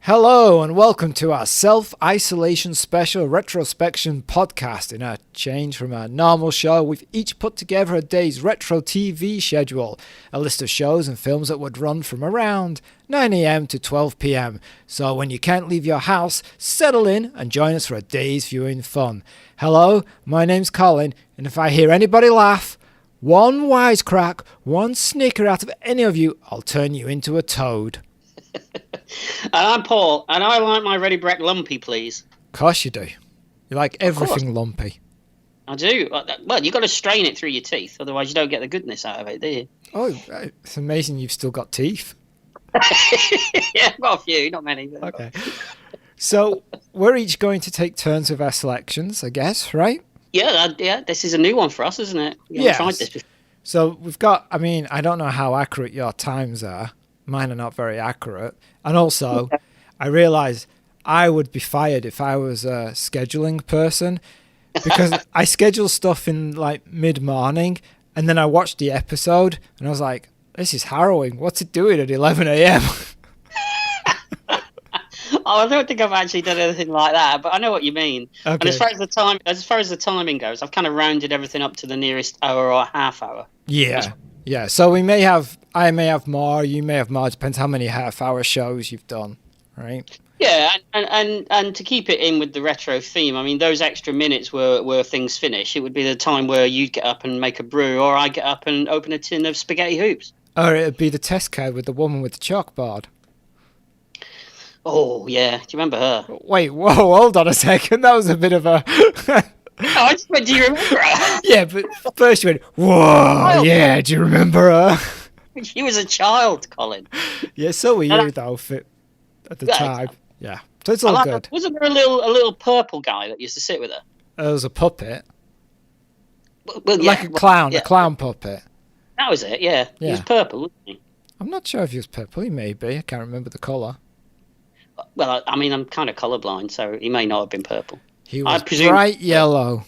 Hello and welcome to our self-isolation special retrospection podcast. In a change from our normal show, we've each put together a day's retro TV schedule, a list of shows and films that would run from around 9 a.m. to 12 p.m. So when you can't leave your house, settle in and join us for a day's viewing fun. Hello, my name's Colin, and if I hear anybody laugh, one wisecrack, one snicker out of any of you, I'll turn you into a toad. And I'm Paul, and I like my ready break lumpy, please. Of course you do. You like everything lumpy. I do. Well, you've got to strain it through your teeth, otherwise you don't get the goodness out of it, do you? Oh, it's amazing you've still got teeth. Yeah, I've got a few, not many. But... Okay. So we're each going to take turns with our selections, I guess, right? Yeah, this is a new one for us, isn't it? We haven't tried this before. So we've got, I don't know how accurate your times are. Mine are not very accurate. And also, I realise I would be fired if I was a scheduling person because I schedule stuff in like mid-morning and then I watched the episode and I was like, this is harrowing. What's it doing at 11 a.m.? I don't think I've actually done anything like that, but I know what you mean. Okay. And as far as the timing goes, I've kind of rounded everything up to the nearest hour or half hour. Yeah. So I may have more, you may have more, depends how many half-hour shows you've done, right? Yeah, and to keep it in with the retro theme, I mean, those extra minutes were things finish. It would be the time where you'd get up and make a brew, or I get up and open a tin of spaghetti hoops. Or it'd be the test card with the woman with the chalkboard. Oh, yeah. Do you remember her? Wait, whoa, hold on a second. That was a bit of a... Oh, I just went, do you remember her? Yeah, but first you went, whoa, yeah, do you remember her? She was a child, Colin. Yeah, so were you, though, at the time. Yeah, so it's all good. Wasn't there a little purple guy that used to sit with her? There was a puppet. Well, like a clown, a clown puppet. That was it, yeah. He was purple, wasn't he? I'm not sure if he was purple. He may be. I can't remember the colour. Well, I mean, I'm kind of colourblind, so he may not have been purple. He was bright yellow.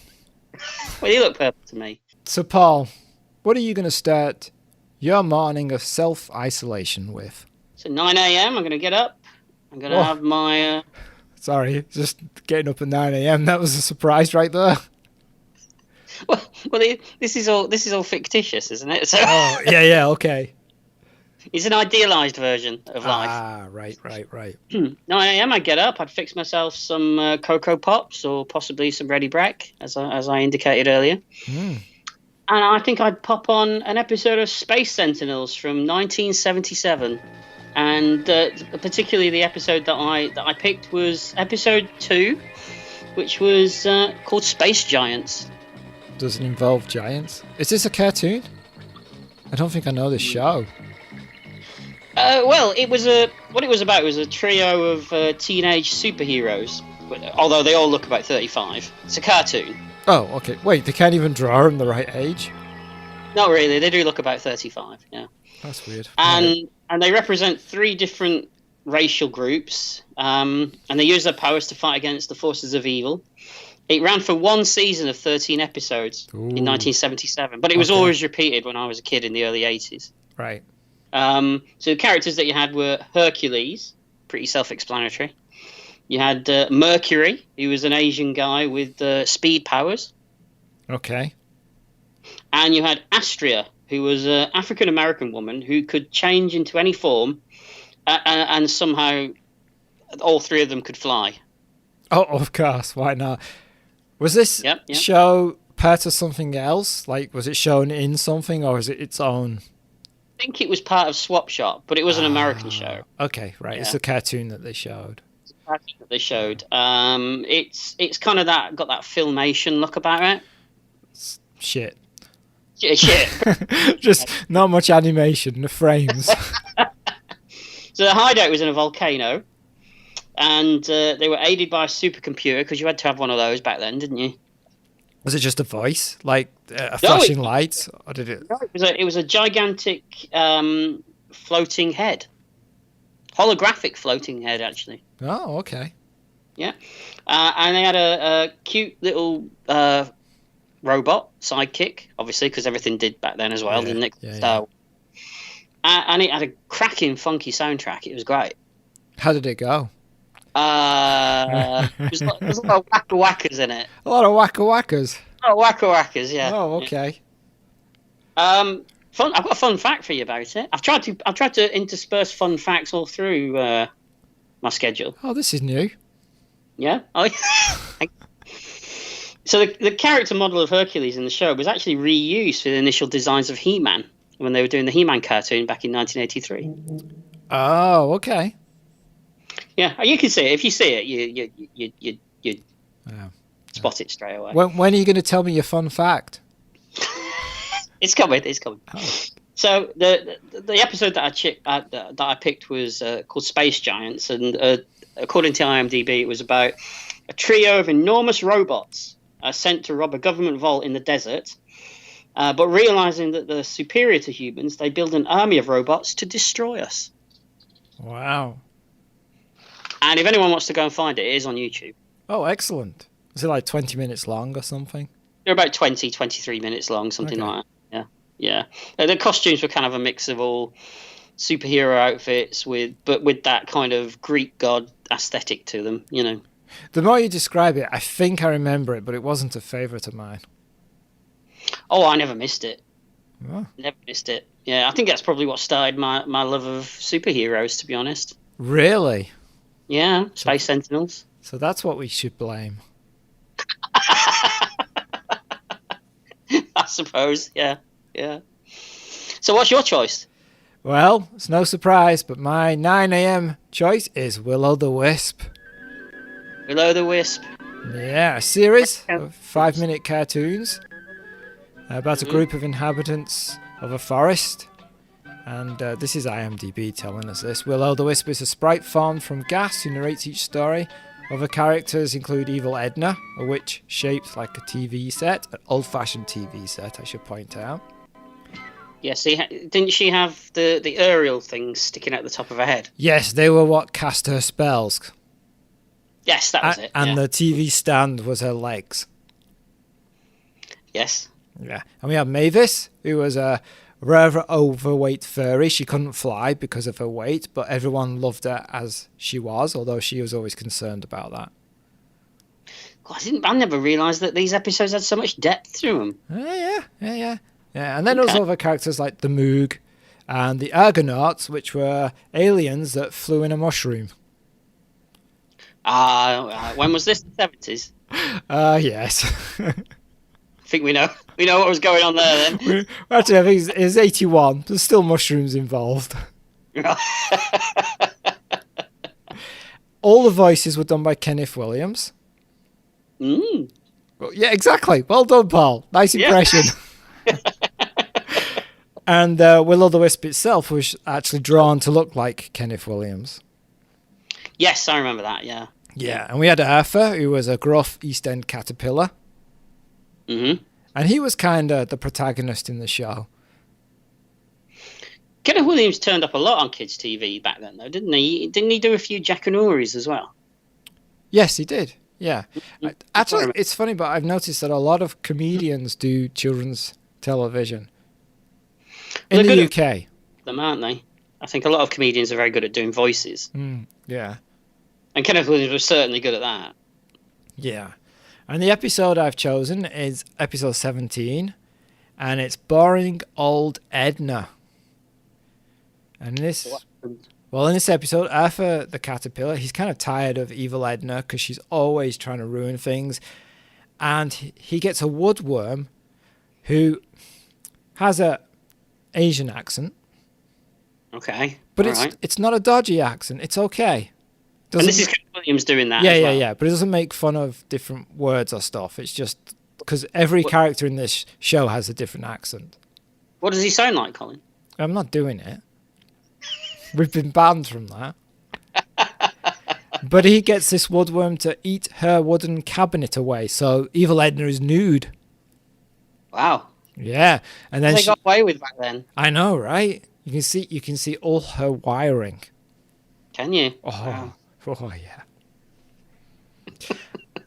Well, he looked purple to me. So, Paul, what are you going to start your morning of self-isolation with? So, 9 a.m., I'm going to get up. I'm going to have my... Sorry, just getting up at 9 a.m. That was a surprise right there. Well, this is all fictitious, isn't it? So... Oh, yeah, okay. It's an idealised version of life. Ah, right. 9 a.m. I'd get up, I'd fix myself some Cocoa Pops or possibly some Ready Break, as I indicated earlier. And I think I'd pop on an episode of Space Sentinels from 1977. And particularly the episode that I picked was episode 2, which was called Space Giants. Does it involve giants? Is this a cartoon? I don't think I know this show. Well, what it was about was a trio of teenage superheroes, although they all look about 35. It's a cartoon. Oh, okay. Wait, they can't even draw them the right age? Not really. They do look about 35, yeah. That's weird. And they represent 3 different racial groups, and they use their powers to fight against the forces of evil. It ran for 1 season of 13 episodes in 1977, but it was always repeated when I was a kid in the early 80s. Right. So the characters that you had were Hercules, pretty self-explanatory. You had Mercury, who was an Asian guy with speed powers. Okay. And you had Astria, who was an African-American woman who could change into any form, and somehow all 3 of them could fly. Oh, of course. Why not? Was this show part of something else? Like, was it shown in something, or is it its own... I think it was part of Swap Shop, but it was an American show. Okay, right. Yeah. It's a cartoon that they showed. It's kind of got that filmation look about it. Shit. Shit. Just not much animation, the frames. So the hideout was in a volcano, and they were aided by a supercomputer, because you had to have one of those back then, didn't you? Was it just a voice, like a flashing light, or did it? No, it was a gigantic floating head, holographic floating head, actually. Oh, okay. Yeah, and they had a cute little robot sidekick, obviously, because everything did back then as well, didn't it? Yeah. And it had a cracking, funky soundtrack. It was great. How did it go? There's a lot of whacker whackers in it. A lot of whacker whackers. Oh, whacker whackers, yeah. Oh, okay. Fun. I've got a fun fact for you about it. I've tried to intersperse fun facts all through my schedule. Oh, this is new. Yeah. Oh, yeah. So the character model of Hercules in the show was actually reused for the initial designs of He-Man when they were doing the He-Man cartoon back in 1983. Oh, okay. Yeah, you can see it. If you see it, you spot it straight away. When are you going to tell me your fun fact? It's coming. Oh. So the episode that I picked was called Space Giants, and according to IMDb, it was about a trio of enormous robots sent to rob a government vault in the desert. But realizing that they're superior to humans, they build an army of robots to destroy us. Wow. And if anyone wants to go and find it, it is on YouTube. Oh, excellent. Is it like 20 minutes long or something? They're about 23 minutes long, something like that. Yeah. The costumes were kind of a mix of all superhero outfits with that kind of Greek god aesthetic to them, you know. The more you describe it, I think I remember it, but it wasn't a favourite of mine. Oh, I never missed it. Oh. Never missed it. Yeah, I think that's probably what started my love of superheroes, to be honest. Really? Yeah, Space Sentinels. So that's what we should blame. I suppose, yeah. So what's your choice? Well, it's no surprise, but my 9 a.m. choice is Will-O-the-Wisp. Will-O-the-Wisp. Yeah, a series of 5-minute cartoons about a group of inhabitants of a forest. And this is IMDb telling us this. Will-O-the-Wisp is a sprite formed from gas who narrates each story. Other characters include Evil Edna, a witch shaped like a TV set, an old-fashioned TV set, I should point out. Yeah, see, didn't she have the aerial things sticking out the top of her head? Yes, they were what cast her spells. Yes, that was it. And the TV stand was her legs. Yes. Yeah. And we have Mavis, who was a rather overweight furry. She couldn't fly because of her weight, but everyone loved her as she was, although she was always concerned about that. God, I never realised that these episodes had so much depth to them. Yeah. And then there was other characters like the Moog and the Argonauts, which were aliens that flew in a mushroom. When was this? The 70s? Yes. I think we know what was going on there then. Actually, I think it's 81. There's still mushrooms involved. All the voices were done by Kenneth Williams. Mm. Well, yeah, exactly. Well done, Paul. Nice impression. Yeah. And Will-O-the-Wisp itself was actually drawn to look like Kenneth Williams. Yes, I remember that, yeah. Yeah, and we had Arthur, who was a gruff East End caterpillar. Mm-hmm. And he was kind of the protagonist in the show. Kenneth Williams turned up a lot on kids' TV back then, though, didn't he? Didn't he do a few Jackanories as well? Yes, he did. Yeah. Actually, it's funny, but I've noticed that a lot of comedians do children's television in the UK. Them, aren't they? I think a lot of comedians are very good at doing voices. Yeah. And Kenneth Williams was certainly good at that. Yeah. And the episode I've chosen is episode 17, and it's Boring Old Edna. And in this episode, Arthur the caterpillar, he's kind of tired of evil Edna because she's always trying to ruin things. And he gets a woodworm who has a Asian accent. Okay. But it's not a dodgy accent. It's okay. And this is Kenneth Williams doing that. Yeah. But it doesn't make fun of different words or stuff. It's just because every character in this show has a different accent. What does he sound like, Colin? I'm not doing it. We've been banned from that. But he gets this woodworm to eat her wooden cabinet away. So Evil Edna is nude. Wow. Yeah, and then they got away with back then. I know, right? You can see all her wiring. Can you? Oh yeah.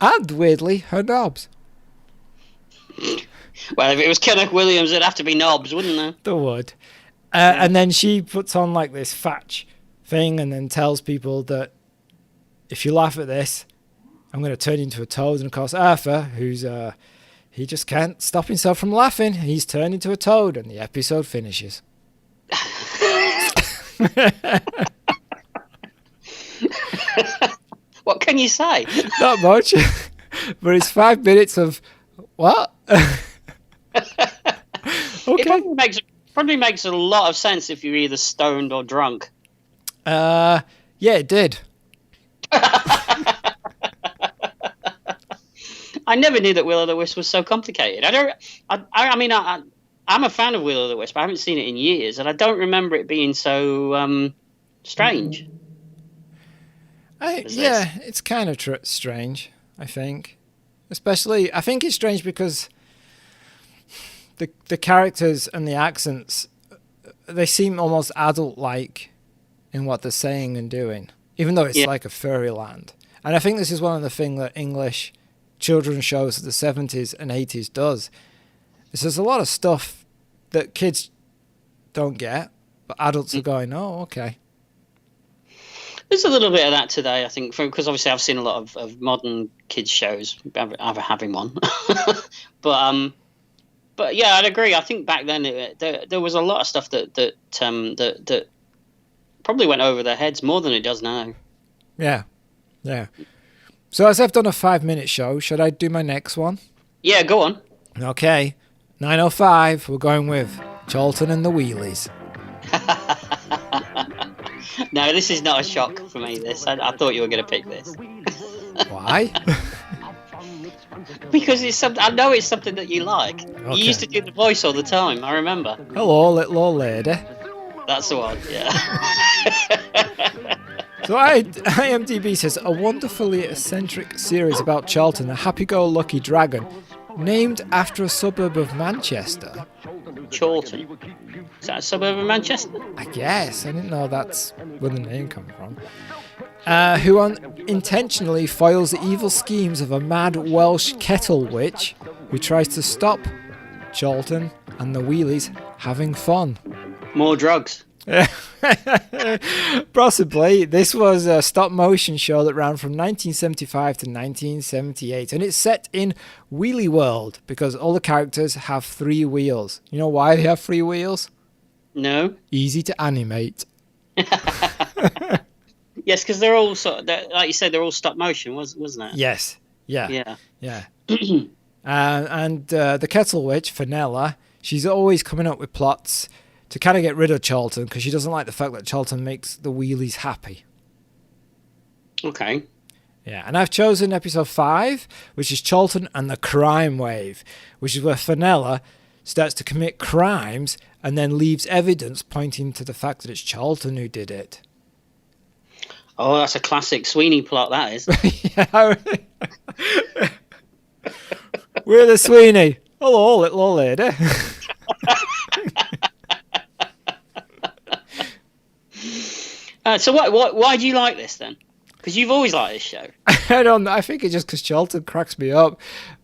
And weirdly, her knobs. Well, if it was Kenneth Williams, it'd have to be knobs, wouldn't there? There would. And then she puts on like this thatch thing, and then tells people that if you laugh at this, I'm going to turn you into a toad. And of course, Arthur, he just can't stop himself from laughing. He's turned into a toad, and the episode finishes. What can you say? Not much, but it's 5 minutes of what? Okay. It probably makes a lot of sense if you're either stoned or drunk. Yeah, it did. I never knew that Will-O-the-Wisp was so complicated. I mean, I'm a fan of Will-O-the-Wisp. I haven't seen it in years, and I don't remember it being so strange. It's kind of strange, I think. Especially, I think it's strange because the characters and the accents, they seem almost adult-like in what they're saying and doing, even though it's like a furry land. And I think this is one of the things that English children's shows of the 70s and 80s does. There's a lot of stuff that kids don't get, but adults are going, oh, okay. There's a little bit of that today, I think, because obviously I've seen a lot of modern kids shows, ever having one. But yeah, I'd agree. I think back then there was a lot of stuff that probably went over their heads more than it does now. Yeah. So as I've done a 5-minute show, should I do my next one? Yeah, go on. Okay. 9:05, we're going with Charlton and the Wheelies. No, this is not a shock for me, this. I thought you were going to pick this. Why? Because I know it's something that you like. Okay. You used to do the voice all the time, I remember. Hello, little old lady. That's the one, yeah. So IMDb says, a wonderfully eccentric series about Charlton, a happy-go-lucky dragon, named after a suburb of Manchester. Charlton? Is that a suburb of Manchester? I guess. I didn't know that's where the name comes from. Who unintentionally foils the evil schemes of a mad Welsh kettle witch who tries to stop Charlton and the Wheelies having fun. More drugs. Possibly. This was a stop-motion show that ran from 1975 to 1978, and it's set in Wheelie World because all the characters have 3 wheels. You know why they have 3 wheels? No. Easy to animate. Yes, because they're all like you said, they're all stop-motion, wasn't it? Yes. Yeah. And the Kettle Witch, Fenella, she's always coming up with plots to kind of get rid of Charlton because she doesn't like the fact that Charlton makes the Wheelies happy. Okay. Yeah, and I've chosen episode 5, which is Charlton and the Crime Wave, which is where Fenella starts to commit crimes and then leaves evidence pointing to the fact that it's Charlton who did it. Oh, that's a classic Sweeney plot, that is. Yeah. We're the Sweeney. Hello, little old lady. So why do you like this then? Because you've always liked this show. I don't know. I think it's just because Charlton cracks me up.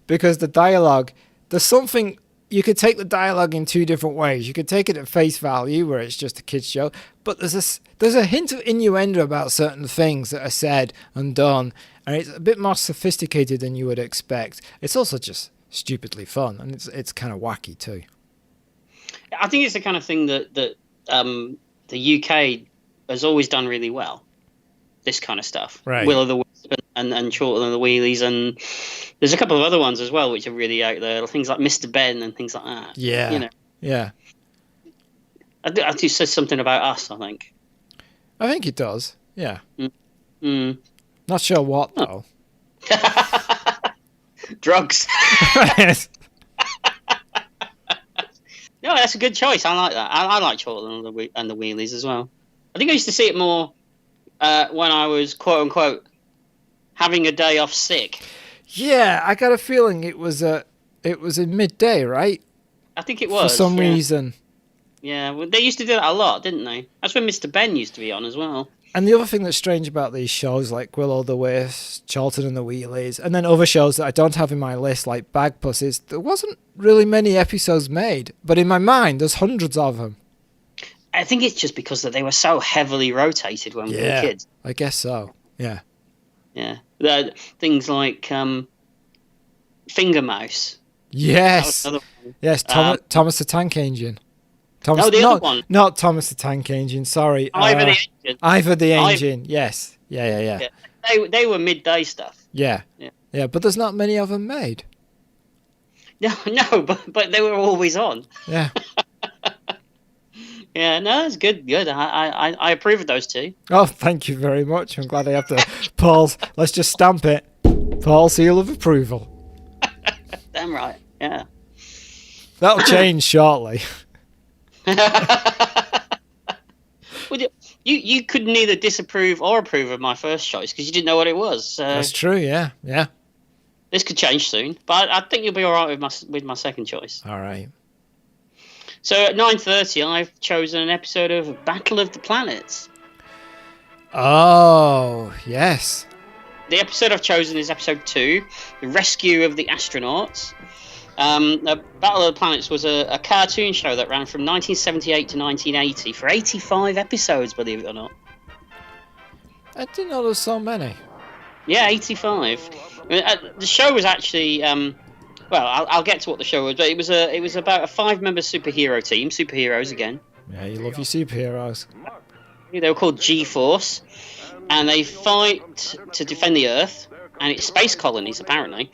Because the dialogue, there's something, you could take the dialogue in 2 different ways. You could take it at face value, where it's just a kid's show. But there's a hint of innuendo about certain things that are said and done. And it's a bit more sophisticated than you would expect. It's also just stupidly fun. And it's kind of wacky too. I think it's the kind of thing that the UK has always done really well. This kind of stuff, right? Will-O-the-Wisp and Charlton and the Wheelies, and there's a couple of other ones as well which are really out there. Things like Mr. Ben and things like that. Yeah, you know. Yeah. I think it says something about us. I think it does. Yeah. Mm. Not sure what though. Drugs. No, that's a good choice. I like that. I like Charlton and the Wheelies as well. I think I used to see it more when I was, quote unquote, having a day off sick. Yeah, I got a feeling it was in midday, right? I think it was. For some reason. Yeah, well, they used to do that a lot, didn't they? That's when Mr. Ben used to be on as well. And the other thing that's strange about these shows, like Will-O-the-Wisp, Charlton and the Wheelies, and then other shows that I don't have in my list, like Bagpuss, there wasn't really many episodes made. But in my mind, there's hundreds of them. I think it's just because that they were so heavily rotated when we were kids. I guess so, yeah. Yeah. Things like Finger Mouse. Yes. That was another one. Yes, Thomas the Tank Engine. No, the other one. Not Thomas the Tank Engine, sorry. Ivor the Engine. Ivor the Engine, yes. Yeah. They were midday stuff. Yeah, but there's not many of them made. No, but they were always on. Yeah. Yeah, no, it's good. I approve of those two. Oh, thank you very much. I'm glad I have the Paul's. Let's just stamp it. Paul seal of approval. Damn right. Yeah. That'll change shortly. Well, you could neither disapprove or approve of my first choice because you didn't know what it was. That's true. Yeah. This could change soon, but I think you'll be all right with my second choice. All right. So at 9:30, I've chosen an episode of Battle of the Planets. Oh, yes. The episode I've chosen is episode 2, The Rescue of the Astronauts. Battle of the Planets was a cartoon show that ran from 1978 to 1980 for 85 episodes, believe it or not. I didn't know there was so many. Yeah, 85. The show was actually... I'll get to what the show was, but it was about a 5-member superhero team, superheroes again. Yeah, you love your superheroes. They were called G-Force, and they fight to defend the Earth and its space colonies, apparently,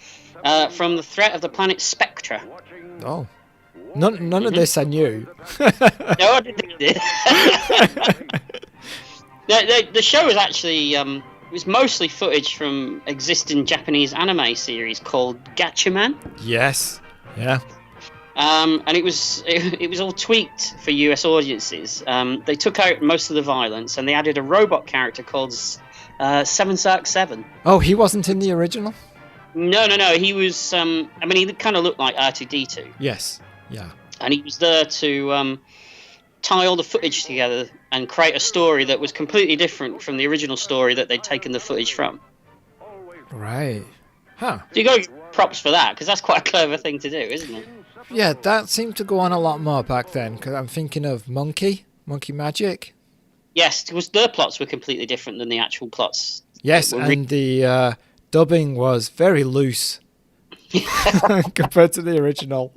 from the threat of the planet Spectra. Oh. None of this I knew. No, I didn't think it did. The show was actually... it was mostly footage from existing Japanese anime series called Gatchaman. Yes. Yeah. And it was all tweaked for US audiences. They took out most of the violence and they added a robot character called Seven Sark 7. Oh, he wasn't in the original? No. He was. He kind of looked like R2D2. Yes. Yeah. And he was there to tie all the footage together and create a story that was completely different from the original story that they'd taken the footage from. Right. Huh. So you got to give props for that, because that's quite a clever thing to do, isn't it? Yeah, that seemed to go on a lot more back then, because I'm thinking of Monkey Magic. Yes, because their plots were completely different than the actual plots. Yes, and the dubbing was very loose compared to the original.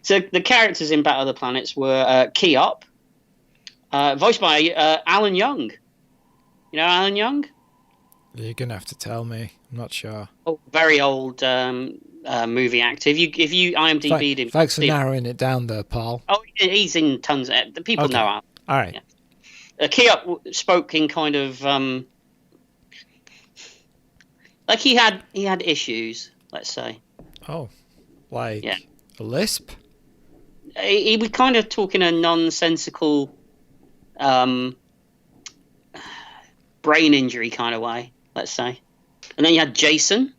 So the characters in Battle of the Planets were Keop, voiced by Alan Young. You know Alan Young? You're going to have to tell me. I'm not sure. Oh, very old movie actor. If you IMDb'd him... Thanks for narrowing it down there, Paul. Oh, he's in tons of... The people know Alan. All right. Yeah. Keop spoke in kind of... like he had issues, let's say. Oh, like a lisp? He was kind of talking a nonsensical brain injury kind of way, let's say. And then you had Jason,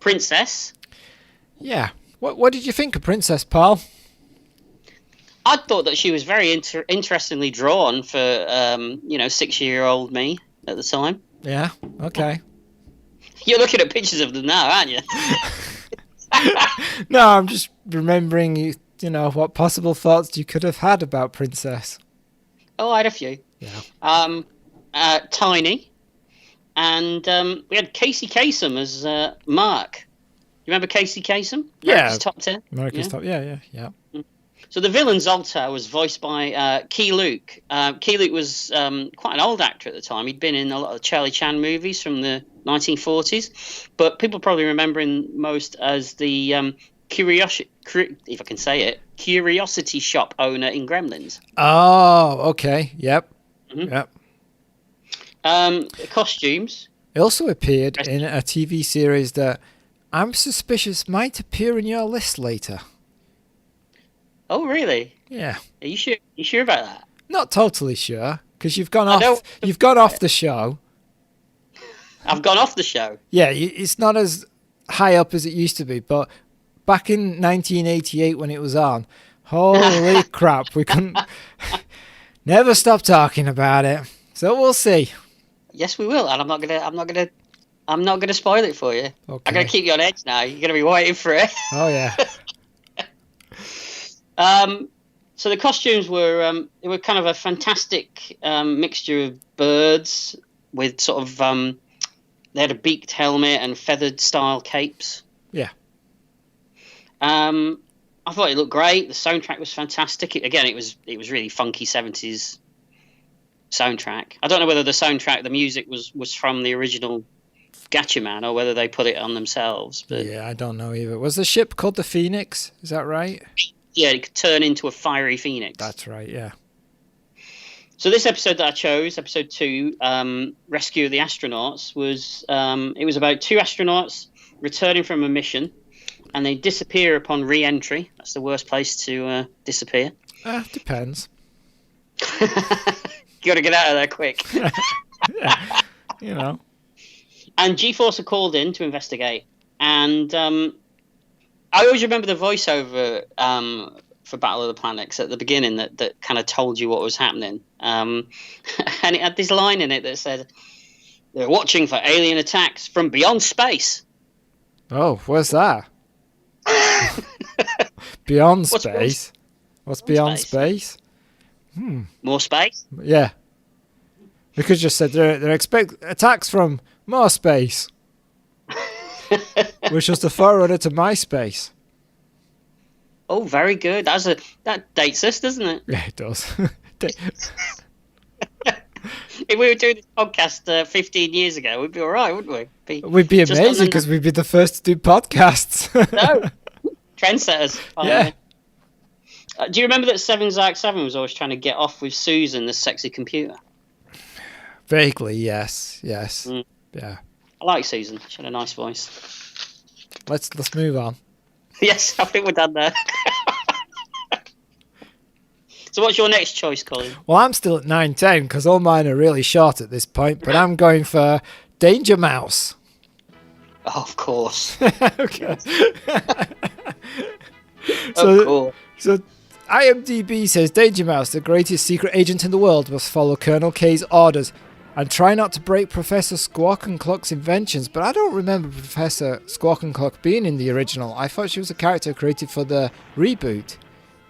Princess. Yeah. What did you think of Princess, Paul? I thought that she was very interestingly drawn for 6-year-old me at the time. Yeah. Okay. You're looking at pictures of them now, aren't you? No, I'm just remembering, what possible thoughts you could have had about Princess. Oh, I had a few. Yeah. Tiny. And we had Casey Kasem as Mark. You remember Casey Kasem? America's Top 10? America's Top, yeah. So the villain Zoltar was voiced by Key Luke. Key Luke was quite an old actor at the time. He'd been in a lot of Charlie Chan movies from the 1940s, but people probably remember him most as the curiosity shop owner in Gremlins. Oh, okay. Yep. Mm-hmm. Yep. Costumes. It also appeared in a TV series that I'm suspicious might appear in your list later. Oh, really? Yeah. Are you sure? You sure about that? Not totally sure, because you've gone off. You've gone off the show. I've gone off the show. Yeah, it's not as high up as it used to be, but back in 1988 when it was on, holy crap, we couldn't never stop talking about it. So we'll see. Yes, we will, and I'm not gonna spoil it for you. Okay. I'm gonna keep you on edge now. You're gonna be waiting for it. Oh yeah. So the costumes were they were kind of a fantastic mixture of birds with sort of they had a beaked helmet and feathered style capes. Yeah. I thought it looked great. The soundtrack was fantastic. It was really funky 70s soundtrack. I don't know whether the music was from the original Gatchaman or whether they put it on themselves. But yeah, I don't know either. Was the ship called the Phoenix? Is that right? yeah, it could turn into a fiery phoenix. That's right, yeah. So this episode that I chose, episode 2, Rescue of the Astronauts, was it was about 2 astronauts returning from a mission, and they disappear upon re-entry. That's the worst place to disappear. Depends. You got to get out of there quick. Yeah, you know. And G-Force are called in to investigate, and I always remember the voiceover for Battle of the Planets at the beginning that kind of told you what was happening. And it had this line in it that said, "They're watching for alien attacks from beyond space." Oh, where's that? Beyond space? What's beyond space? More space? Yeah. They could just said they're expect attacks from more space. Which was the forerunner to MySpace. Oh, very good. That dates us, doesn't it? Yeah, it does. If we were doing this podcast 15 years ago, we'd be all right, wouldn't we? We'd be amazing because we'd be the first to do podcasts. No, trendsetters. Yeah. Do you remember that 7 was always trying to get off with Susan, the sexy computer? Vaguely, yes. Yeah. I like Susan. She had a nice voice. Let's move on. Yes, I think we're done there. So what's your next choice, Colin? Well, I'm still at 9:10 because all mine are really short at this point, but I'm going for Danger Mouse. Oh, of course. Okay. Of course. So IMDb says Danger Mouse, the greatest secret agent in the world, must follow Colonel K's orders and try not to break Professor Squawk and Cluck's inventions. But I don't remember Professor Squawk and Cluck being in the original. I thought she was a character created for the reboot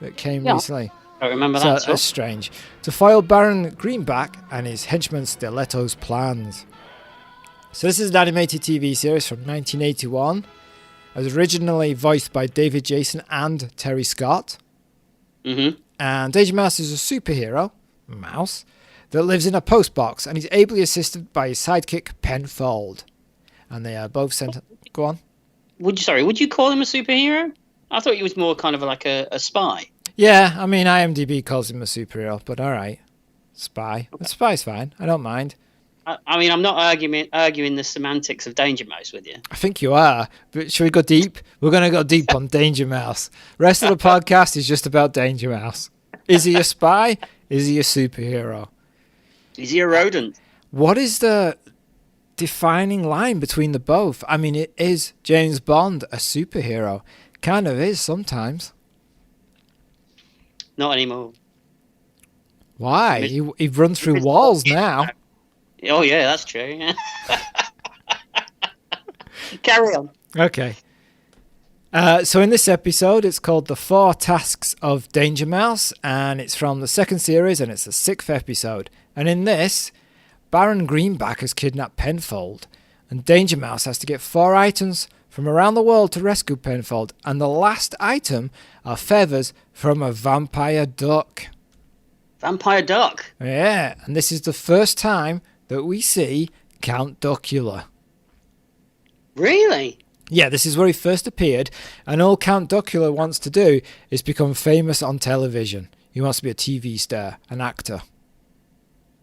that came recently. I don't remember that. That's strange. To foil Baron Greenback and his henchman Stiletto's plans. So this is an animated TV series from 1981. It was originally voiced by David Jason and Terry Scott. Mm-hmm. And Danger Mouse is a superhero, mouse, that lives in a postbox, and he's ably assisted by his sidekick Penfold. And they are both sent. Go on. Would you call him a superhero? I thought he was more kind of like a spy. Yeah, I mean IMDb calls him a superhero, but all right, spy. Okay. Spy's fine. I don't mind. I mean, I'm not arguing the semantics of Danger Mouse with you. I think you are, but should we go deep? We're going to go deep on Danger Mouse. Rest of the podcast is just about Danger Mouse. Is he a spy? Is he a superhero? Is he a rodent? What is the defining line between the both? I mean, is James Bond a superhero? Kind of is sometimes. Not anymore. Why? He runs through walls now. Oh, yeah, that's true. Yeah. Carry on. Okay. So in this episode, it's called The 4 Tasks of Danger Mouse, and it's from the second series, and it's the 6th episode. And in this, Baron Greenback has kidnapped Penfold, and Danger Mouse has to get 4 items from around the world to rescue Penfold, and the last item are feathers from a vampire duck. Vampire duck? Yeah, and this is the first time that we see Count Duckula. Really? Yeah, this is where he first appeared, and all Count Duckula wants to do is become famous on television. He wants to be a TV star, an actor.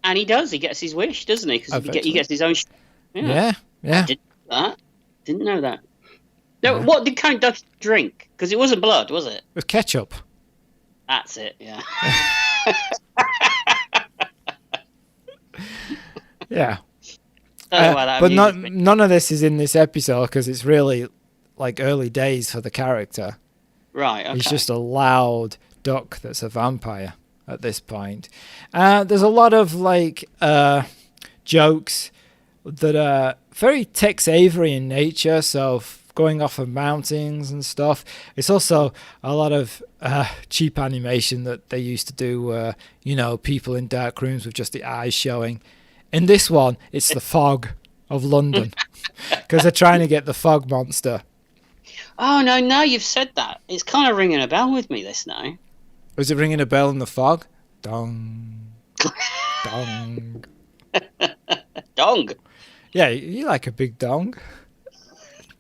And he does. He gets his wish, doesn't he? Because he gets his own... Yeah. Didn't know that. No, yeah. What did Count Duck drink? Because it wasn't blood, was it? With ketchup. That's it, yeah. Yeah. But none of this is in this episode because it's really like early days for the character. Right, okay. He's just a loud duck that's a vampire at this point. There's a lot of like jokes that are very Tex Avery in nature. So going off of mountains and stuff. It's also a lot of cheap animation that they used to do, people in dark rooms with just the eyes showing. In this one, it's the fog of London because they're trying to get the fog monster. Oh, no, now you've said that. It's kind of ringing a bell with me, this now. Was it ringing a bell in the fog? Dong. Dong. Dong? Yeah, you like a big dong.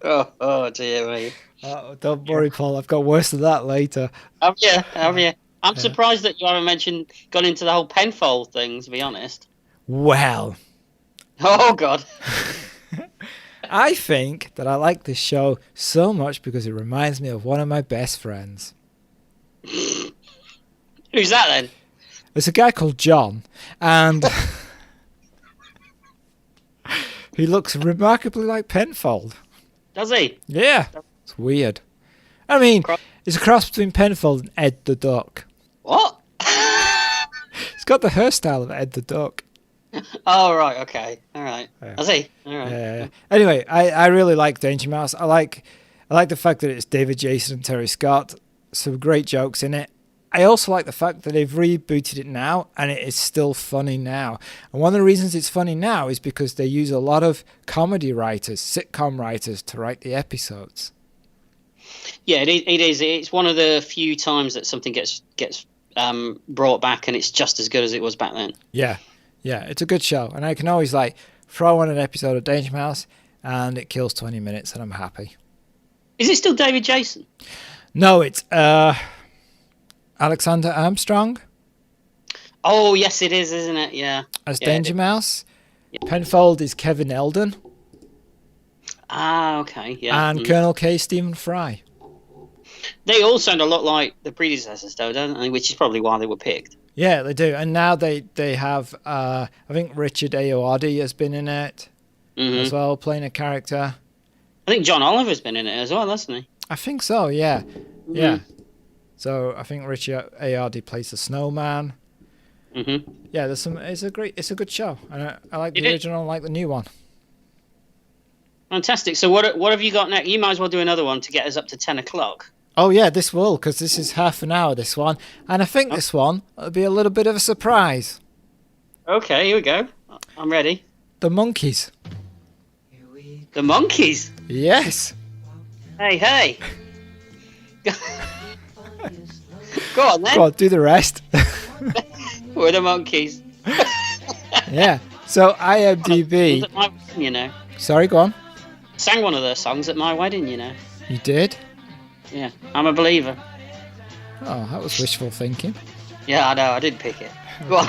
Oh dear me. Oh, don't worry, Paul. I've got worse than that later. Have you? I'm surprised that you haven't gone into the whole Penfold thing, to be honest. Well. Oh, God. I think that I like this show so much because it reminds me of one of my best friends. Who's that, then? There's a guy called John, and he looks remarkably like Penfold. Does he? Yeah, it's weird. I mean, it's a cross between Penfold and Ed the Duck. What? He's got the hairstyle of Ed the Duck. Oh, right, okay. All right. Yeah. Does he? All right. Yeah. Anyway, I really like Danger Mouse. I like the fact that it's David Jason and Terry Scott. Some great jokes in it. I also like the fact that they've rebooted it now and it is still funny now. And one of the reasons it's funny now is because they use a lot of comedy writers, sitcom writers, to write the episodes. Yeah, it is. It's one of the few times that something gets brought back and it's just as good as it was back then. Yeah, it's a good show. And I can always throw on an episode of Danger Mouse and it kills 20 minutes and I'm happy. Is it still David Jason? No, it's Alexander Armstrong. Oh, yes, it is, isn't it? Yeah. As Danger Mouse. Yeah. Penfold is Kevin Eldon. Ah, okay, yeah. And Colonel K. Stephen Fry. They all sound a lot like the predecessors, though, don't they? Which is probably why they were picked. Yeah, they do. And now they have, I think Richard Ayoade has been in it as well, playing a character. I think John Oliver's been in it as well, hasn't he? I think so, yeah. Mm-hmm. Yeah. So I think Richard Ayoade plays the snowman. Mm-hmm. Yeah, it's a good show. And I like the original, I like the new one. Fantastic. So what have you got next? You might as well do another one to get us up to 10 o'clock. Oh, yeah, this will, because this is half an hour, this one. And I think this one will be a little bit of a surprise. Okay, here we go. I'm ready. The Monkees. The Monkees? Yes. Hey. Go on, then. Go on, do the rest. We're the Monkees. Yeah. So IMDb... At my wedding, you know. Sorry, go on. Sang one of their songs at my wedding, you know. You did? Yeah, I'm a believer. Oh, that was wishful thinking. Yeah, I know, I did pick it. Go on.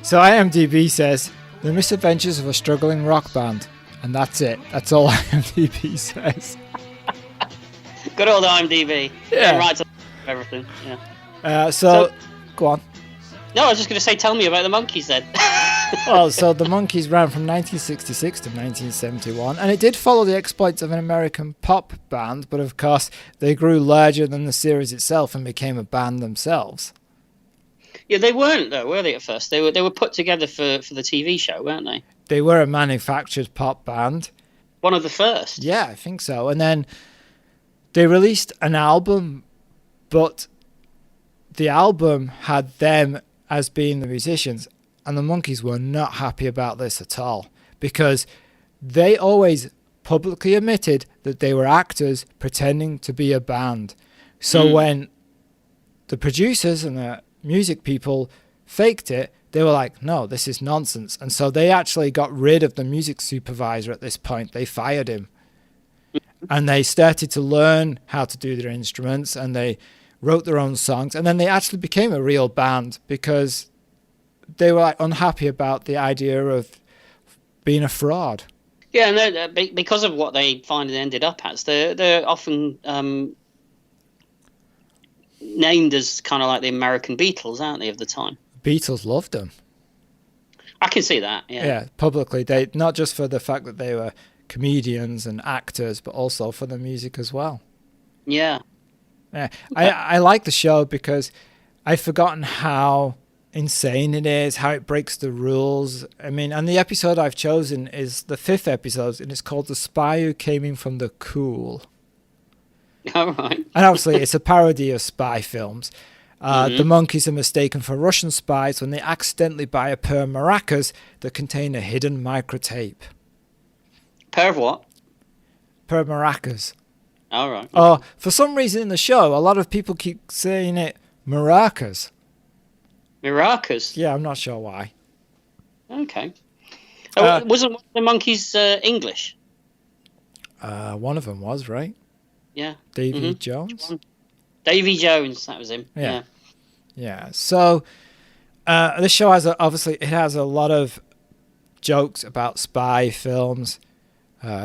So IMDb says, The Misadventures of a Struggling Rock Band. And that's it. That's all IMDb says. Good old IMDb. Yeah. Right to everything, yeah. So, go on. No, I was just going to say, tell me about the Monkees then. Well, so the Monkees ran from 1966 to 1971, and it did follow the exploits of an American pop band, but of course they grew larger than the series itself and became a band themselves. Yeah, they weren't though, were they? At first, they were put together for the TV show, weren't they? They were a manufactured pop band. One of the first. Yeah, I think so. And then they released an album, but the album had them as being the musicians. And the Monkees were not happy about this at all because they always publicly admitted that they were actors pretending to be a band. So when the producers and the music people faked it, they were like, no, this is nonsense. And so they actually got rid of the music supervisor at this point. They fired him. And they started to learn how to do their instruments and they wrote their own songs. And then they actually became a real band because they were unhappy about the idea of being a fraud. Yeah, and because of what they finally ended up as, they're often named as kind of like the American Beatles, aren't they, of the time? Beatles loved them. I can see that, yeah. Yeah, publicly. They not just for the fact that they were comedians and actors, but also for the music as well. Yeah. Yeah. I like the show because I'd forgotten how insane it is, how it breaks the rules. I mean, and the episode I've chosen is the 5th episode, and it's called The Spy Who Came In From the Cool. All right. And obviously, it's a parody of spy films. The monkeys are mistaken for Russian spies when they accidentally buy a pair of maracas that contain a hidden microtape. Pair of what? Pair of maracas. All right. Oh, for some reason in the show, a lot of people keep saying it maracas. Maracas? Yeah, I'm not sure why. Okay. Wasn't one of the monkeys English? One of them was, right? Yeah. Davy Jones? Davy Jones, that was him. Yeah. So, this show has it has a lot of jokes about spy films,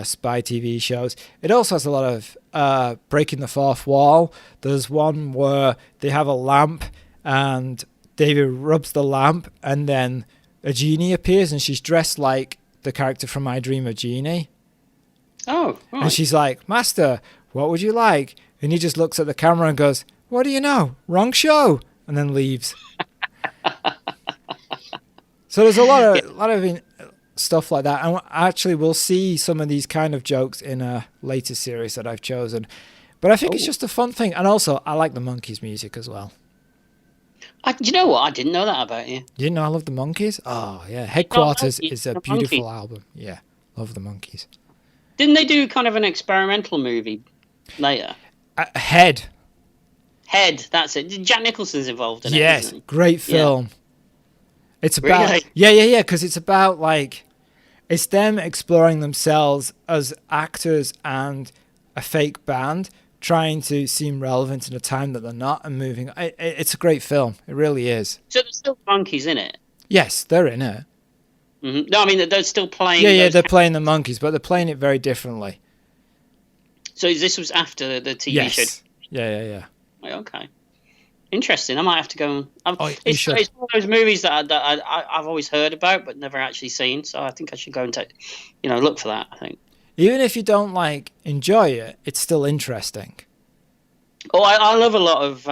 spy TV shows. It also has a lot of breaking the fourth wall. There's one where they have a lamp and David rubs the lamp and then a genie appears and she's dressed like the character from I Dream of Jeannie. Oh, right. And she's like, "Master, what would you like?" And he just looks at the camera and goes, "What do you know? Wrong show," and then leaves. So there's a lot of stuff like that, and actually we'll see some of these kind of jokes in a later series that I've chosen. But I think it's just a fun thing, and also I like the Monkees music as well. Do you know what? I didn't know that about you. You didn't know I love the Monkees? Oh yeah, Headquarters is a beautiful album. Yeah, love the Monkees. Didn't they do kind of an experimental movie later? Head, that's it. Jack Nicholson's involved in it. Yes, great film. Yeah. It's about really? Yeah, because it's about like it's them exploring themselves as actors and a fake band, trying to seem relevant in a time that they're not and moving. It's a great film. It really is. So there's still monkeys in it? Yes, they're in it. Mm-hmm. No, I mean they're still playing. Yeah, they're playing the Monkees, but they're playing it very differently. So this was after the TV show? Yeah. Okay. Interesting. I might have to go. It's one of those movies that I've always heard about but never actually seen. So I think I should go and look for that. I think. Even if you don't enjoy it, it's still interesting. Oh, I love a lot of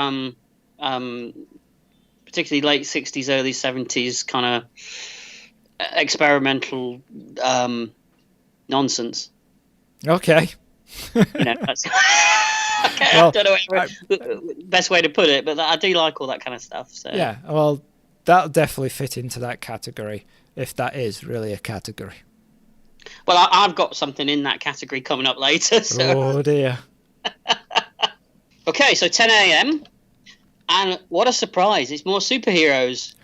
particularly late 60s, early 70s kind of experimental nonsense. Okay. That's I don't know the best way to put it, but I do like all that kind of stuff. So. Yeah, well, that'll definitely fit into that category, if that is really a category. Well, I've got something in that category coming up later. So. Oh, dear. Okay, so 10 a.m. And what a surprise, it's more superheroes.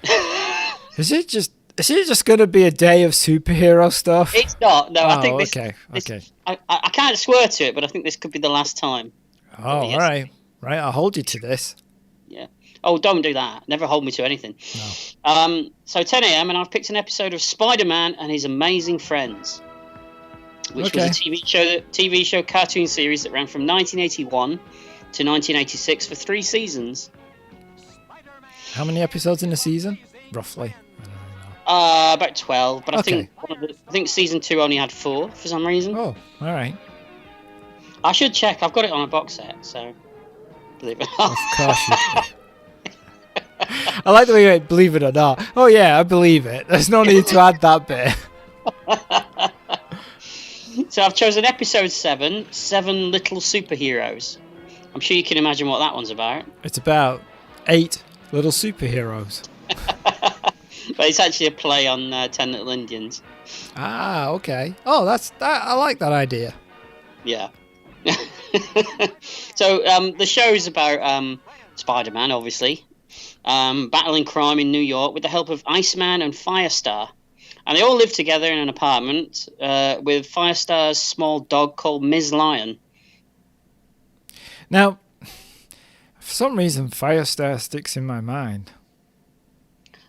Is it just going to be a day of superhero stuff? It's not. No, I think this. Okay. I can't swear to it, but I think this could be the last time. Oh, all right. Right, I'll hold you to this. Yeah. Oh, don't do that. Never hold me to anything. No. So 10 a.m. and I've picked an episode of Spider-Man and His Amazing Friends, which was a TV show cartoon series that ran from 1981 to 1986 for 3 seasons. How many episodes in a season, roughly? About 12, but I think season 2 only had 4 for some reason. Oh, all right. I should check. I've got it on a box set, so believe it or not. Of course you do. I like the way you went, believe it or not. Oh yeah, I believe it. There's no need to add that bit. So I've chosen episode 7, 7 Little Superheroes. I'm sure you can imagine what that one's about. It's about 8 little superheroes. But it's actually a play on 10 Little Indians. Ah, okay. Oh, I like that idea. Yeah. So the show's about Spider-Man, obviously, battling crime in New York with the help of Iceman and Firestar. And they all live together in an apartment with Firestar's small dog called Ms. Lion. Now, for some reason, Firestar sticks in my mind.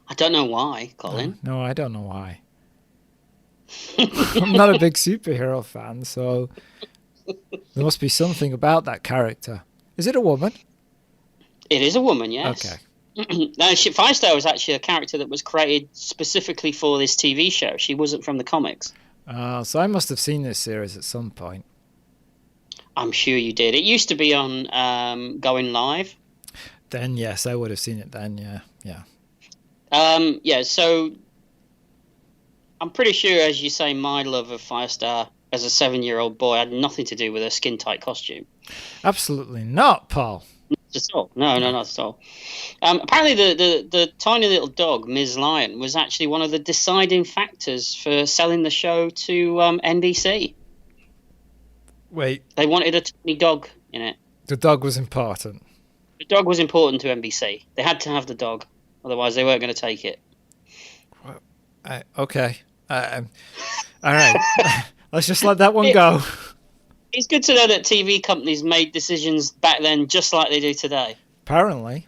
I don't know why, Colin. No, I don't know why. I'm not a big superhero fan, so there must be something about that character. Is it a woman? It is a woman, yes. Okay. Now, Firestar was actually a character that was created specifically for this TV show. She wasn't from the comics. So I must have seen this series at some point. I'm sure you did. It used to be on Going Live. Then, yes, I would have seen it then, yeah. Yeah, so I'm pretty sure, as you say, my love of Firestar as a 7-year-old boy had nothing to do with a skin-tight costume. Absolutely not, Paul. Not at all. No, not at all. Apparently, the tiny little dog, Ms. Lion, was actually one of the deciding factors for selling the show to NBC. Wait, They wanted a tiny dog in it. the dog was important. The dog was important to NBC. They had to have the dog, otherwise they weren't going to take it. Okay. All right. Let's just let that one go. It's good to know that TV companies made decisions back then just like they do today. Apparently.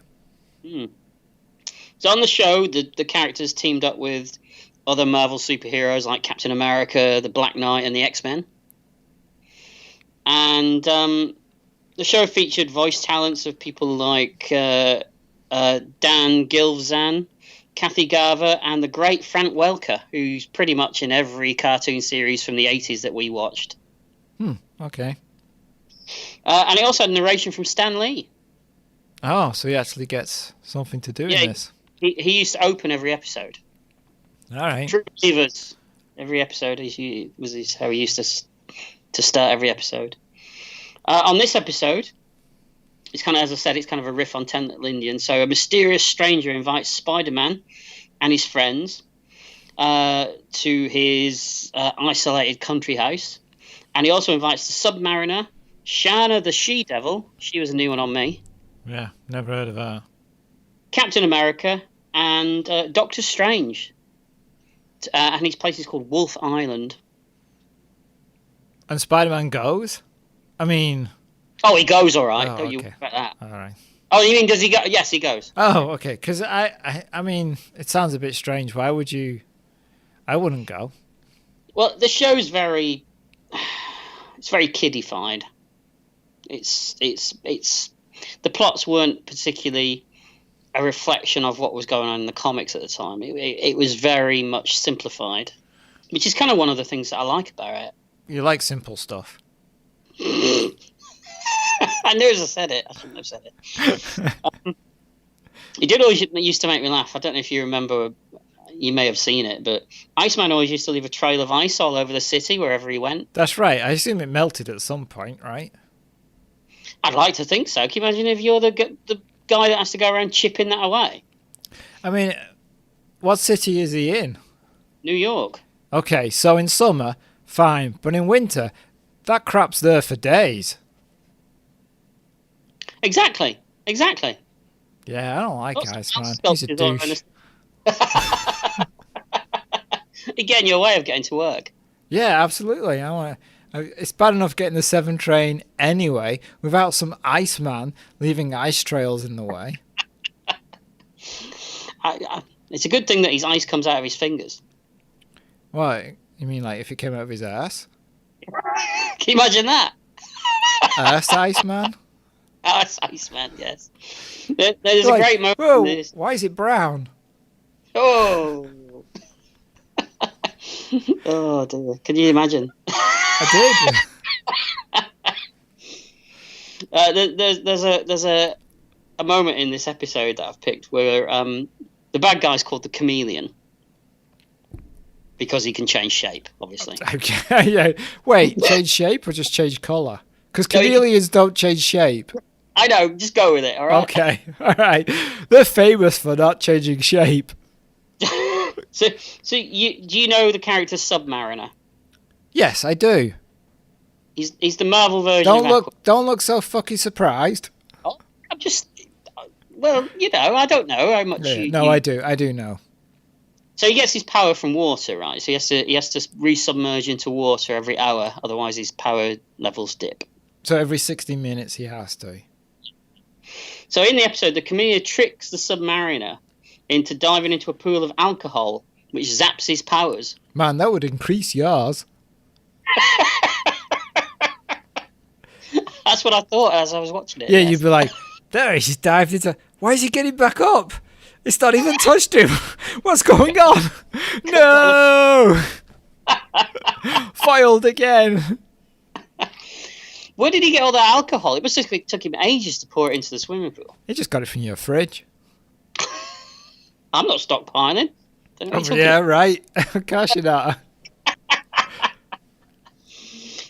So on the show, the characters teamed up with other Marvel superheroes like Captain America, the Black Knight, and the X-Men. And the show featured voice talents of people like Dan Gilvezan, Kathy Garver, and the great Frank Welker, who's pretty much in every cartoon series from the 80s that we watched. Okay. And it also had narration from Stan Lee. Oh, so he actually gets something to do in this. He used to open every episode. All right. True Believers. Every episode was how he used to start every episode. On this episode, it's kind of, as I said, it's kind of a riff on 10 Little Indians. So a mysterious stranger invites Spider-Man and his friends to his isolated country house. And he also invites the Submariner, Shana the She-Devil. She was a new one on me. Yeah, never heard of her. Captain America and Doctor Strange. And his place is called Wolf Island. And Spider-Man goes? I mean... Oh, he goes all right. Oh, Don't you okay. worry about that. All right. Oh, you mean does he go? Yes, he goes. Oh, okay. Because I mean, it sounds a bit strange. Why would you... I wouldn't go. Well, the show's very... It's very kiddified. It's the plots weren't particularly a reflection of what was going on in the comics at the time. It was very much simplified, which is kind of one of the things that I like about it. You like simple stuff. I knew as I said it. I shouldn't have said it. It did always used to make me laugh. I don't know if you remember. You may have seen it, but Iceman always used to leave a trail of ice all over the city wherever he went. That's right. I assume it melted at some point, right? I'd like to think so. Can you imagine if you're the guy that has to go around chipping that away? I mean, what city is he in? New York. Okay, so in summer, fine. But in winter, that crap's there for days. Exactly. Yeah, I don't like Lots of Iceman. house He's a sculptures all douche. Again, your way of getting to work. Yeah, absolutely. It's bad enough getting the 7 train anyway, without some Iceman leaving ice trails in the way. It's a good thing that his ice comes out of his fingers. What? You mean like if it came out of his ass? Can you imagine that? Ass Iceman? Ass Iceman, yes. There's a Like, great moment whoa, in this. why is it brown? Oh. Oh, dear. Can you imagine? I did. There's a moment in this episode that I've picked where the bad guy's called the Chameleon because he can change shape, obviously. Okay, yeah. Wait, change shape or just change colour? Because No, chameleons don't change shape. I know, just go with it, all right? Okay, all right. They're famous for not changing shape. So do you know the character Submariner? Yes, I do. He's the Marvel version of Aquaman. Don't look so fucking surprised. Oh, I'm just... Well, I don't know how much Yeah, I do know. So he gets his power from water, right? So he has to resubmerge into water every hour, otherwise his power levels dip. So every 60 minutes he has to. So in the episode, the Chameleon tricks the Submariner into diving into a pool of alcohol, which zaps his powers. Man, that would increase yours. That's what I thought as I was watching it. Yeah, yes. you'd be like, there, he's dived into... Why is he getting back up? It's not even touched him. What's going on? No! Foiled again. Where did he get all that alcohol? It must have took him ages to pour it into the swimming pool. He just got it from your fridge. I'm not stockpiling. Yeah, right. Gosh, you know.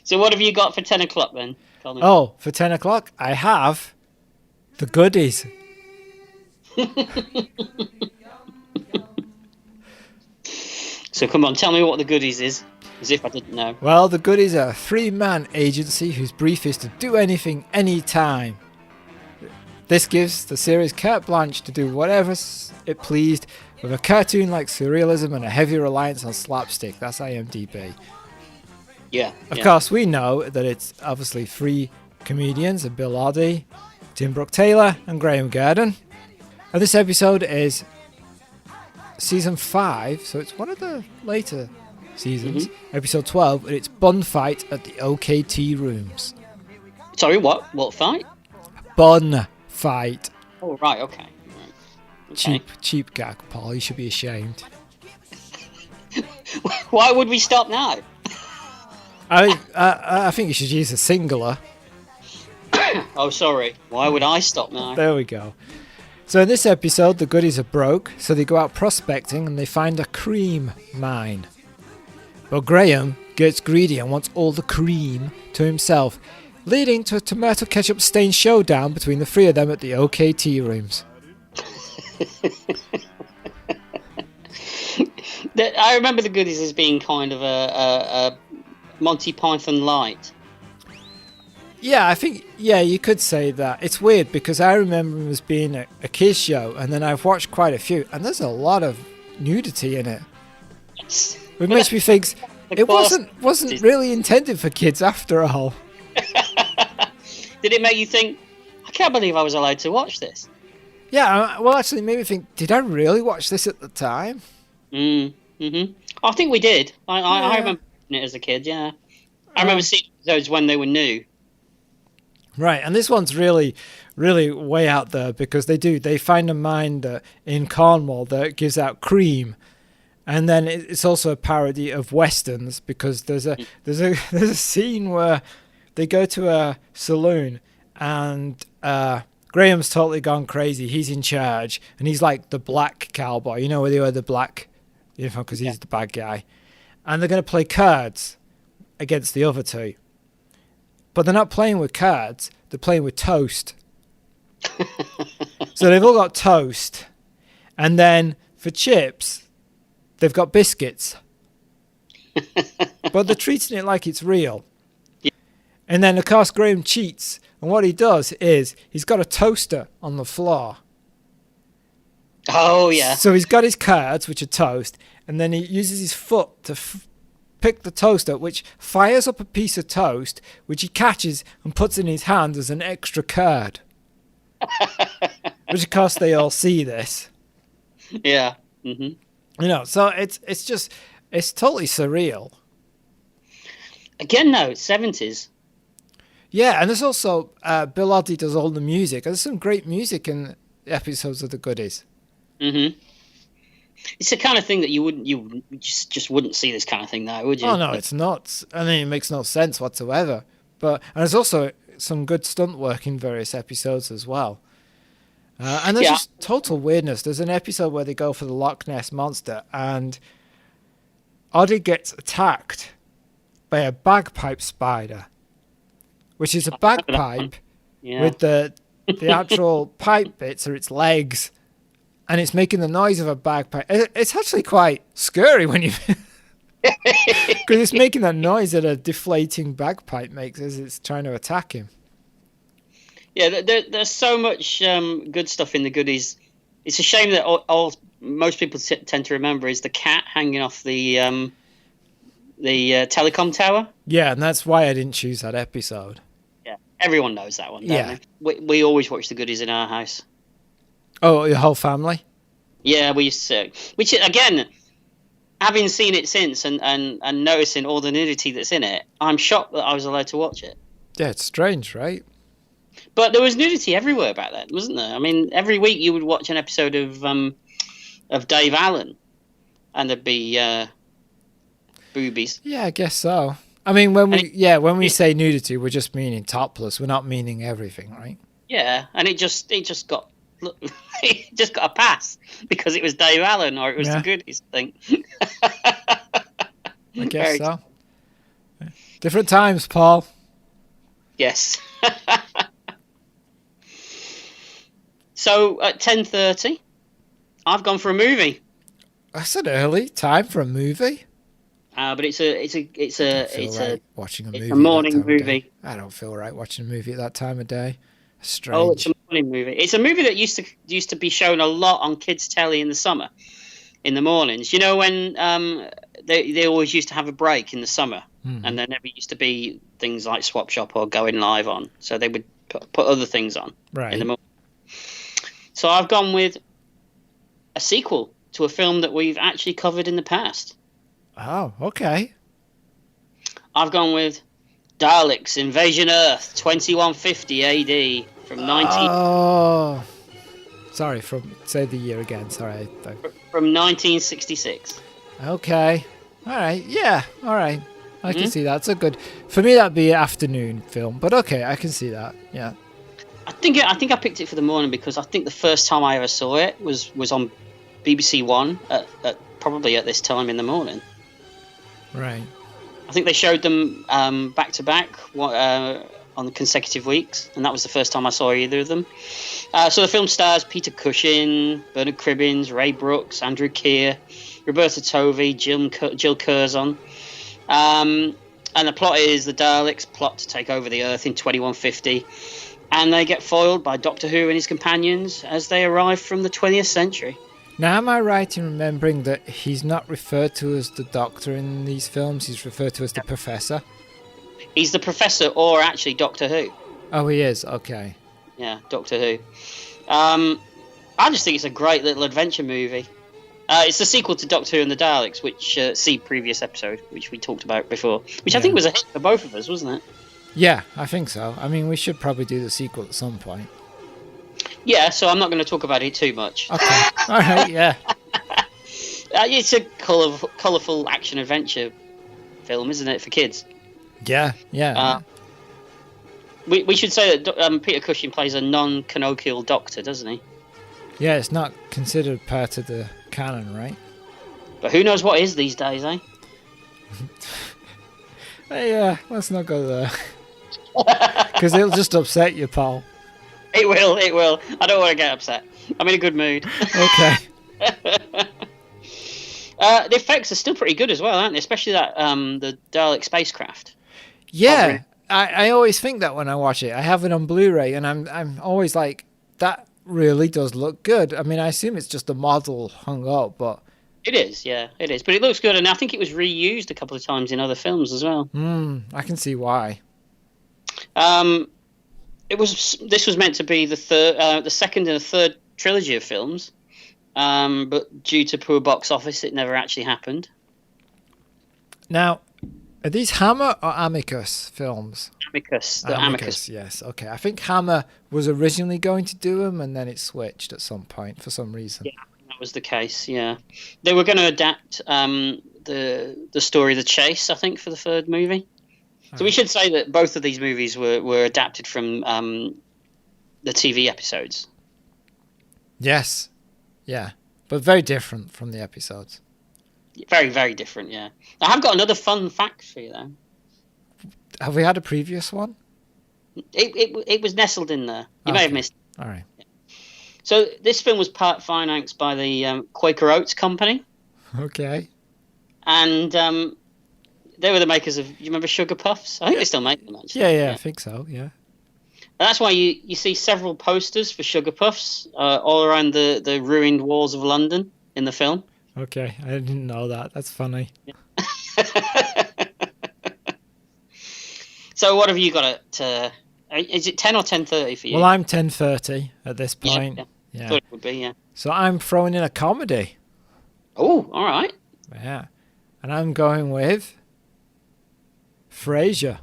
So what have you got for 10 o'clock then, Colin? Oh, for 10 o'clock, I have the goodies. So come on, tell me what the goodies is, as if I didn't know. Well, the goodies are a 3-man agency whose brief is to do anything, anytime. This gives the series carte blanche to do whatever it pleased, with a cartoon-like surrealism and a heavy reliance on slapstick. That's IMDb. Yeah. Of course, we know that it's obviously 3 comedians, Bill Oddie, Tim Brooke-Taylor, and Graham Garden. And this episode is season 5, so it's one of the later seasons, episode 12, and it's Bun Fight at the OKT Rooms. Sorry, what? What fight? Bun Fight. Oh, right, okay. Okay. Cheap gag, Paul. You should be ashamed. Why would we stop now? I think you should use a singular. Oh, sorry. Why would I stop now? There we go. So in this episode, the goodies are broke, so they go out prospecting and they find a cream mine. But Graham gets greedy and wants all the cream to himself, leading to a tomato ketchup stained showdown between the 3 of them at the OKT Rooms. I remember the goodies as being kind of a Monty Python light. Yeah, I think, you could say that. It's weird because I remember them as being a kids show, and then I've watched quite a few, and there's a lot of nudity in it. It makes me think it wasn't really intended for kids after all. Did it make you think, I can't believe I was allowed to watch this? Yeah, well, actually, it made me think, did I really watch this at the time? I think we did. I remember it as a kid, yeah. I remember seeing episodes when they were new. Right, and this one's really, really way out there because they find a mine in Cornwall that gives out cream, and then it's also a parody of westerns because there's a scene where they go to a saloon and Graham's totally gone crazy. He's in charge and he's like the black cowboy, you know, where they wear the black uniform because he's the bad guy, and they're going to play cards against the other 2. But they're not playing with cards, they're playing with toast. So they've all got toast. And then for chips, they've got biscuits. But they're treating it like it's real. Yeah. And then, of course, Graham cheats. And what he does is he's got a toaster on the floor. Oh, yeah. So he's got his cards, which are toast, and then he uses his foot to pick the toast up, which fires up a piece of toast, which he catches and puts in his hand as an extra card. Which, of course, they all see this. Yeah. You know, so it's totally surreal. Again, though, 70s. Yeah, and there's also Bill Oddie does all the music. There's some great music in episodes of the goodies. It's the kind of thing that you just wouldn't see this kind of thing now, would you? Oh no, it's not. I mean, it makes no sense whatsoever. And there's also some good stunt work in various episodes as well. And there's just total weirdness. There's an episode where they go for the Loch Ness Monster, and Oddie gets attacked by a bagpipe spider, which is a bagpipe with the actual pipe bits or its legs. And it's making the noise of a bagpipe. It's actually quite scary when you... Because it's making that noise that a deflating bagpipe makes as it's trying to attack him. Yeah, there's so much good stuff in the goodies. It's a shame that most people tend to remember is the cat hanging off the telecom tower. Yeah, and that's why I didn't choose that episode. Yeah, everyone knows that one, don't they? We always watch the goodies in our house. Oh, your whole family? Yeah, we used to. Which, again, having seen it since and noticing all the nudity that's in it, I'm shocked that I was allowed to watch it. Yeah, it's strange, right? But there was nudity everywhere back then, wasn't there? I mean, every week you would watch an episode of Dave Allen, and there'd be boobies. Yeah, I guess so. I mean, when we say nudity, we're just meaning topless. We're not meaning everything, right? Yeah, and it just got look, he just got a pass because it was Dave Allen or it was the Goodies thing. I guess so. Different times, Paul. Yes. So at 10:30, I've gone for a movie. That's an early time for a movie. But it's a watching a movie. A morning movie. I don't feel right watching a movie at that time of day. Strange. Oh, it's a morning movie. It's a movie that used to be shown a lot on kids' telly in the summer, in the mornings. You know when they always used to have a break in the summer, and there never used to be things like Swap Shop or Going Live on, so they would put other things on in the morning. So I've gone with a sequel to a film that we've actually covered in the past. Oh, okay. I've gone with Daleks Invasion Earth 2150 AD from 19. Oh, sorry. Say the year again. Sorry. From 1966. Okay. All right. Yeah. All right. I can see that. It's a good. For me, that'd be an afternoon film. But okay, I can see that. Yeah. I think I picked it for the morning because I think the first time I ever saw it was on BBC One probably at this time in the morning. Right. I think they showed them back to back on consecutive weeks, and that was the first time I saw either of them. So the film stars Peter Cushing, Bernard Cribbins, Ray Brooks, Andrew Keir, Roberta Tovey, Jill Curzon. And the plot is the Daleks plot to take over the Earth in 2150, and they get foiled by Doctor Who and his companions as they arrive from the 20th century. Now, am I right in remembering that he's not referred to as the Doctor in these films? He's referred to as the Professor? He's the Professor, or actually Doctor Who. Oh, he is? Okay. Yeah, Doctor Who. I just think it's a great little adventure movie. It's the sequel to Doctor Who and the Daleks, which see previous episode, which we talked about before, which I think was a hit for both of us, wasn't it? Yeah, I think so. I mean, we should probably do the sequel at some point. Yeah, so I'm not going to talk about it too much. Okay. All right, yeah. It's a colourful action-adventure film, isn't it, for kids? Yeah. We should say that Peter Cushing plays a non-canonical doctor, doesn't he? Yeah, it's not considered part of the canon, right? But who knows what is these days, eh? Hey, let's not go there. Because it'll just upset you, pal. It will. I don't want to get upset. I'm in a good mood. Okay. The effects are still pretty good as well, aren't they? Especially that the Dalek spacecraft. Yeah, I always think that when I watch it. I have it on Blu-ray, and I'm always like, that really does look good. I mean, I assume it's just a model hung up, but... It is, yeah, it is. But it looks good, and I think it was reused a couple of times in other films as well. I can see why. This was meant to be the second and the third trilogy of films, but due to poor box office, it never actually happened. Now, are these Hammer or Amicus films? Amicus. Yes, okay. I think Hammer was originally going to do them, and then it switched at some point for some reason. Yeah, that was the case. Yeah, they were going to adapt the story The Chase, I think, for the third movie. So we should say that both of these movies were adapted from the TV episodes. Yes. Yeah. But very different from the episodes. Very, very different, yeah. I have got another fun fact for you, though. Have we had a previous one? It was nestled in there. You may have missed it. All right. Yeah. So this film was part financed by the Quaker Oats Company. Okay. And... they were the makers of, you remember Sugar Puffs? I think they still make them, actually. Yeah, I think so, yeah. And that's why you see several posters for Sugar Puffs all around the ruined walls of London in the film. Okay, I didn't know that. That's funny. Yeah. So what have you got at... is it 10 or 10:30 for you? Well, I'm 10:30 at this point. Yeah. Thought it would be, yeah. So I'm throwing in a comedy. Oh, all right. Yeah. And I'm going with... Frasier.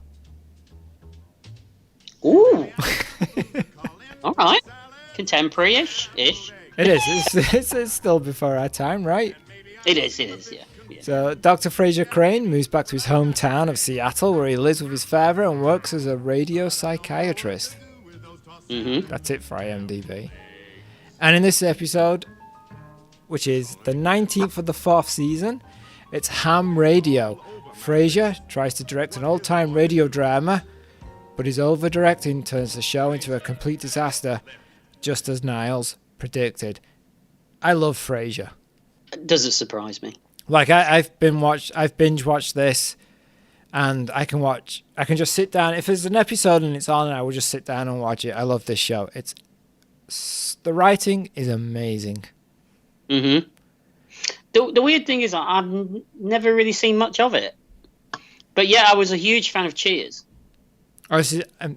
Ooh. All right. Contemporary-ish. It is. It's still before our time, right? It is, yeah. So Dr. Frasier Crane moves back to his hometown of Seattle, where he lives with his father and works as a radio psychiatrist. Mm-hmm. That's it for IMDb. And in this episode, which is the 19th of the 4th season, it's ham radio. Frasier tries to direct an old-time radio drama, but his over-directing turns the show into a complete disaster, just as Niles predicted. I love Frasier. Doesn't surprise me. Like I've binge watched this, and I can just sit down. If there's an episode and it's on, I will just sit down and watch it. I love this show. The writing is amazing. Mm-hmm. The weird thing is I've never really seen much of it. But yeah, I was a huge fan of Cheers.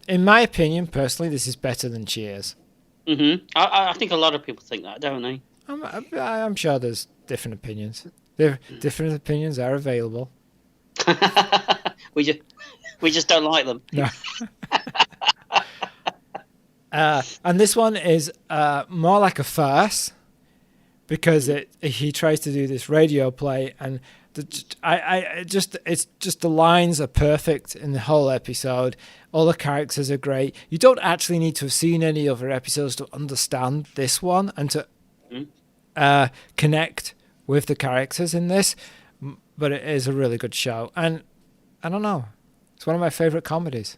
In my opinion, personally, this is better than Cheers. Mm-hmm. I think a lot of people think that, don't they? I'm sure there's different opinions. Different opinions are available. we just don't like them. No. And this one is more like a farce, because he tries to do this radio play, and it's just the lines are perfect in the whole episode. All the characters are great. You don't actually need to have seen any other episodes to understand this one and to connect with the characters in this, but it is a really good show, and I don't know, it's one of my favorite comedies.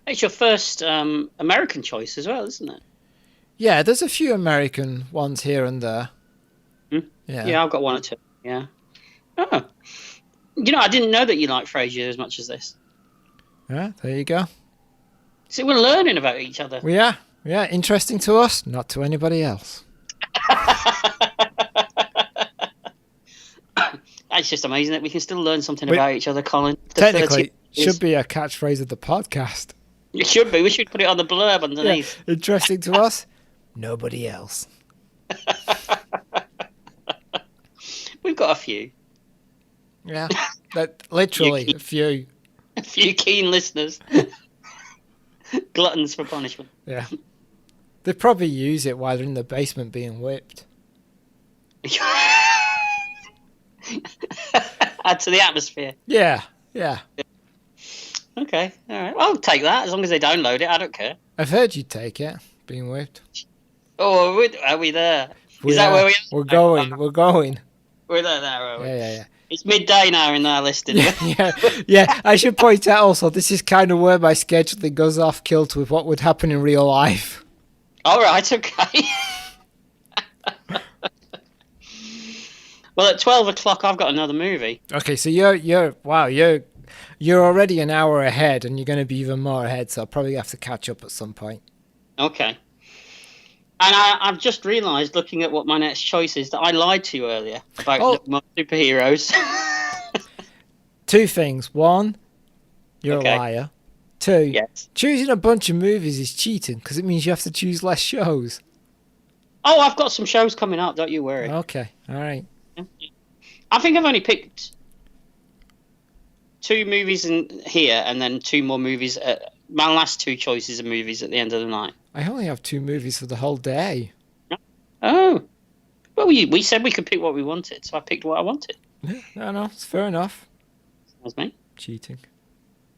It's your first American choice as well, isn't it? Yeah, there's a few American ones here and there. Yeah, I've got one or two. Yeah. Oh. I didn't know that you like Frasier as much as this. Yeah, there you go. So we're learning about each other. We are. Yeah, interesting to us, not to anybody else. It's just amazing that we can still learn something about each other, Colin. Technically, should be a catchphrase of the podcast. It should be. We should put it on the blurb underneath. Yeah. Interesting to us, nobody else. We've got a few. Yeah, literally a few. A few keen listeners. Gluttons for punishment. Yeah. They probably use it while they're in the basement being whipped. Add to the atmosphere. Yeah. Okay, all right. Well, I'll take that as long as they download it. I don't care. I've heard you take it, being whipped. Oh, are we there? Is that where we are? We're going. We're there now, are we? Yeah. It's midday now in our listing. Yeah. I should point out also, this is kind of where my scheduling goes off kilter with what would happen in real life. All right, okay. Well, at 12 o'clock, I've got another movie. Okay, so you're already an hour ahead, and you're going to be even more ahead, so I'll probably have to catch up at some point. Okay. And I've just realised, looking at what my next choice is, that I lied to you earlier about my superheroes. Two things. One, you're a liar. Two, yes. Choosing a bunch of movies is cheating, because it means you have to choose less shows. Oh, I've got some shows coming up, don't you worry. Okay, all right. I think I've only picked 2 movies in here, and then 2 more movies. My last 2 choices are movies at the end of the night. I only have 2 movies for the whole day. Oh. Well, we said we could pick what we wanted, so I picked what I wanted. Yeah, no, it's fair enough. That's me. Cheating.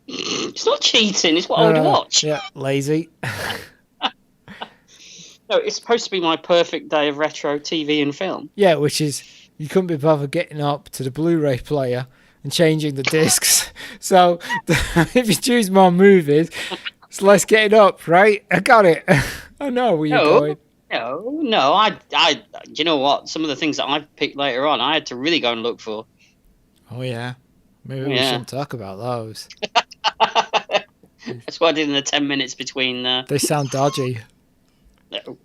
It's not cheating, it's what I would watch. Yeah, lazy. No, it's supposed to be my perfect day of retro TV and film. Yeah, which is, you couldn't be bothered getting up to the Blu-ray player and changing the discs. So if you choose more movies, it's less getting up, right? I got it. I know where you're going. No. I. You know what? Some of the things that I've picked later on, I had to really go and look for. Oh yeah, maybe we shouldn't talk about those. That's what I did in the 10 minutes between. They sound dodgy. No.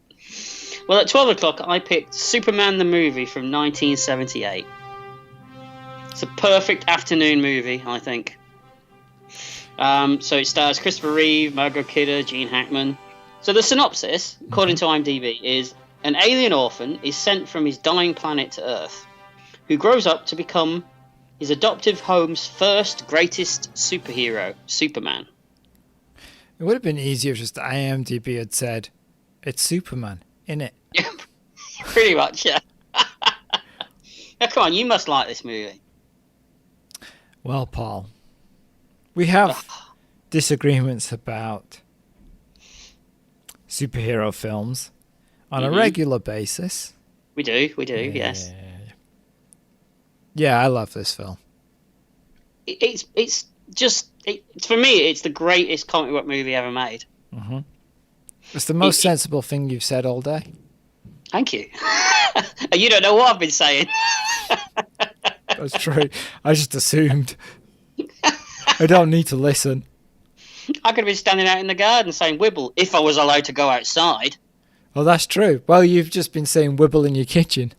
Well, at 12 o'clock, I picked Superman the movie from 1978. It's a perfect afternoon movie, I think. So it stars Christopher Reeve, Margot Kidder, Gene Hackman. So the synopsis, according to IMDb, is an alien orphan is sent from his dying planet to Earth, who grows up to become his adoptive home's first greatest superhero, Superman. It would have been easier if just IMDb had said, it's Superman, innit? Yeah, pretty much, yeah. Now, come on, you must like this movie. Well, Paul, we have disagreements about superhero films, on a regular basis. We do, yes. Yeah, I love this film. It's for me, it's the greatest comic book movie ever made. Mm-hmm. It's the most sensible thing you've said all day. Thank you. You don't know what I've been saying. That's true. I just assumed. I don't need to listen. I could have been standing out in the garden saying "wibble" if I was allowed to go outside. Oh, that's true. Well, you've just been saying "wibble" in your kitchen.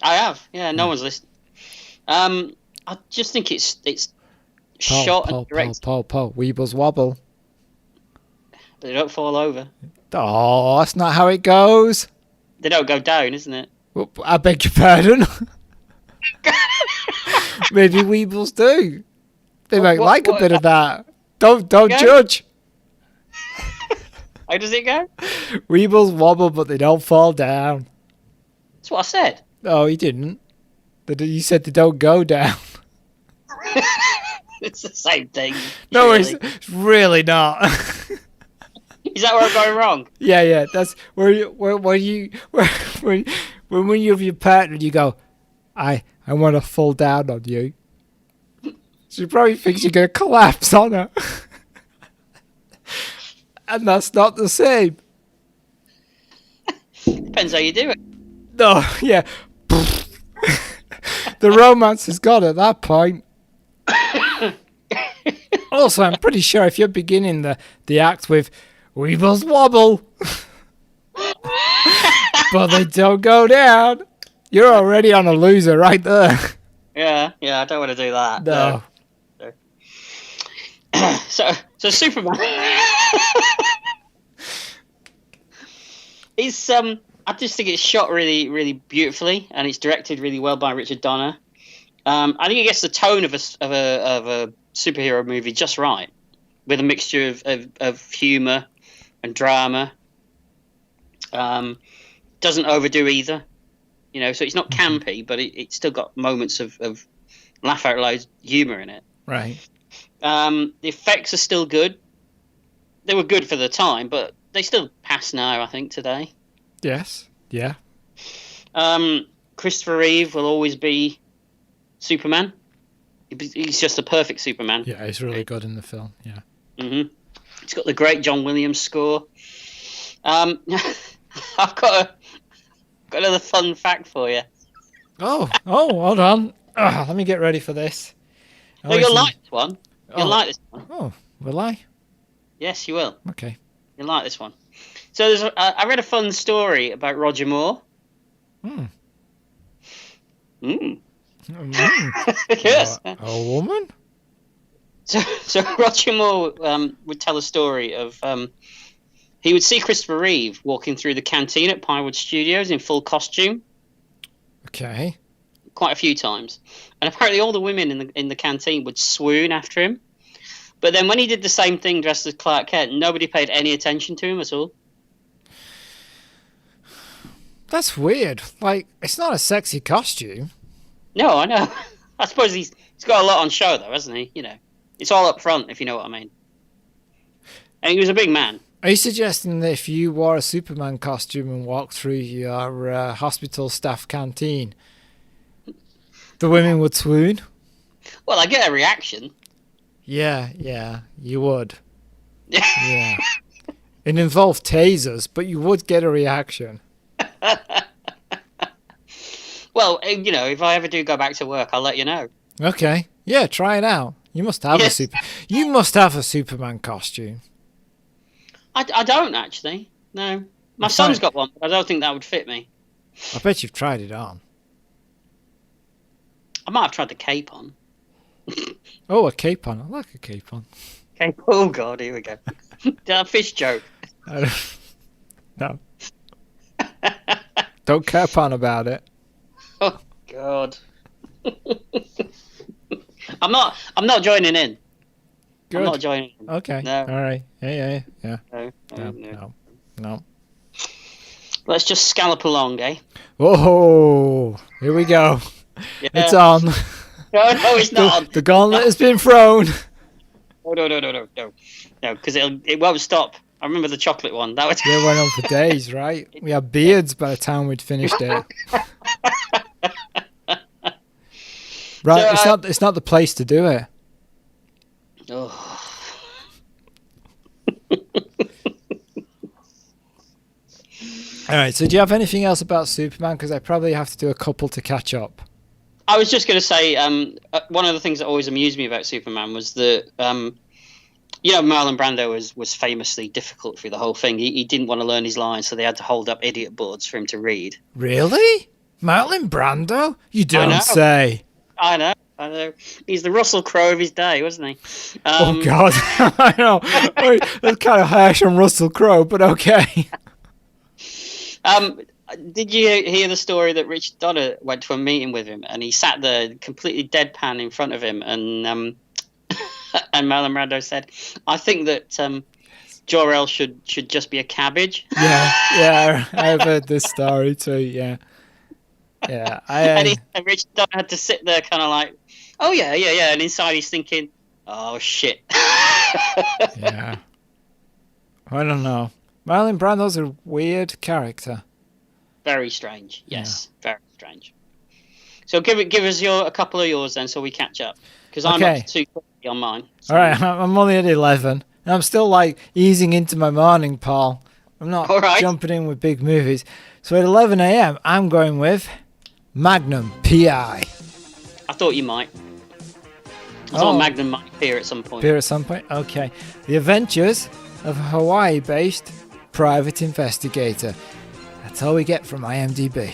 I have. Yeah, no one's listening. I just think it's shot and directed. Paul, Weebles wobble. But they don't fall over. Oh, that's not how it goes. They don't go down, isn't it? Well, I beg your pardon. Maybe Weebles do. They might like a bit of that. Don't judge. How does it go? Weebles wobble, but they don't fall down. That's what I said. No, you didn't. You said they don't go down. It's the same thing. No, it's really not. Is that where I'm going wrong? Yeah. That's when you're with your partner, you go, I want to fall down on you. She probably thinks you're going to collapse on her. And that's not the same. Depends how you do it. No, yeah. The romance is gone at that point. Also, I'm pretty sure if you're beginning the act with Weebles wobble, but they don't go down, you're already on a loser right there. Yeah, I don't want to do that. No. So Superman is I just think it's shot really, really beautifully, and it's directed really well by Richard Donner. I think it gets the tone of a superhero movie just right, with a mixture of humour and drama. Doesn't overdo either, so it's not campy, but it's still got moments of laugh out loud humour in it. Right. The effects are still good. They were good for the time, but they still pass now, I think, today. Yes. Yeah. Christopher Reeve will always be Superman. He's just a perfect Superman. Yeah, he's really good in the film. Yeah. Mm-hmm. It's got the great John Williams score. I've got another fun fact for you. Oh, hold on. Let me get ready for this. No, you'll like this one. You'll like this one. Oh, will I? Yes, you will. Okay. You'll like this one. So I read a fun story about Roger Moore. Yes. A woman? So Roger Moore would tell a story of he would see Christopher Reeve walking through the canteen at Pinewood Studios in full costume. Okay. Quite a few times, and apparently all the women in the canteen would swoon after him. But then when he did the same thing dressed as Clark Kent, nobody paid any attention to him at all. That's weird. Like, it's not a sexy costume. No, I know. I suppose he's got a lot on show, though, hasn't he? It's all up front, if you know what I mean. And he was a big man. Are you suggesting that if you wore a Superman costume and walked through your hospital staff canteen, the women would swoon? Well, I get a reaction. Yeah, you would. Yeah. It involved tasers, but you would get a reaction. Well, if I ever do go back to work, I'll let you know. Okay. Yeah, try it out. You must have You must have a Superman costume. I don't actually. No. My son's got one, but I don't think that would fit me. I bet you've tried it on. I might have tried the cape on. Oh, a cape on. I like a cape on. Cape. Oh God, here we go. That fish joke. No. Don't cape on about it. Oh God. I'm not joining in. Good. I'm not joining in. Okay. No. All right. Yeah. No. Let's just scallop along, eh? Oh, here we go. Yeah. It's on. No, it's not. The gauntlet has been thrown. No, because it won't stop I remember the chocolate one. That was It went on for days, right? We had beards by the time we'd finished it. Right, So, it's not the place to do it. Oh. All right, so do you have anything else about Superman? Because I probably have to do a couple to catch up. I was just going to say, one of the things that always amused me about Superman was that, Marlon Brando was famously difficult through the whole thing. He didn't want to learn his lines, so they had to hold up idiot boards for him to read. Really? Marlon Brando? You don't say. I know. He's the Russell Crowe of his day, wasn't he? Oh, God. I know. That's kind of harsh on Russell Crowe, but okay. Did you hear the story that Richard Donner went to a meeting with him and he sat there completely deadpan in front of him and and Marlon Brando said, "I think that Jor-El should just be a cabbage." Yeah, I've heard this story too. Yeah. And Richard Donner had to sit there, kind of like, "Oh yeah," and inside he's thinking, "Oh shit." Yeah. I don't know. Marlon Brando's a weird character. Very strange. Yes, very strange. So give us a couple of yours then, so we catch up. Because I'm up to 2:30 on mine. So. All right, I'm only at 11. And I'm still like easing into my morning, Paul. I'm not jumping in with big movies. So at 11 a.m., I'm going with Magnum P.I. I thought you might. I thought Magnum might appear at some point. Okay. The Adventures of a Hawaii-based private investigator. That's all we get from IMDb.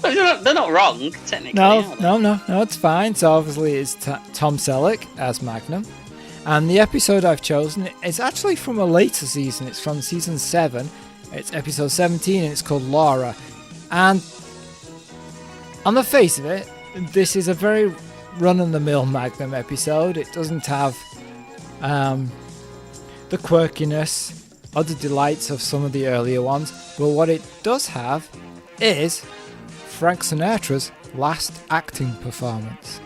They're not wrong, technically. No, it's fine. So obviously it's Tom Selleck as Magnum. And the episode I've chosen is actually from a later season. It's from season 7. It's episode 17 and it's called Laura. And on the face of it, this is a very run-of-the-mill Magnum episode. It doesn't have the quirkiness or the delights of some of the earlier ones. But what it does have is Frank Sinatra's last acting performance.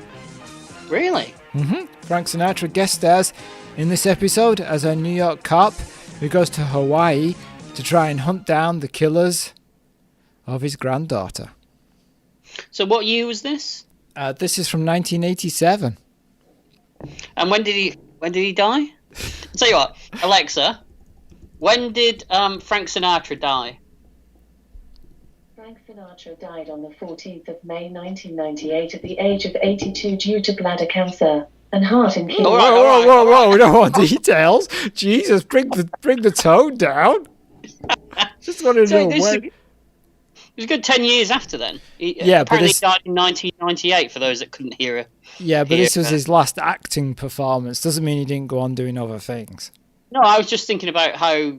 Really? Mm-hmm. Frank Sinatra guest stars in this episode as a New York cop who goes to Hawaii to try and hunt down the killers of his granddaughter. So what year was this? This is from 1987. And when did he die? Tell you what, Alexa, when did Frank Sinatra die? Frank Sinatra died on the 14th of May 1998 at the age of 82 due to bladder cancer and heart and kidney. Whoa, we don't want details. Jesus, bring the tone down. Just want to know when. It was a good 10 years after then. Apparently he died in 1998, for those that couldn't hear it. Yeah, but this was his last acting performance. Doesn't mean he didn't go on doing other things. No, I was just thinking about how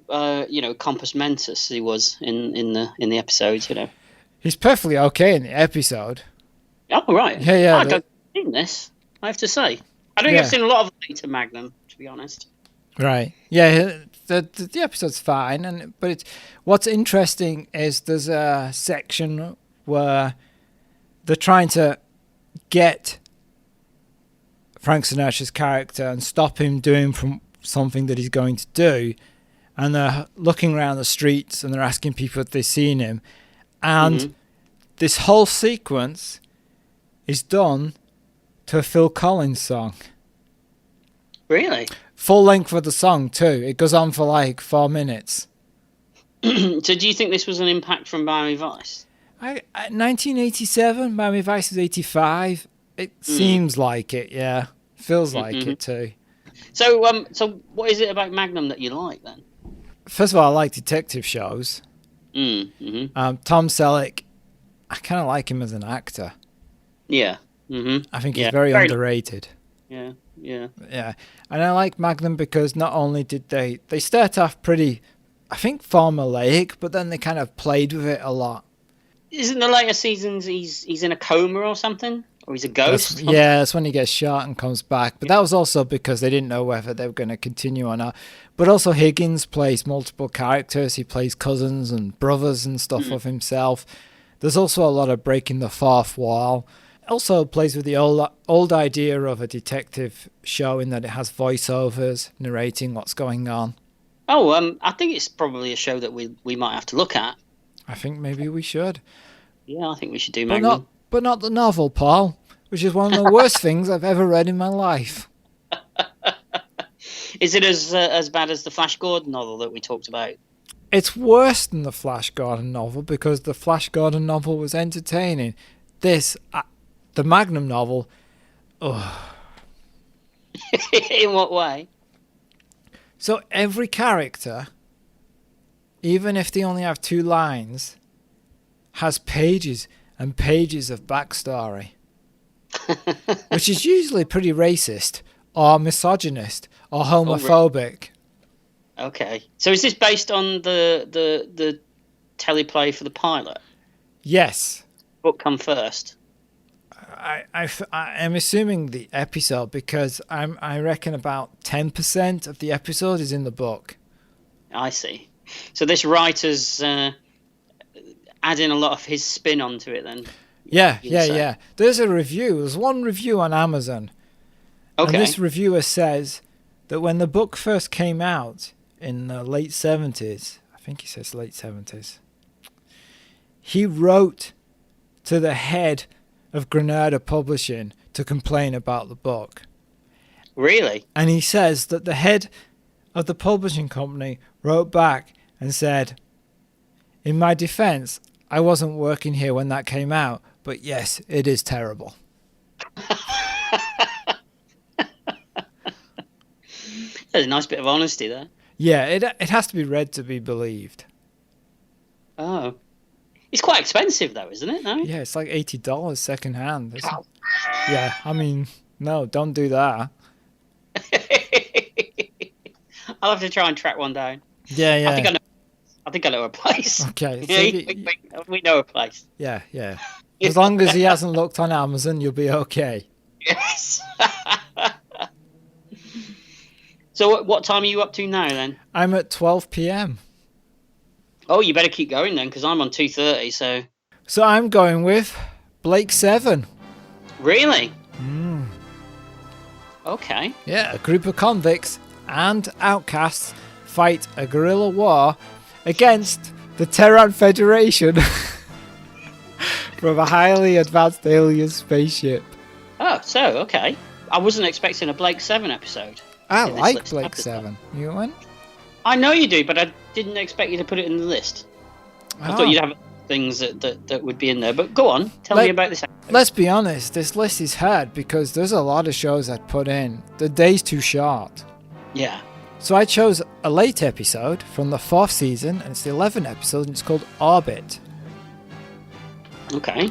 compos mentis he was in the episodes. He's perfectly okay in the episode. Oh right, yeah. I've seen this. I have to say, I don't think I've seen a lot of later Magnum, to be honest. Right. Yeah, the episode's fine, but what's interesting is there's a section where they're trying to get Frank Sinatra's character and stop him doing from something that he's going to do, and they're looking around the streets and they're asking people if they've seen him, and this whole sequence is done to a Phil Collins song. Really? Full length of the song too. It goes on for like 4 minutes. So do you think this was an impact from Miami Vice? 1987, Miami Vice is 85. It seems like it, yeah. Feels like it too. So what is it about Magnum that you like then? First of all, I like detective shows. Tom Selleck, I kind of like him as an actor. Yeah. I think he's very underrated. Yeah. And I like Magnum because not only did they start off pretty, I think, formulaic, but then they kind of played with it a lot. Isn't the later seasons he's in a coma or something? Or he's a ghost? That's when he gets shot and comes back. But that was also because they didn't know whether they were going to continue or not. But also Higgins plays multiple characters. He plays cousins and brothers and stuff of himself. There's also a lot of breaking the fourth wall. also plays with the old idea of a detective show in that it has voiceovers narrating what's going on. Oh, I think it's probably a show that we might have to look at. I think maybe we should. Yeah, I think we should do Magnum. But not the novel, Paul, which is one of the worst things I've ever read in my life. Is it as bad as the Flash Gordon novel that we talked about? It's worse than the Flash Gordon novel because the Flash Gordon novel was entertaining. This, the Magnum novel, ugh. In what way? So every character, even if they only have 2 lines, has pages and pages of backstory, which is usually pretty racist or misogynist or homophobic. Okay. So is this based on the teleplay for the pilot? Yes. Book come first? I'm assuming the episode because I reckon about 10% of the episode is in the book. I see. So this writer's adding a lot of his spin onto it then? Yeah. There's one review on Amazon. Okay. And this reviewer says that when the book first came out in the late 70s, I think he says late 70s, he wrote to the head of Granada Publishing to complain about the book. Really? And he says that the head of the publishing company wrote back and said, "In my defense, I wasn't working here when that came out, but yes, it is terrible." There's a nice bit of honesty there. Yeah, it has to be read to be believed. Oh. It's quite expensive though, isn't it? No? Yeah, it's like $80 second hand. Yeah, I mean, no, don't do that. I'll have to try and track one down. Yeah. I think I know a place. Okay. Yeah, we know a place. Yeah. As long as he hasn't looked on Amazon, you'll be okay. Yes. So what time are you up to now then? I'm at 12 p.m. Oh, you better keep going then, because I'm on 2:30. So I'm going with Blake 7. Really? Okay. Yeah, a group of convicts and outcasts fight a guerrilla war against the Terran Federation from a highly advanced alien spaceship. Oh, so okay. I wasn't expecting a Blake 7 episode. I like Blake 7. You went? I know you do, but I didn't expect you to put it in the list. I thought you'd have things that would be in there. But go on, tell me about this episode. Let's be honest, this list is hard because there's a lot of shows I'd put in. The day's too short. Yeah. So I chose a late episode from the 4th season, and it's the 11th episode, and it's called Orbit. Okay.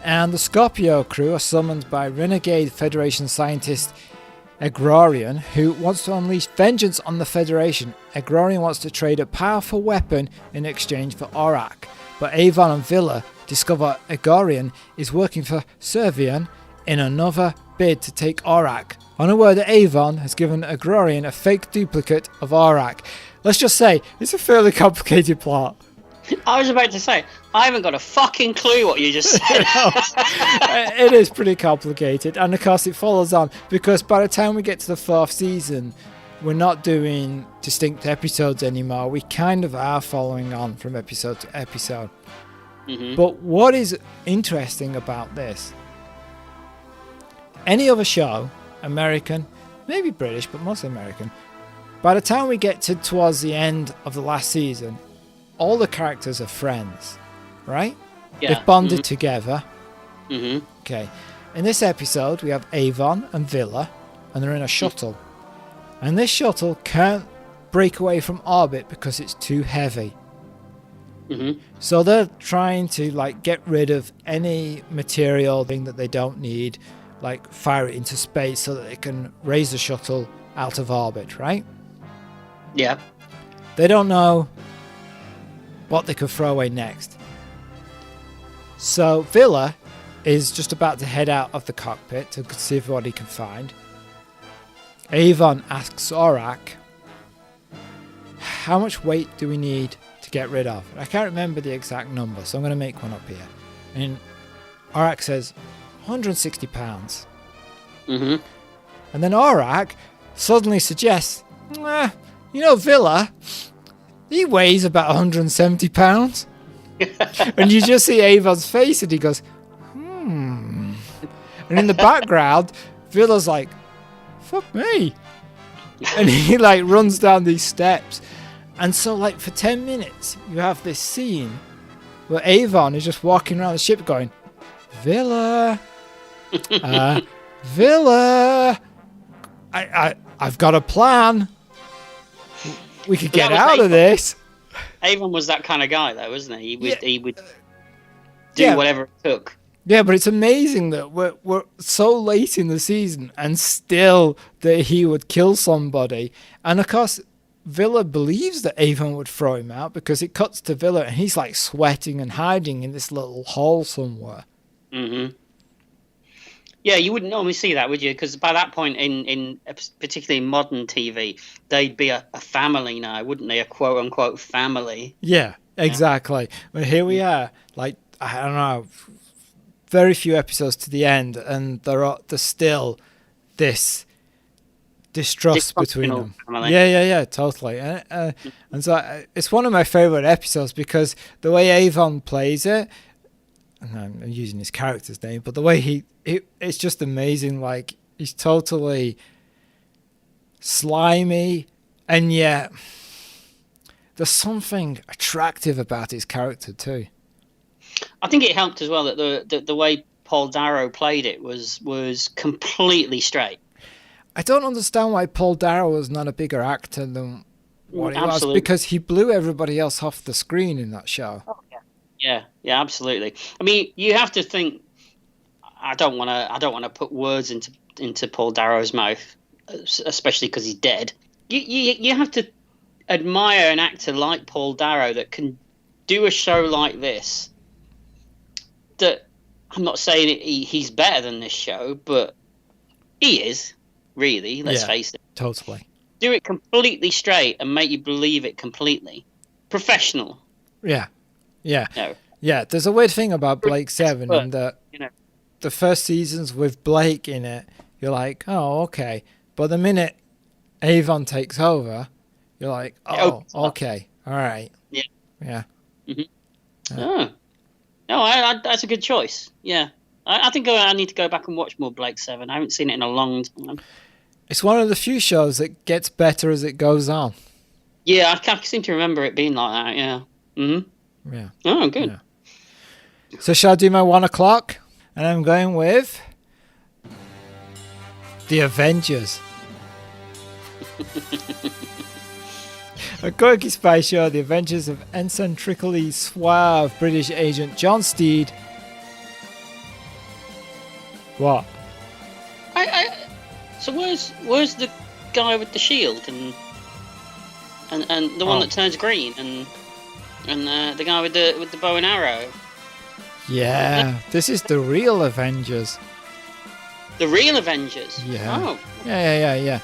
And the Scorpio crew are summoned by renegade Federation scientist Agrorian, who wants to unleash vengeance on the Federation. Agrorian wants to trade a powerful weapon in exchange for Aurak, but Avon and Villa discover Agrorian is working for Servian in another bid to take Aurak. Unaware that Avon has given Agrorian a fake duplicate of Aurak. Let's just say, it's a fairly complicated plot. I was about to say, I haven't got a fucking clue what you just said. It is pretty complicated, and of course it follows on because by the time we get to the 4th season, we're not doing distinct episodes anymore. We kind of are following on from episode to episode. Mm-hmm. But what is interesting about this, any other show, American, maybe British, but mostly American, by the time we get towards the end of the last season, all the characters are friends, right? Yeah. They've bonded together. Mm-hmm. Okay. In this episode, we have Avon and Villa, and they're in a shuttle. And this shuttle can't break away from orbit because it's too heavy. Mm-hmm. So they're trying to get rid of any material thing that they don't need, fire it into space so that they can raise the shuttle out of orbit, right? Yeah. They don't know what they could throw away next. So Villa is just about to head out of the cockpit to see what he can find. Avon asks Aurak, how much weight do we need to get rid of? I can't remember the exact number, so I'm going to make one up here. And Aurak says £160. Mm-hmm. And then Aurak suddenly suggests, Villa, he weighs about £170. And you just see Avon's face and he goes, And in the background, Villa's like, fuck me. And he like runs down these steps. And so like for 10 minutes, you have this scene where Avon is just walking around the ship going, Villa, Villa, I've got a plan. We could get out of this. Avon was that kind of guy, though, wasn't he? He would do whatever it took. Yeah, but it's amazing that we're so late in the season and still that he would kill somebody. And of course, Villa believes that Avon would throw him out because it cuts to Villa and he's like sweating and hiding in this little hole somewhere. Mm-hmm. Yeah, you wouldn't normally see that, would you? Because by that point, in particularly modern TV, they'd be a family now, wouldn't they? A quote-unquote family. Yeah, exactly. But here we are, like, I don't know, very few episodes to the end, and there's still this distrust between them. Family. Yeah, totally. And so it's one of my favourite episodes because the way Avon plays it, and I'm using his character's name, but the way it's just amazing. Like, he's totally slimy, and yet there's something attractive about his character too. I think it helped as well that the way Paul Darrow played it was completely straight. I don't understand why Paul Darrow was not a bigger actor than what he Absolutely. was, because he blew everybody else off the screen in that show. Oh, yeah, absolutely. I mean, you have to think. I don't want to put words into Paul Darrow's mouth, especially because he's dead. You have to admire an actor like Paul Darrow that can do a show like this. That I'm not saying he's better than this show, but he is, really. Let's face it. Totally. Do it completely straight and make you believe it completely. Professional. Yeah. No. Yeah, there's a weird thing about Blake 7 in that the first seasons with Blake in it, you're like, oh, okay. But the minute Avon takes over, you're like, oh, okay, all right. Yeah. Mm-hmm. Oh. No, that's a good choice. Yeah. I think I need to go back and watch more Blake 7. I haven't seen it in a long time. It's one of the few shows that gets better as it goes on. Yeah, I seem to remember it being like that, yeah. Mm-hmm. Yeah. Oh, good. Yeah. So shall I do my 1 o'clock? And I'm going with The Avengers. A quirky spy show, The Avengers of eccentrically suave British agent John Steed. What? So where's the guy with the shield and the one that turns green and the guy with the bow and arrow? Yeah, this is the real Avengers. The real Avengers? Yeah. Oh. Yeah.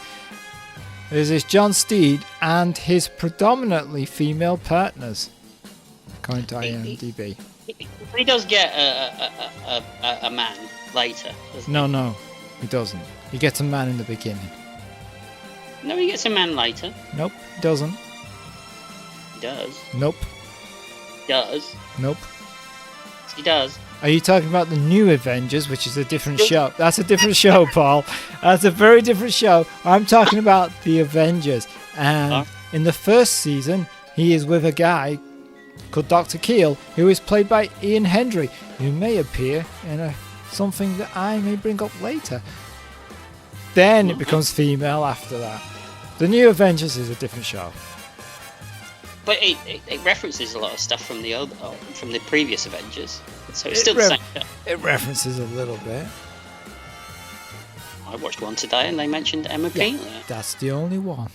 There's this John Steed and his predominantly female partners, according to IMDb. He does get a man later, doesn't he? No, he doesn't. He gets a man in the beginning. No, he gets a man later. Nope, he doesn't. He does. Nope. He does. Nope. He does. Are you talking about the new Avengers, which is a different show? That's a different show, Paul. That's a very different show. I'm talking about the Avengers. And in the first season, he is with a guy called Dr. Keel, who is played by Ian Hendry, who may appear in something that I may bring up later. Then it becomes female after that. The new Avengers is a different show. But it references a lot of stuff from the previous Avengers, so it's still the same show. It references a little bit. I watched one today, and they mentioned Emma Peel. That's the only one.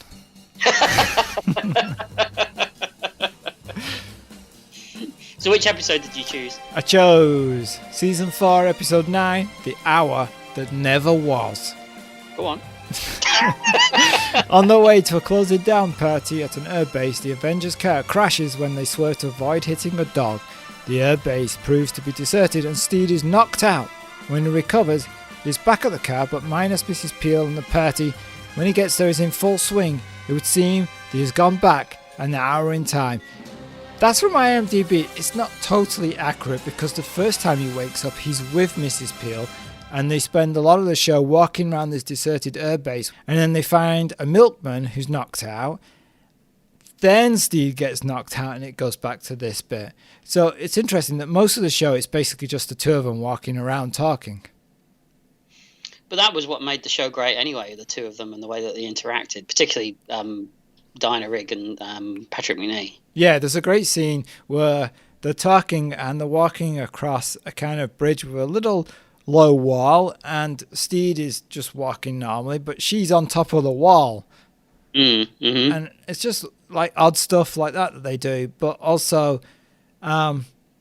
So which episode did you choose? I chose Season 4, Episode 9, The Hour That Never Was. Go on. On their way to a closing down party at an airbase, the Avengers car crashes when they swerve to avoid hitting a dog. The airbase proves to be deserted and Steed is knocked out When he recovers, he's back at the car, but minus Mrs. Peel and the party. When he gets there, he's in full swing. It would seem that he's gone back an hour in time. That's from IMDb. It's not totally accurate because the first time he wakes up, he's with Mrs. Peel, and they spend a lot of the show walking around this deserted airbase, and then they find a milkman who's knocked out. Then Steve gets knocked out and it goes back to this bit. So it's interesting that most of the show is basically just the two of them walking around talking. But that was what made the show great anyway, the two of them and the way that they interacted, particularly Dinah Rigg and Patrick Macnee. Yeah, there's a great scene where they're talking and they're walking across a kind of bridge with a little low wall, and Steed is just walking normally, but she's on top of the wall. Mm-hmm. And it's just like odd stuff like that they do. But also,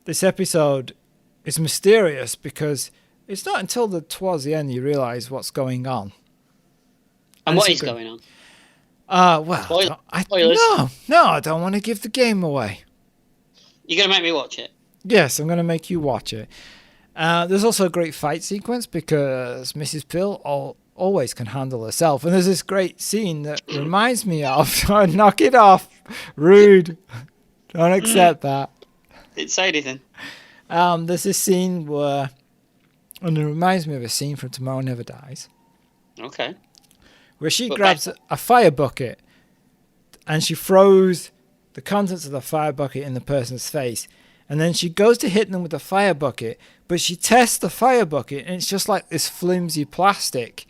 this episode is mysterious because it's not until towards the end you realise what's going on. And what is going on? Well, I don't want to give the game away. You're going to make me watch it? Yes, I'm going to make you watch it. There's also a great fight sequence because Mrs. Peel always can handle herself. And there's this great scene that reminds me of... Knock it off. Rude. Don't accept that. Didn't say anything. There's this scene where... And it reminds me of a scene from Tomorrow Never Dies. Okay. Where she grabs a fire bucket and she throws the contents of the fire bucket in the person's face. And then she goes to hit them with the fire bucket, but she tests the fire bucket and it's just like this flimsy plastic.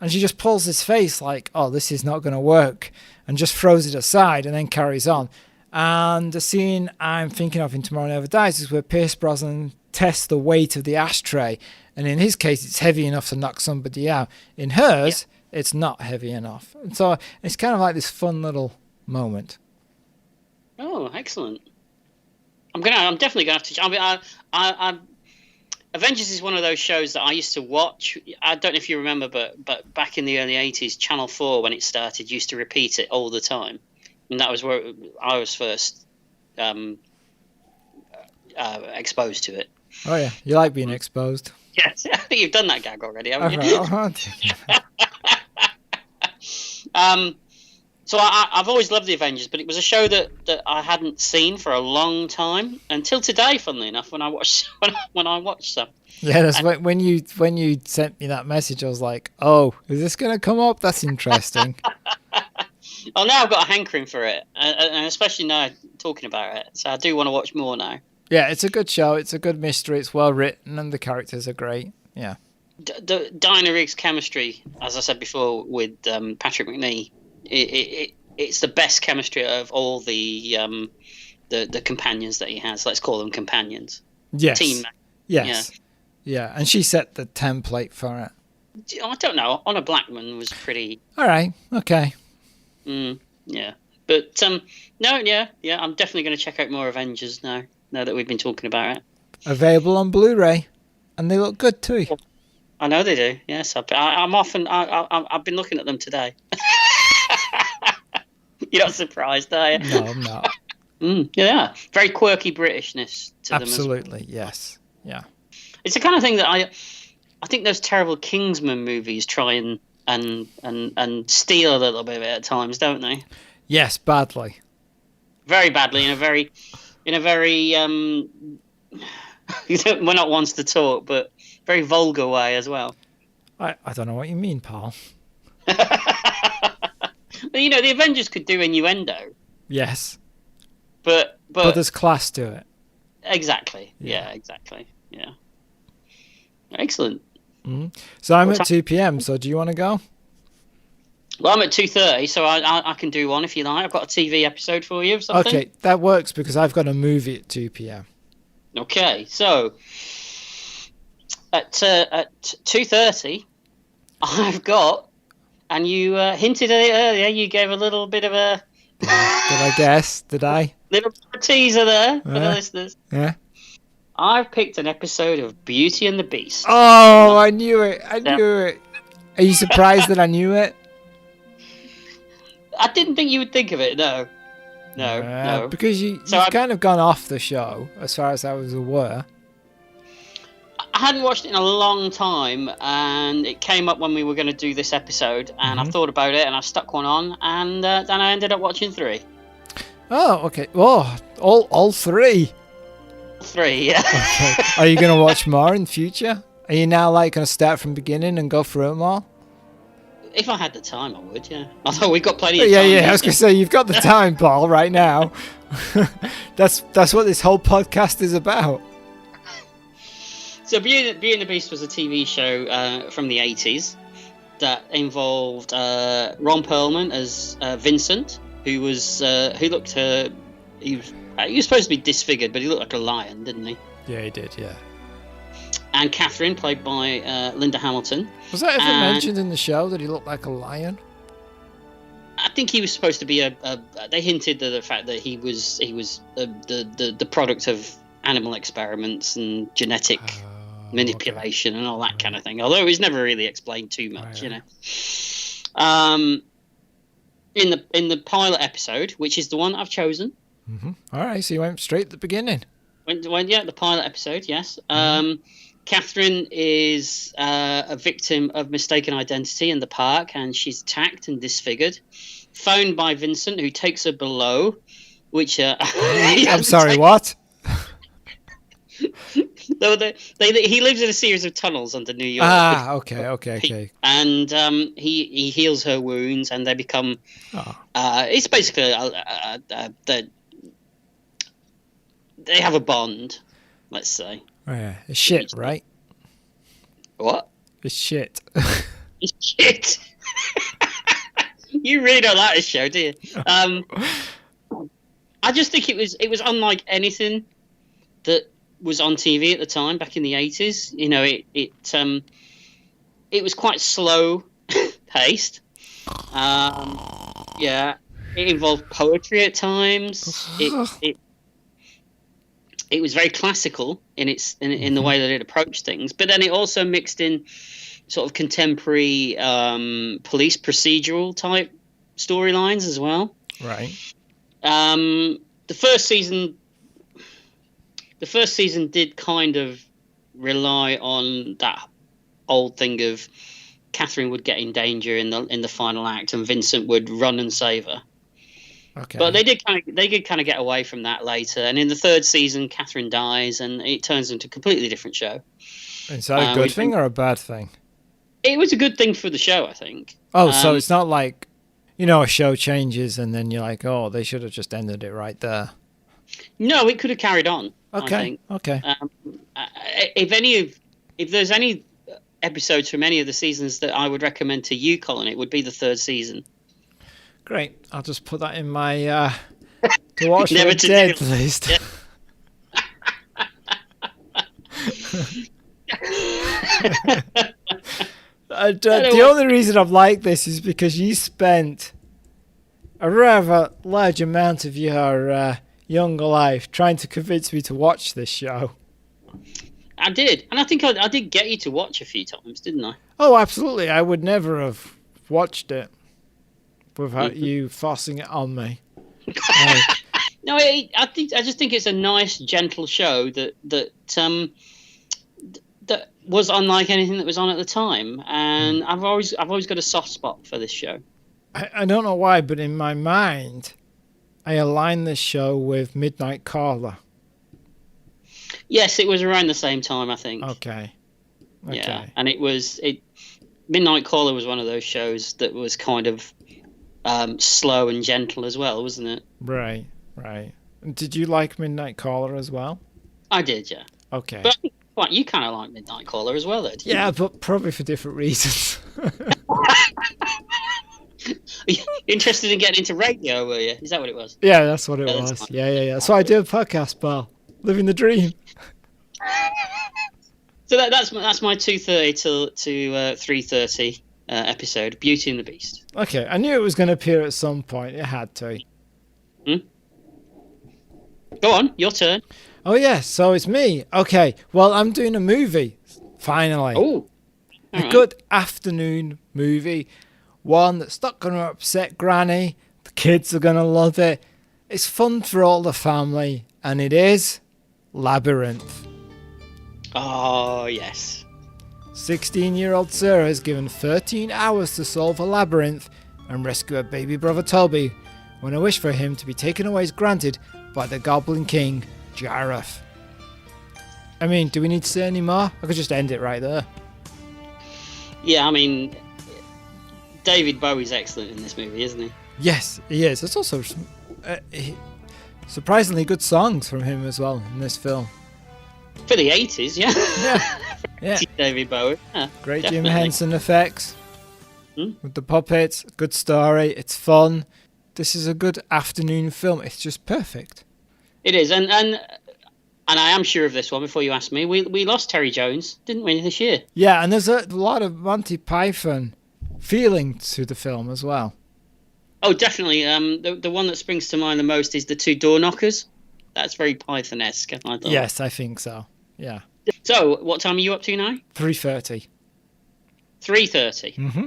And she just pulls his face like, oh, this is not going to work, and just throws it aside and then carries on. And the scene I'm thinking of in Tomorrow Never Dies is where Pierce Brosnan tests the weight of the ashtray. And in his case, it's heavy enough to knock somebody out. In hers, it's not heavy enough. And so it's kind of like this fun little moment. Oh, excellent. I'm definitely gonna have to. I Avengers is one of those shows that I used to watch. I don't know if you remember, but back in the early '80s, Channel 4 when it started used to repeat it all the time, and that was where I was first exposed to it. Oh yeah, you like being exposed. Yes, I think you've done that gag already, haven't you? So I've always loved the Avengers, but it was a show that I hadn't seen for a long time until today. Funnily enough, when I watched them. Yeah, that's when you sent me that message, I was like, "Oh, is this going to come up? That's interesting." Oh, now I've got a hankering for it, and especially now talking about it. So I do want to watch more now. Yeah, it's a good show. It's a good mystery. It's well written, and the characters are great. Yeah. Dinah Rigg's chemistry, as I said before, with Patrick Macnee. It's the best chemistry of all the companions that he has. Let's call them companions. Yes. Team. Yes. Yeah, and she set the template for it. I don't know. Honor Blackman was pretty. All right. Okay. Yeah. But no. Yeah. I'm definitely going to check out more Avengers now that we've been talking about it. Available on Blu-ray, and they look good too. I know they do. Yes, I'm often. I've been looking at them today. You're not surprised, are you? No, I'm not. Yeah, very quirky Britishness to Absolutely, them. Absolutely, yes. Yeah. It's the kind of thing that I think those terrible Kingsman movies try and steal a little bit of it at times, don't they? Yes, badly. Very badly, in a very we're not ones to talk, but very vulgar way as well. I don't know what you mean, Paul. You know, the Avengers could do innuendo. Yes. But there's class to it. Exactly. Yeah, exactly. Yeah. Excellent. Mm-hmm. So I'm at 2 p.m. So do you want to go? Well, I'm at 2:30, so I can do one if you like. I've got a TV episode for you or something. Okay, that works because I've got a movie at 2 p.m. Okay, so at 2:30, I've got. And you hinted at it earlier. You gave a little bit of a... Did I guess? Did I? Little bit of a teaser there for the listeners. Yeah. I've picked an episode of Beauty and the Beast. Oh, I knew it. I knew it. Are you surprised that I knew it? I didn't think you would think of it, no. No. Because you've kind of gone off the show, as far as I was aware. I hadn't watched it in a long time, and it came up when we were going to do this episode, and I thought about it, and I stuck one on, and then I ended up watching 3. Oh, okay. Oh, all 3. 3, yeah. Okay. Are you going to watch more in future? Are you now like going to start from beginning and go through them all? If I had the time, I would, yeah. Although we've got plenty of time. Yeah. I was going to say, you've got the time, Paul, right now. That's what this whole podcast is about. So Beauty and the Beast was a TV show from the 80s that involved Ron Perlman as Vincent, who was he was supposed to be disfigured, but he looked like a lion, didn't he? Yeah, he did, yeah. And Catherine, played by Linda Hamilton. Was that ever mentioned in the show that he looked like a lion? I think he was supposed to be they hinted at the fact that he was the product of animal experiments and genetic manipulation and all that kind of thing. Although it was never really explained too much, you know. In the pilot episode, which is the one I've chosen. Mm-hmm. All right, so you went straight at the beginning. The pilot episode, yes. Catherine is a victim of mistaken identity in the park, and she's attacked and disfigured. Phoned by Vincent, who takes her below, which... I'm sorry, what? He lives in a series of tunnels under New York. Okay. And he heals her wounds, and they become... it's basically... they have a bond, let's say. Oh, yeah. It's shit, right? What? It's shit. It's shit. You really don't like this show, do you? I just think it was unlike anything that was on TV at the time back in the 80s. You know, it was quite slow paced. Yeah, it involved poetry at times. It was very classical in the way that it approached things, but then it also mixed in sort of contemporary police procedural type storylines as well. Right. The first season did kind of rely on that old thing of Catherine would get in danger in the final act, and Vincent would run and save her. Okay. But they did kind of get away from that later, and in the third season, Catherine dies, and it turns into a completely different show. Is that a good thing or a bad thing? It was a good thing for the show, I think. Oh, so it's not like, you know, a show changes and then you're like, oh, they should have just ended it right there. No, it could have carried on. Okay. I think. Okay. If there's any episodes from any of the seasons that I would recommend to you, Colin, it would be the third season. Great. I'll just put that in my to watch Never for to dead do. list. Yeah. The only reason I've liked this is because you spent a rather large amount of your younger life trying to convince me to watch this show. I did, and I think I did get you to watch a few times, didn't I? Oh, absolutely. I would never have watched it without you forcing it on me. No, I just think it's a nice, gentle show that was unlike anything that was on at the time, and I've always got a soft spot for this show. I don't know why, but in my mind, I align this show with Midnight Caller. Yes, it was around the same time, I think. Okay. Yeah, and Midnight Caller was one of those shows that was kind of slow and gentle as well, wasn't it? Right. And did you like Midnight Caller as well? I did, yeah. Okay. But you kind of like Midnight Caller as well, though, didn't you? Yeah, but probably for different reasons. Interested in getting into radio, were you? Is that what it was? Yeah, that's what it was. Yeah. So I do a podcast, pal. Living the dream. So that's my 2:30 to 3:30 episode, Beauty and the Beast. Okay, I knew it was going to appear at some point. It had to. Go on, your turn. Oh yeah, so it's me. Okay, well I'm doing a movie. Finally. Oh, a good afternoon movie. One that's not going to upset Granny. The kids are going to love it. It's fun for all the family, and it is Labyrinth. Oh, yes. 16-year-old Sarah is given 13 hours to solve a labyrinth and rescue her baby brother Toby when a wish for him to be taken away is granted by the Goblin King, Jareth. I mean, do we need to say any more? I could just end it right there. Yeah, I mean, David Bowie's excellent in this movie, isn't he? Yes, he is. There's also surprisingly good songs from him as well in this film. For the 80s, yeah. Yeah. David Bowie. Yeah, Great definitely. Jim Henson effects with the puppets. Good story. It's fun. This is a good afternoon film. It's just perfect. It is, and I am sure of this one. Before you ask me, we lost Terry Jones, didn't we, this year? Yeah, and there's a lot of Monty Python feeling to the film as well. Oh, definitely. The one that springs to mind the most is the two door knockers. That's very Python-esque. I thought. Yes, I think so. Yeah. So, what time are you up to now? 3:30. 3:30. Mm-hmm.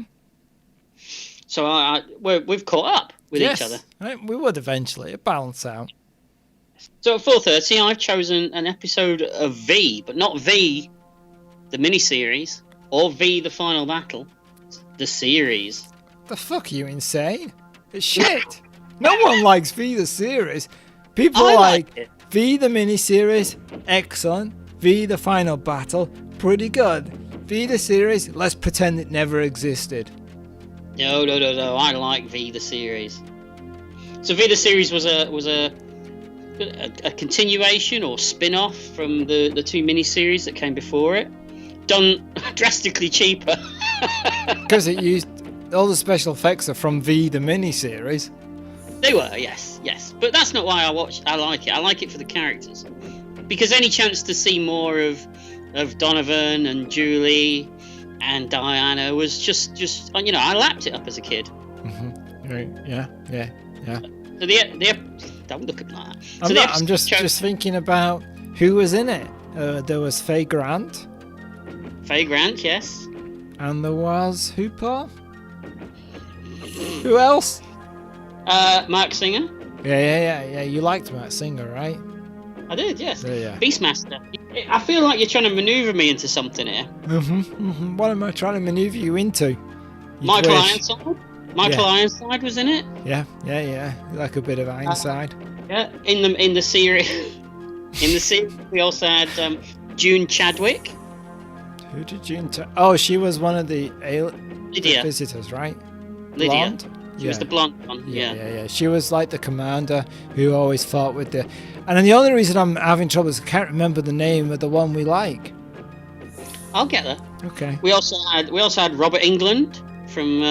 So we've caught up with each other. Right, we would eventually. It balance out. So at 4:30, I've chosen an episode of V, but not V, the miniseries, or V, the final battle, the series. The fuck, are you insane? It's shit. No one likes V the series. People I like it. V the miniseries, excellent. V the final battle, pretty good. V the series, let's pretend it never existed. No. I like V, the series. So V, the series was a continuation or spin-off from the two miniseries that came before it, done drastically cheaper. Because it used all the special effects are from V the miniseries. They were, yes. But that's not why I like it. I like it for the characters. Because any chance to see more of Donovan and Julie and Diana was just I lapped it up as a kid. Mm-hmm. Right. Yeah. So the don't look at me like that. I'm just thinking about who was in it. There was Faye Grant. Faye Grant, yes. And there was who, Paul? Who else? Mark Singer. Yeah. You liked Matt Singer, right? I did, yes. Yeah. Beastmaster. I feel like you're trying to manoeuvre me into something here. What am I trying to manoeuvre you into? Michael Ironside. Michael Ironside was in it. Yeah. Like a bit of Ironside. Yeah. In the series. In the series, we also had June Chadwick. Who did June? Oh, she was one of the Lydia. visitors, right? Lydia. Blonde? She was the blonde one. Yeah. She was like the commander who always fought with the. And then the only reason I'm having trouble is I can't remember the name of the one we like. I'll get there. Okay. We also had Robert England from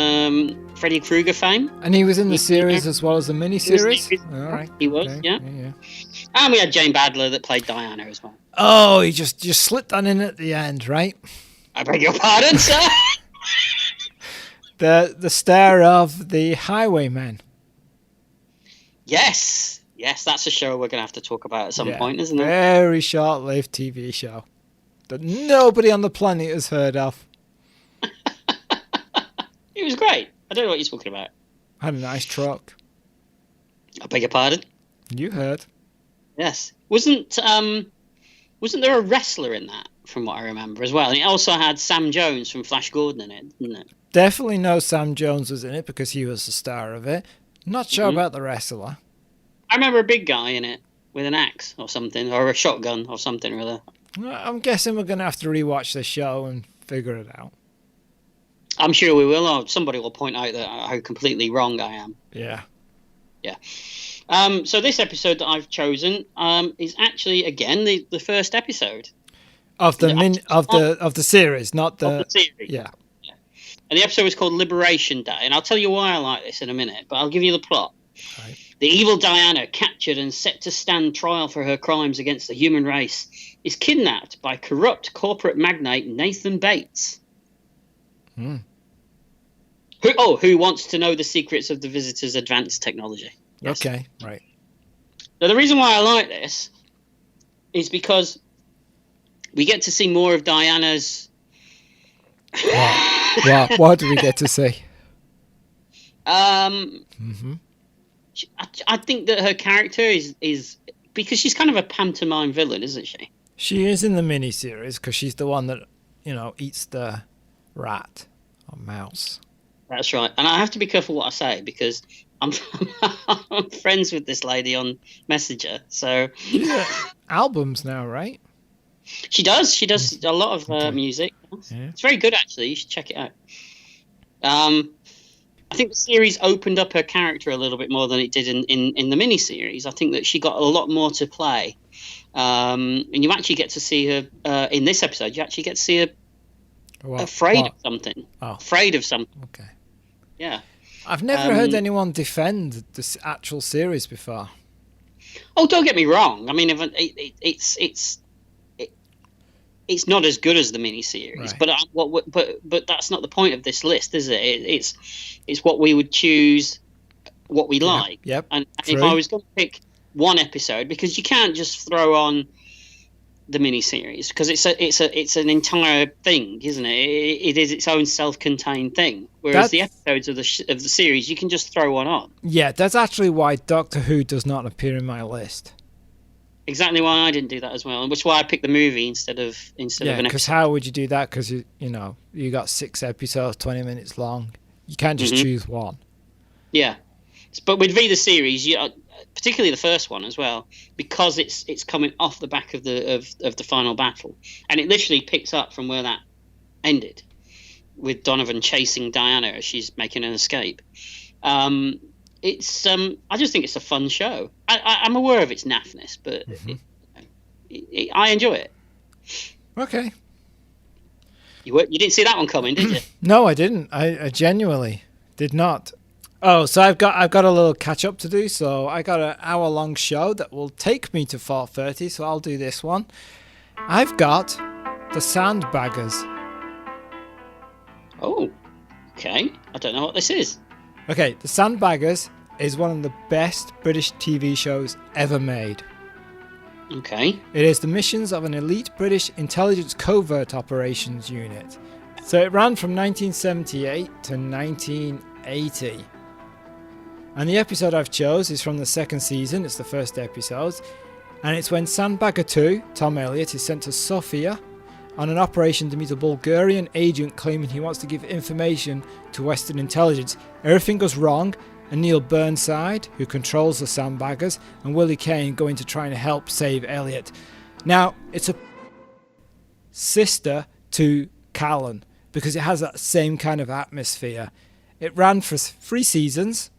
Freddy Krueger fame. And he was in the series as well as the mini-series? All right. He was, okay. yeah. Yeah. And we had Jane Badler that played Diana as well. Oh, he just slipped that in at the end, right? I beg your pardon, sir. The star of The Highwaymen. Yes, that's a show we're going to have to talk about at some point, isn't it? Very short-lived TV show that nobody on the planet has heard of. It was great. I don't know what you're talking about. Had a nice truck. I beg your pardon? You heard. Yes. Wasn't there a wrestler in that, from what I remember, as well? And it also had Sam Jones from Flash Gordon in it, didn't it? Definitely know Sam Jones was in it because he was the star of it. Not sure about the wrestler. I remember a big guy in it with an axe or something, or a shotgun or something or other. I'm guessing we're going to have to rewatch the show and figure it out. I'm sure we will, or somebody will point out how completely wrong I am. Yeah. So this episode that I've chosen is actually, again, the first episode. Of the series, not the... Of the series. Yeah. And the episode is called Liberation Day, and I'll tell you why I like this in a minute, but I'll give you the plot. Right. The evil Diana, captured and set to stand trial for her crimes against the human race, is kidnapped by corrupt corporate magnate Nathan Bates. Who wants to know the secrets of the visitor's advanced technology. Yes. Okay, right. Now, the reason why I like this is because we get to see more of Diana's... What do we get to see? I think that her character is because she's kind of a pantomime villain, isn't she? She is in the miniseries because she's the one that, eats the rat or mouse. That's right. And I have to be careful what I say because I'm I'm friends with this lady on Messenger. So albums now, right? She does. She does a lot of music. Yeah. It's very good, actually. You should check it out. I think the series opened up her character a little bit more than it did in the miniseries. I think that she got a lot more to play. And you actually get to see her in this episode. You actually get to see her afraid of something. Oh. Afraid of something. Okay. Yeah. I've never heard anyone defend this actual series before. Oh, don't get me wrong. I mean, it's not as good as the miniseries, right. but that's not the point of this list, is it? It's what we would choose, what we like. Yep. And if I was going to pick one episode, because you can't just throw on the miniseries because it's an entire thing, isn't it? It is its own self-contained thing. Whereas the episodes of the series, you can just throw one on. Yeah, that's actually why Doctor Who does not appear in my list. Exactly why I didn't do that as well, which is why I picked the movie instead of an episode. Yeah, because how would you do that? Because you got 6 episodes, 20 minutes long. You can't just choose one. Yeah, but with the series, particularly the first one as well, because it's coming off the back of the final battle, and it literally picks up from where that ended, with Donovan chasing Diana as she's making an escape. I just think it's a fun show. I'm aware of its naffness, but I enjoy it. Okay. You didn't see that one coming, did you? No, I didn't. I genuinely did not. Oh, so I've got a little catch up to do. So I got an hour-long show that will take me to 4:30. So I'll do this one. I've got the Sandbaggers. Oh, okay. I don't know what this is. Okay, the Sandbaggers is one of the best British TV shows ever made. Okay. It is the missions of an elite British intelligence covert operations unit. So it ran from 1978 to 1980. And the episode I've chose is from the second season. It's the first episode. And it's when Sandbagger 2, Tom Elliott, is sent to Sofia on an operation to meet a Bulgarian agent claiming he wants to give information to Western intelligence. Everything goes wrong, and Neil Burnside, who controls the Sandbaggers, and Willie Kane go in to try and help save Elliot. Now, it's a sister to Callan, because it has that same kind of atmosphere. It ran for 3 seasons,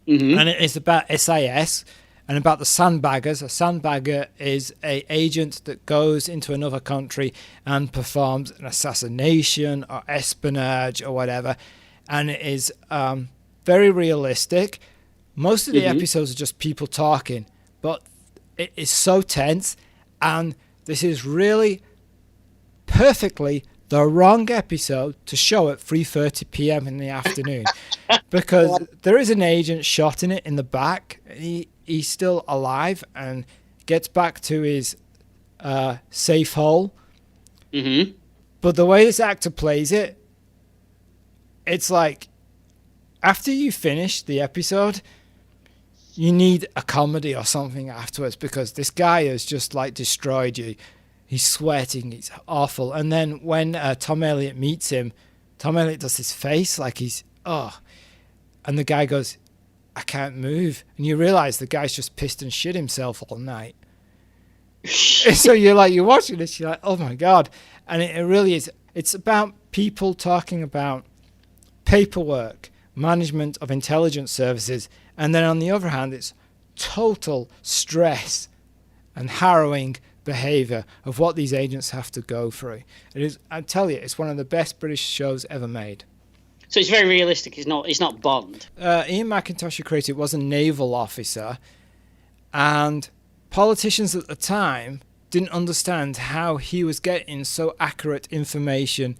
and it is about SIS, and about the Sandbaggers. A Sandbagger is an agent that goes into another country and performs an assassination or espionage or whatever. And it is very realistic. Most of the episodes are just people talking, but it is so tense. And this is really perfectly the wrong episode to show at 3:30 p.m. in the afternoon, because there is an agent shot in it in the back. He's still alive and gets back to his safe hole. But the way this actor plays it, it's like after you finish the episode, you need a comedy or something afterwards, because this guy has just like destroyed you. He's sweating. It's awful. And then when Tom Elliott meets him, Tom Elliott does his face like he's, and the guy goes, I can't move. And you realize the guy's just pissed and shit himself all night. So you're watching this, you're like, oh my God. And it really is. It's about people talking about paperwork, management of intelligence services. And then on the other hand, it's total stress and harrowing behavior of what these agents have to go through. It is, I tell you, it's one of the best British shows ever made. So it's very realistic. It's not Bond. Ian McIntosh, who created it, was a naval officer, and politicians at the time didn't understand how he was getting so accurate information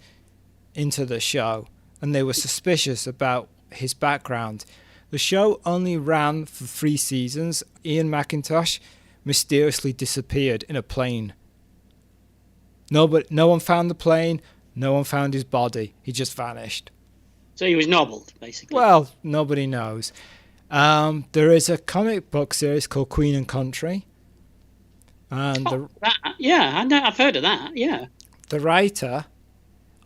into the show, and they were suspicious about his background. The show only ran for 3 seasons. Ian McIntosh mysteriously disappeared in a plane. No one found the plane. No one found his body. He just vanished. So he was nobbled, basically. Well, nobody knows. There is a comic book series called Queen and Country. And I know, I've heard of that. Yeah. the writer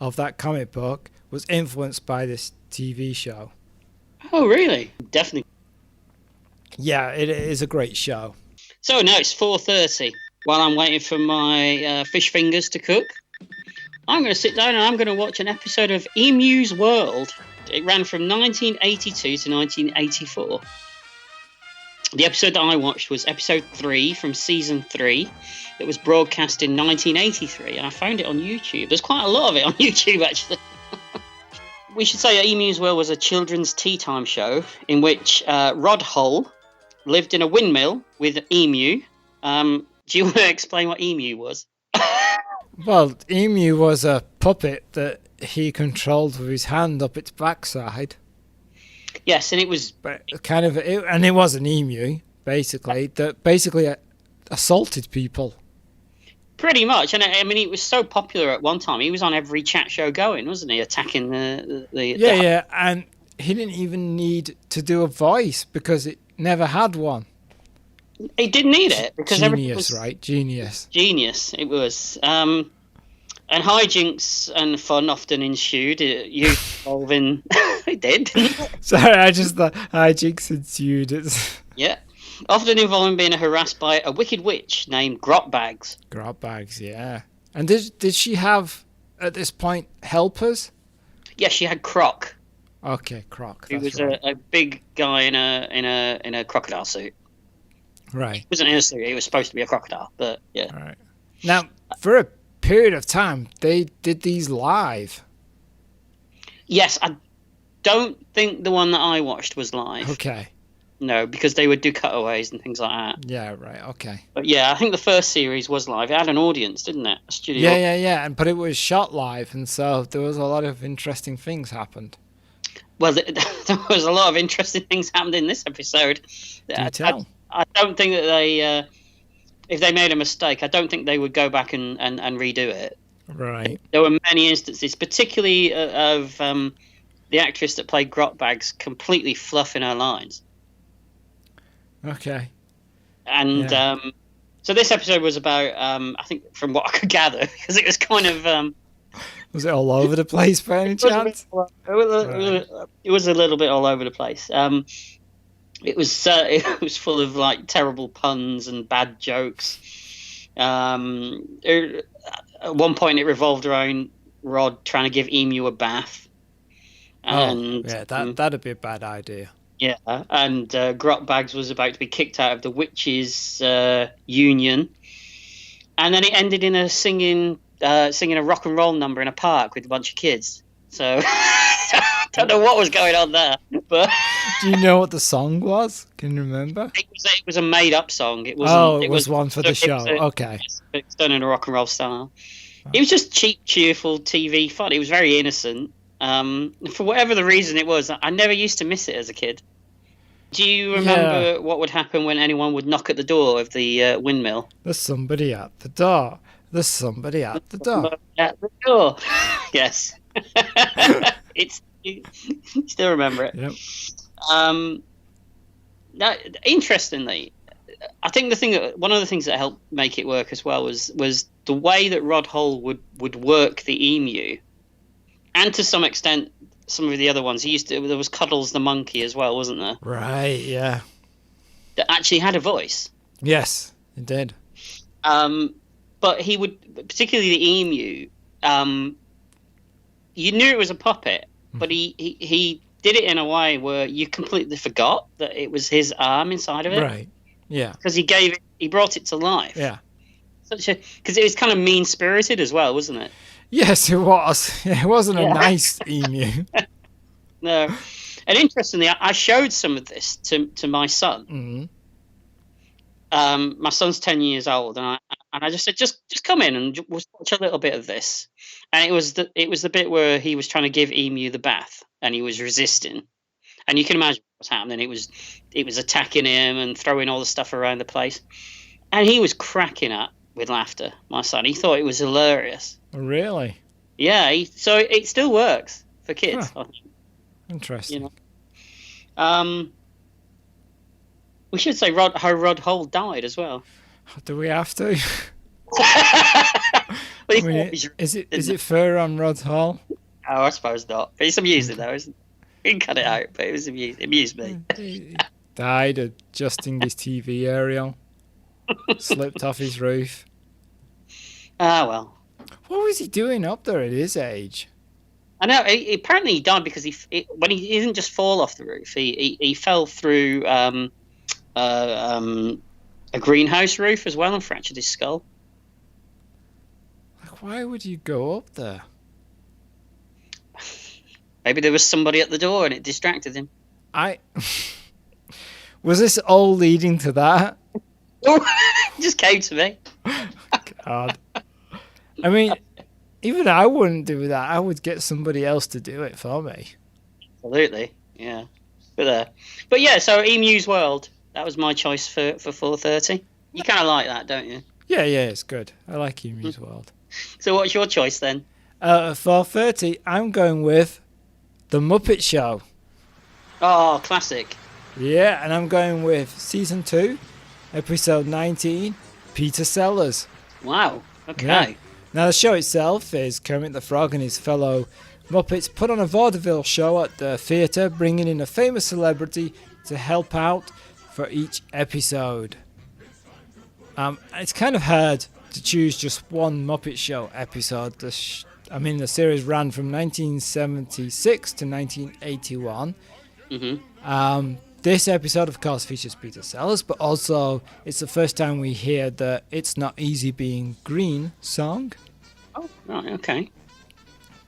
of that comic book was influenced by this TV show. Oh, really? Definitely. Yeah, it is a great show. So now it's 4:30. While I'm waiting for my fish fingers to cook, I'm going to sit down and I'm going to watch an episode of Emu's World. It ran from 1982 to 1984. The episode that I watched was episode 3 from season 3. It was broadcast in 1983, and I found it on YouTube. There's quite a lot of it on YouTube, actually. We should say that Emu's World was a children's tea time show in which Rod Hull lived in a windmill with Emu. Do you want to explain what Emu was? Well, Emu was a puppet that he controlled with his hand up its backside. Yes, and it was... But and it was an emu, basically, that basically assaulted people. Pretty much, and I mean, he was so popular at one time. He was on every chat show going, wasn't he? Attacking the Yeah, and he didn't even need to do a voice because it never had one. He didn't need it because Genius, right? Genius. Genius, it was. And hijinks and fun often ensued. You involving, it did. Sorry, I just thought hijinks ensued. Yeah. Often involving being harassed by a wicked witch named Grotbags. Grotbags, yeah. And did she have, at this point, helpers? Yes, she had Croc. Okay, Croc. He was right. a big guy in a crocodile suit. Right. He wasn't in a suit. He was supposed to be a crocodile, but yeah. All right. Now, for a period of time, they did these live. Yes, I don't think the one that I watched was live. Okay. No, because they would do cutaways and things like that. Yeah, right, okay. But yeah, I think the first series was live. It had an audience, didn't it? A studio. Yeah. But it was shot live, and so there was a lot of interesting things happened. Well, there was a lot of interesting things happened in this episode. Do tell. I don't think that they, if they made a mistake, I don't think they would go back and redo it. Right. There were many instances, particularly of the actress that played Grotbags completely fluffing her lines. Okay. And so this episode was about, I think, from what I could gather, because it was kind of... was it all over the place by any chance? It was a little bit all over the place. It was full of like terrible puns and bad jokes. At one point, it revolved around Rod trying to give Emu a bath. And, that'd be a bad idea. Yeah, and Grotbags was about to be kicked out of the witches' union, and then it ended in a singing a rock and roll number in a park with a bunch of kids. So I don't know what was going on there, but do you know what the song was? Can you remember? It was a made-up song. It was one for the show. Okay, it's done in a rock and roll style. It was just cheap, cheerful TV fun. It was very innocent. For whatever the reason it was, I never used to miss it as a kid. Do you remember what would happen when anyone would knock at the door of the windmill? There's somebody at the door. There's somebody at the door. At the door. Yes. You still remember it. Yep. Now, interestingly, I think one of the things that helped make it work as well was the way that Rod Hull would work the emu, and to some extent some of the other ones. There was Cuddles the monkey as well, wasn't there? Right. Yeah. That actually had a voice. Yes, it did. But he would, particularly the emu. You knew it was a puppet, but he did it in a way where you completely forgot that it was his arm inside of it. Right. Yeah. Because he brought it to life. Yeah. Because it was kind of mean spirited as well, wasn't it? Yes, it was. It wasn't a nice emu. No. And interestingly, I showed some of this to my son. Mm-hmm. My son's 10 years old, and I just said, just come in and we'll watch a little bit of this. And it was the bit where he was trying to give Emu the bath, and he was resisting. And you can imagine what's happening. It was attacking him and throwing all the stuff around the place, and he was cracking up with laughter. My son, he thought it was hilarious. Really? Yeah. So it still works for kids. Huh. Interesting. You know. We should say how Rod Hull died as well. Do we have to? Well, I mean, is it fair on Rod Hall? Oh, I suppose not. But it's amusing, though, isn't it? You can cut it out, but it amused me. He died adjusting his TV aerial. Slipped off his roof. Ah, well. What was he doing up there at his age? I know. Apparently, he died because when he didn't just fall off the roof. He fell through a greenhouse roof as well and fractured his skull. Like, why would you go up there? Maybe there was somebody at the door and it distracted him. Was this all leading to that? It just came to me. God. I mean, even I wouldn't do that. I would get somebody else to do it for me. Absolutely, yeah. But yeah, so Emu's World. That was my choice for 4:30. You kind of like that, don't you? Yeah, it's good. I like Emu's World. So what's your choice then? At 4:30, I'm going with The Muppet Show. Oh, classic. Yeah, and I'm going with Season 2, Episode 19, Peter Sellers. Wow, okay. Yeah. Now, the show itself is Kermit the Frog and his fellow Muppets put on a vaudeville show at the theatre, bringing in a famous celebrity to help out for each episode. It's kind of hard to choose just one Muppet Show episode. The series ran from 1976 to 1981. Mm-hmm. This episode, of course, features Peter Sellers, but also it's the first time we hear the It's Not Easy Being Green song. Oh, right, okay.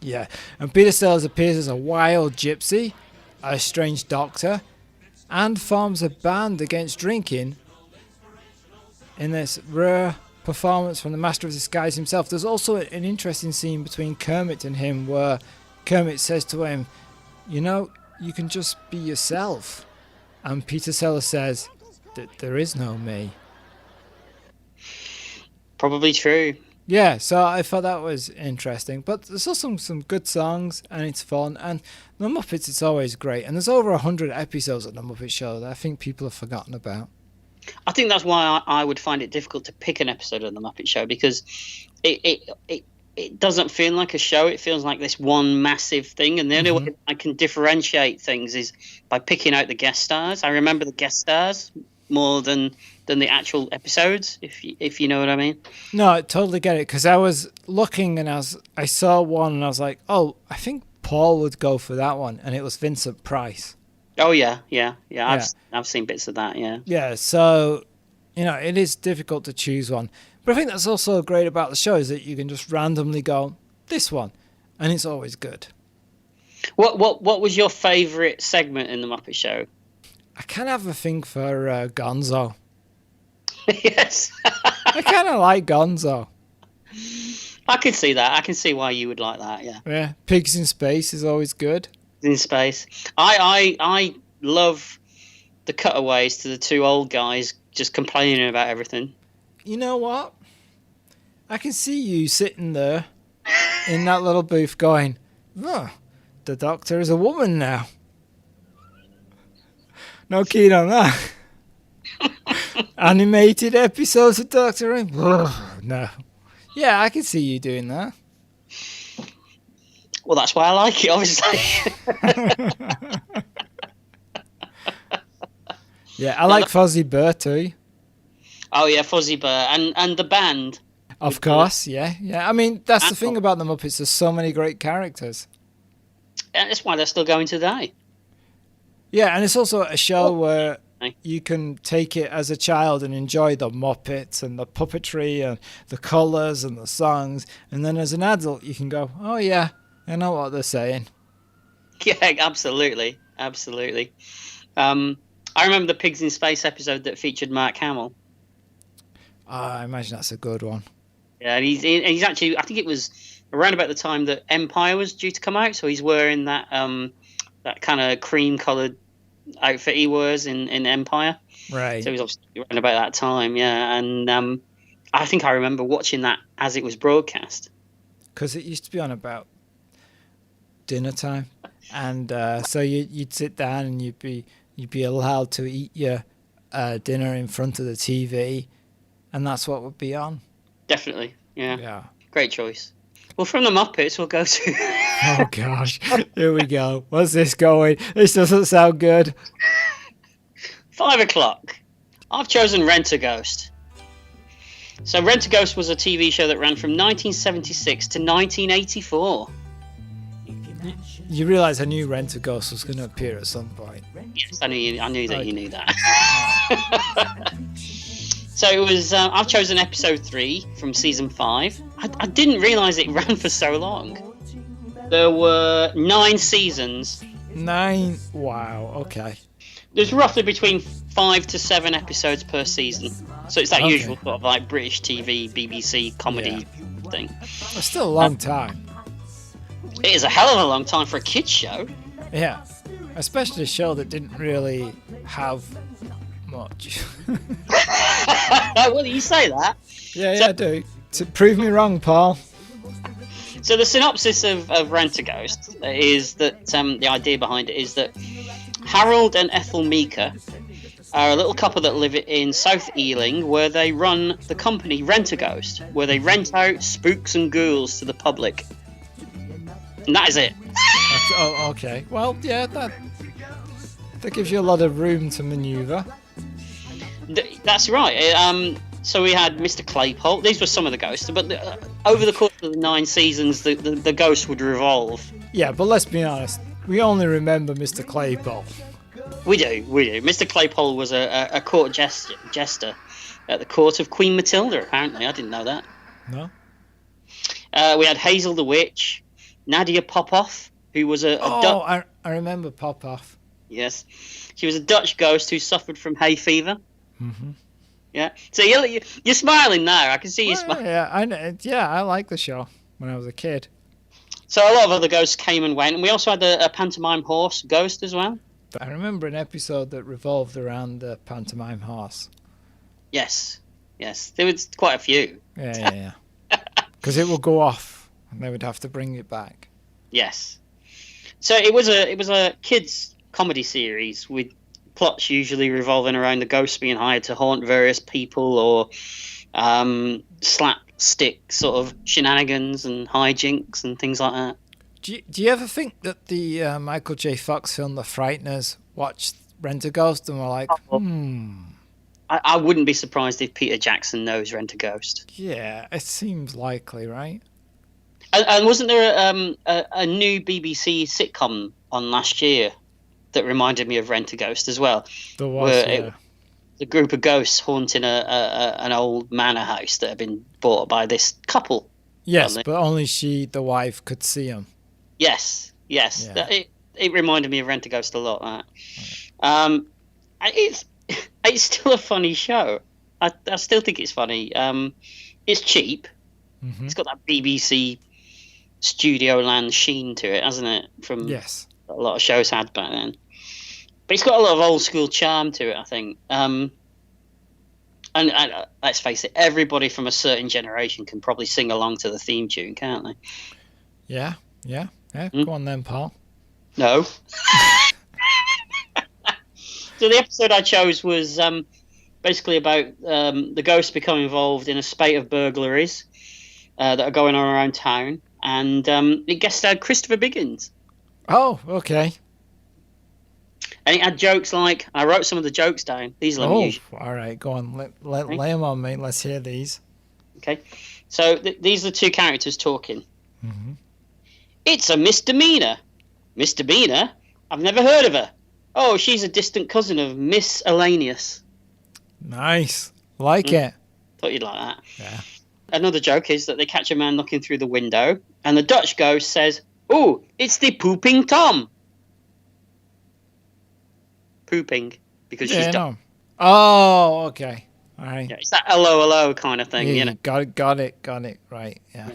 Yeah, and Peter Sellers appears as a wild gypsy, a strange doctor, and forms a band against drinking in this rare performance from the Master of Disguise himself. There's also an interesting scene between Kermit and him where Kermit says to him, you know, you can just be yourself. And Peter Sellers says that there is no me. Probably true. Yeah, so I thought that was interesting. But there's also some good songs, and it's fun. And The Muppets, it's always great. And there's over 100 episodes of The Muppet Show that I think people have forgotten about. I think that's why I would find it difficult to pick an episode of The Muppet Show, because it doesn't feel like a show. It feels like this one massive thing. And the only way I can differentiate things is by picking out the guest stars. I remember the guest stars more than the actual episodes, if you know what I mean. No, I totally get it, because I was looking and I saw one and I was like, oh, I think Paul would go for that one, and it was Vincent Price. Oh yeah. I've seen bits of that. Yeah. Yeah, so it is difficult to choose one, but I think that's also great about the show is that you can just randomly go this one, and it's always good. What was your favourite segment in the Muppet Show? I kind of have a thing for Gonzo. Yes. I kind of like Gonzo. I can see that. I can see why you would like that. Yeah. Yeah. Pigs in Space is always good. In Space. I love the cutaways to the two old guys just complaining about everything. You know what? I can see you sitting there in that little booth going, oh, the Doctor is a woman now. No keen on that. Animated episodes of Doctor Who? No. Yeah, I can see you doing that. Well, that's why I like it, obviously. Yeah, I like Fozzie Bear too. Oh yeah, Fozzie Bear and the band. Of course, yeah. I mean, that's the thing about the Muppets. There's so many great characters. And that's why they're still going today. Yeah, and it's also a show where you can take it as a child and enjoy the Muppets and the puppetry and the colours and the songs. And then as an adult, you can go, oh yeah, I know what they're saying. Yeah, absolutely. I remember the Pigs in Space episode that featured Mark Hamill. I imagine that's a good one. Yeah, and he's actually, I think it was around about the time that Empire was due to come out, so he's wearing that that kind of cream-coloured outfit he wears in Empire. Right. So he was obviously around about that time, yeah. And I think I remember watching that as it was broadcast. Because it used to be on about dinner time, and so you'd sit down and you'd be allowed to eat your dinner in front of the TV. And that's what would be on. Definitely. Yeah. Yeah. Great choice. Well, from the Muppets, we'll go to... Oh, gosh. Here we go. What's this going? This doesn't sound good. 5 o'clock. I've chosen Rent-A-Ghost. So Rent-A-Ghost was a TV show that ran from 1976 to 1984. You realise I knew Rent-A-Ghost was going to appear at some point. Yes, I knew that you knew that. So it was. I've chosen episode 3 from season 5. I didn't realise it ran for so long. There were 9 seasons. 9? Wow, okay. There's roughly between 5 to 7 episodes per season. So it's that usual sort of like British TV, BBC comedy thing. It's still a long time. It is a hell of a long time for a kids show. Yeah. Especially a show that didn't really have much. Well, you say that. Yeah, I do. To prove me wrong, Paul. So the synopsis of Rent-A-Ghost is that the idea behind it is that Harold and Ethel Meeker are a little couple that live in South Ealing, where they run the company Rent-A-Ghost, where they rent out spooks and ghouls to the public. And that is it. Oh, okay. Well, yeah, that gives you a lot of room to manoeuvre. That's right. So we had Mr. Claypole. These were some of the ghosts, but over the course of the 9 seasons, the ghosts would revolve. Yeah, but let's be honest. We only remember Mr. Claypole. We do. Mr. Claypole was a court jester at the court of Queen Matilda, apparently. I didn't know that. No? We had Hazel the Witch, Nadia Popoff, who was a I remember Popoff. Yes. She was a Dutch ghost who suffered from hay fever. Mm-hmm. Yeah. So you're smiling now. I can see you smiling. Yeah, I liked the show when I was a kid. So a lot of other ghosts came and went. And we also had a pantomime horse ghost as well. I remember an episode that revolved around the pantomime horse. Yes. There was quite a few. Yeah. Because it would go off and they would have to bring it back. Yes. So it was a kids comedy series with plots usually revolving around the ghosts being hired to haunt various people or slapstick sort of shenanigans and hijinks and things like that. Do you ever think that the Michael J. Fox film The Frighteners watched Rent-A-Ghost and were like, I wouldn't be surprised if Peter Jackson knows Rent-A-Ghost. Yeah, it seems likely, right? And wasn't there a new BBC sitcom on last year that reminded me of Rent-A-Ghost as well? There was, a group of ghosts haunting an old manor house that had been bought by this couple. Yes, but only the wife, could see him. Yes. Yeah. It reminded me of Rent-A-Ghost a lot. It's still a funny show. I still think it's funny. It's cheap. Mm-hmm. It's got that BBC Studio Land sheen to it, hasn't it? From a lot of shows had back then. But it's got a lot of old school charm to it, I think. And let's face it, everybody from a certain generation can probably sing along to the theme tune, can't they? Yeah. Go on then, Paul. No. So the episode I chose was basically about the ghosts become involved in a spate of burglaries that are going on around town. And it guest starred Christopher Biggins. Oh, okay. And it had jokes like, I wrote some of the jokes down. These are usual. All right, go on. Lay them on me. Let's hear these. Okay. So these are 2 characters talking. Mm-hmm. It's a misdemeanor. Misdemeanor? I've never heard of her. Oh, she's a distant cousin of Miss Elanius. Nice. Like it. Thought you'd like that. Yeah. Another joke is that they catch a man looking through the window, and the Dutch ghost says, "Oh, it's the pooping Tom." Pooping, because she's Dutch. Oh, okay. All right. Yeah, it's that hello kind of thing, you know. Got it. Right, yeah.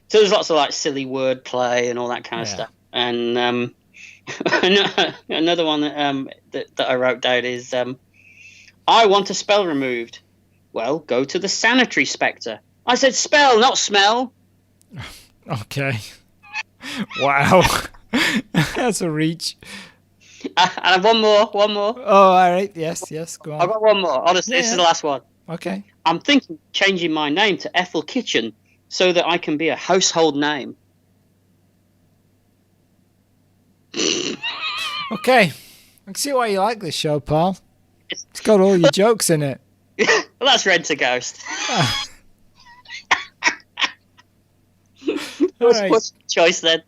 So there's lots of like silly word play and all that kind of stuff. And another one that I wrote down is, I want a spell removed. Well, go to the sanitary spectre. I said spell, not smell. Okay. Wow. That's a reach. I have one more. Oh, all right. Yes. Go on. I've got one more. Honestly, this is the last one. Okay. I'm thinking changing my name to Ethel Kitchen so that I can be a household name. Okay, I can see why you like this show, Paul. It's got all your jokes in it. Well, that's Rent a Ghost. What's the choice then?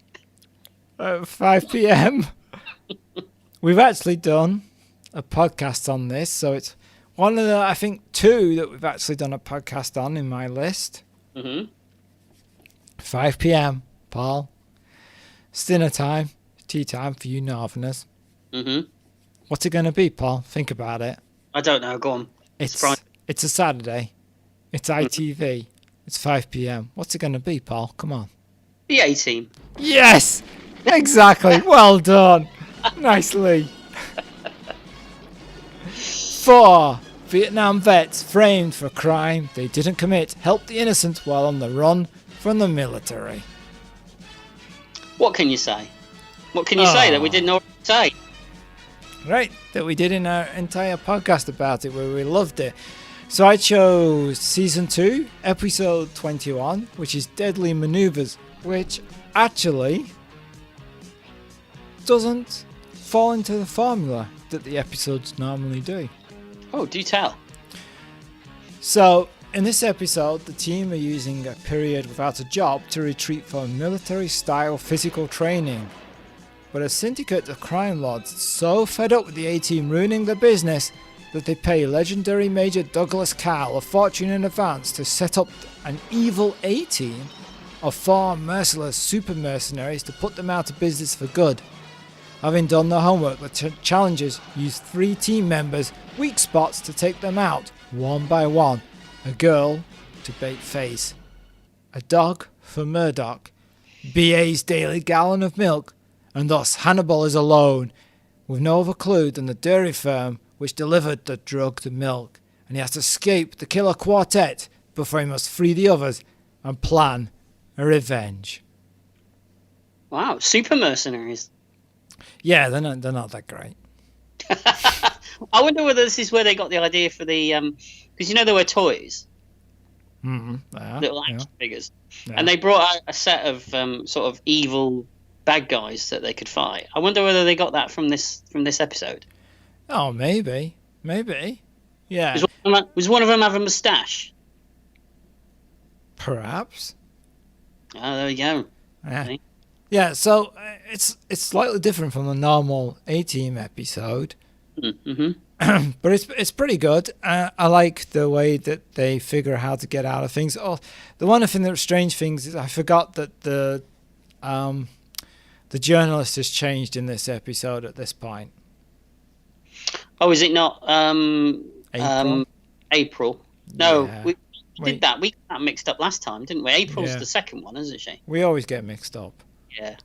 5 p.m. We've actually done a podcast on this, so it's one of the, I think, 2 that we've actually done a podcast on in my list. 5 p.m, Paul. It's dinner time, tea time for you Northerners. What's it going to be, Paul? Think about it. I don't know. Go on. It's a Saturday. It's ITV. It's 5 p.m. What's it going to be, Paul? Come on. The A-Team. Yes! Exactly. Well done. Nicely. 4 Vietnam vets framed for a crime they didn't commit helped the innocent while on the run from the military. What can you say? What can you say that we didn't already say? Right, that we did in our entire podcast about it, where we loved it. So I chose Season 2, Episode 21, which is Deadly Maneuvers, which actually doesn't fall into the formula that the episodes normally do. Oh, do tell. So, in this episode, the team are using a period without a job to retreat for military-style physical training. But a syndicate of crime lords so fed up with the A-Team ruining their business that they pay legendary Major Douglas Carl a fortune in advance to set up an evil A-Team of 4 merciless super mercenaries to put them out of business for good. Having done their homework, the challengers use 3 team members' weak spots to take them out, one by one. A girl to bait face, a dog for Murdoch, BA's daily gallon of milk, and thus Hannibal is alone, with no other clue than the dairy firm which delivered the drugged milk, and he has to escape the killer quartet before he must free the others and plan a revenge. Wow, super mercenaries. Yeah, they're not that great. I wonder whether this is where they got the idea for the because you know there were toys, little action figures, and they brought out a set of sort of evil bad guys that they could fight. I wonder whether they got that from this episode. Oh, maybe, yeah. Was one of them have a moustache? Perhaps. Oh, there we go. Yeah. Yeah, so it's slightly different from the normal A-Team episode, but it's pretty good. I like the way that they figure how to get out of things. Oh, the one thing that strange things is I forgot that the journalist has changed in this episode at this point. Oh, is it not April? April? No, Yeah. we did that. We got that mixed up last time, didn't we? April's the second one, isn't she? We always get mixed up. Yeah.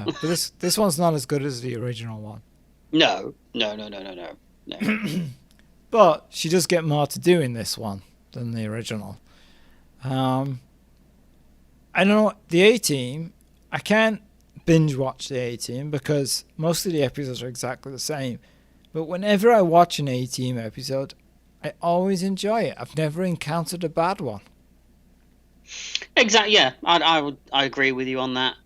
But this one's not as good as the original one. No. But she does get more to do in this one than the original. I don't know, the A-Team, I can't binge watch the A-Team because most of the episodes are exactly the same. But whenever I watch an A-Team episode, I always enjoy it. I've never encountered a bad one. Exactly. Yeah, I agree with you on that.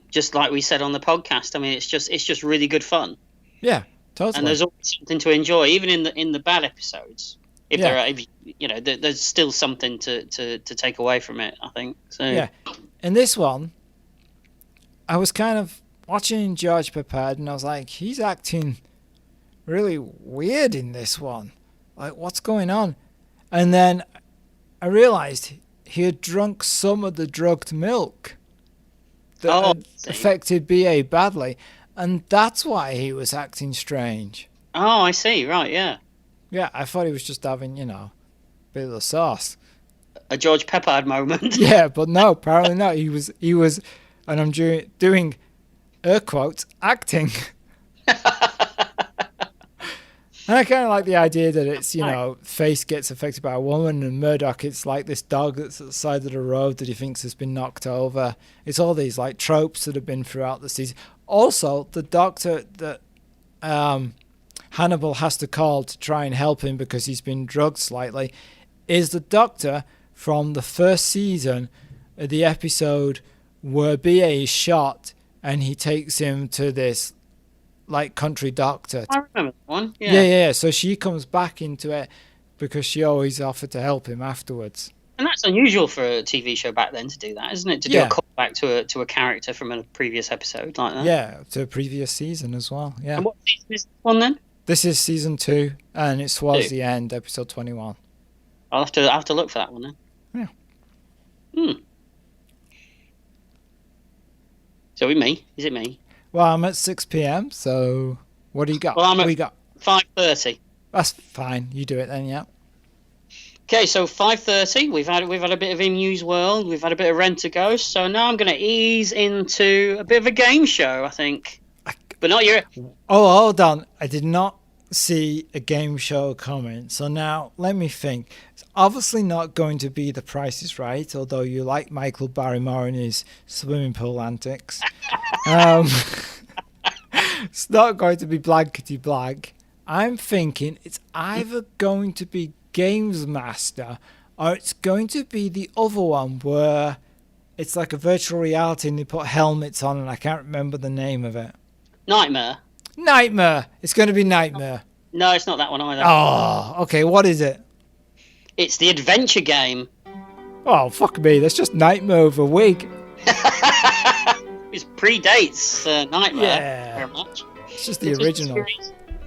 Just like we said on the podcast, I mean, it's just really good fun. Yeah, totally. And there's always something to enjoy, even in the bad episodes. If there are, there's still something to take away from it, I think. So yeah, in this one, I was kind of watching George Peppard, and I was like, he's acting really weird in this one. Like, what's going on? And then I realised he had drunk some of the drugged milk that had affected BA badly, and that's why he was acting strange. Oh, I see. Right, yeah. Yeah, I thought he was just having, a bit of the sauce. A George Peppard moment. Yeah, but no, apparently not. He was, and I'm doing air quotes, acting. And I kind of like the idea that it's, Face gets affected by a woman, and Murdoch, it's like this dog that's at the side of the road that he thinks has been knocked over. It's all these, like, tropes that have been throughout the season. Also, the doctor that Hannibal has to call to try and help him because he's been drugged slightly is the Doctor from the first season, the episode where BA is shot and he takes him to this like country doctor. I remember that one. Yeah. So she comes back into it because she always offered to help him afterwards. And that's unusual for a TV show back then to do that, isn't it? To do a callback to a character from a previous episode like that. Yeah, to a previous season as well. Yeah. And what season is this one then? This is season 2, and it's towards the end, episode 21. I'll have to look for that one then. Yeah. So me? Is it me? Well, I'm at 6 p.m. So what do you got? Well, I'm what at do you got? 5:30. That's fine. You do it then. Yeah. Okay, so 5:30. We've had a bit of In News World. We've had a bit of Rent a Ghost. So now I'm going to ease into a bit of a game show, I think. But not your. Oh, hold on. I did not see a game show coming. So now let me think. It's obviously not going to be The Price is Right, although you like Michael Barrymore and his swimming pool antics. It's not going to be Blankety Blank. I'm thinking it's either going to be Games Master or it's going to be the other one where it's like a virtual reality and they put helmets on and I can't remember the name of it. Nightmare. It's going to be Nightmare. No, it's not that one either. Oh, okay. What is it? It's the adventure game. Oh, fuck me. That's just Nightmare with a wig. It predates Nightmare very much. It's just the original.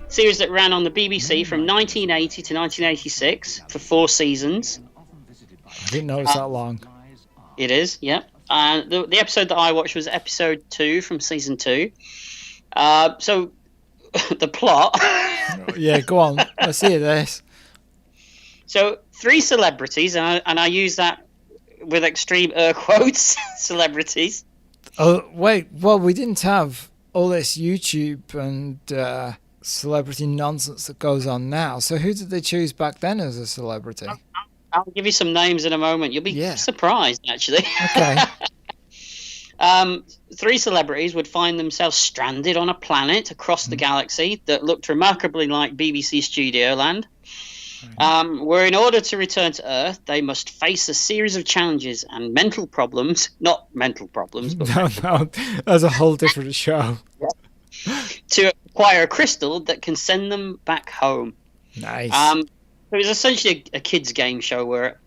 Series that ran on the BBC from 1980 to 1986 for 4 seasons. I didn't know it was that long. It is, yeah. And the episode that I watched was episode 2 from season 2. So the plot. Yeah, go on. Let's hear this. So 3 celebrities, and I use that with extreme air quotes, celebrities. Oh, wait. Well, we didn't have all this YouTube and celebrity nonsense that goes on now. So who did they choose back then as a celebrity? I'll give you some names in a moment. You'll be surprised, actually. Okay. 3 celebrities would find themselves stranded on a planet across the galaxy that looked remarkably like BBC Studio Land. Where in order to return to Earth, they must face a series of challenges and mental problems. Not mental problems, but no, that's a whole different show. To acquire a crystal that can send them back home. Nice. It was essentially a kids' game show where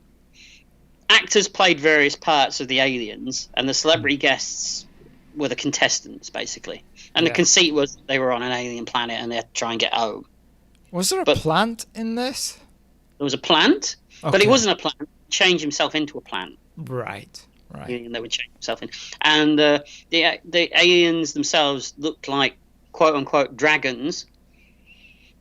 actors played various parts of the aliens, and the celebrity guests were the contestants, basically. And the conceit was they were on an alien planet and they had to try and get home. Was there a plant in this? There was a plant, but he wasn't a plant. He changed himself into a plant. Right. And they would change himself in. And the aliens themselves looked like quote-unquote dragons.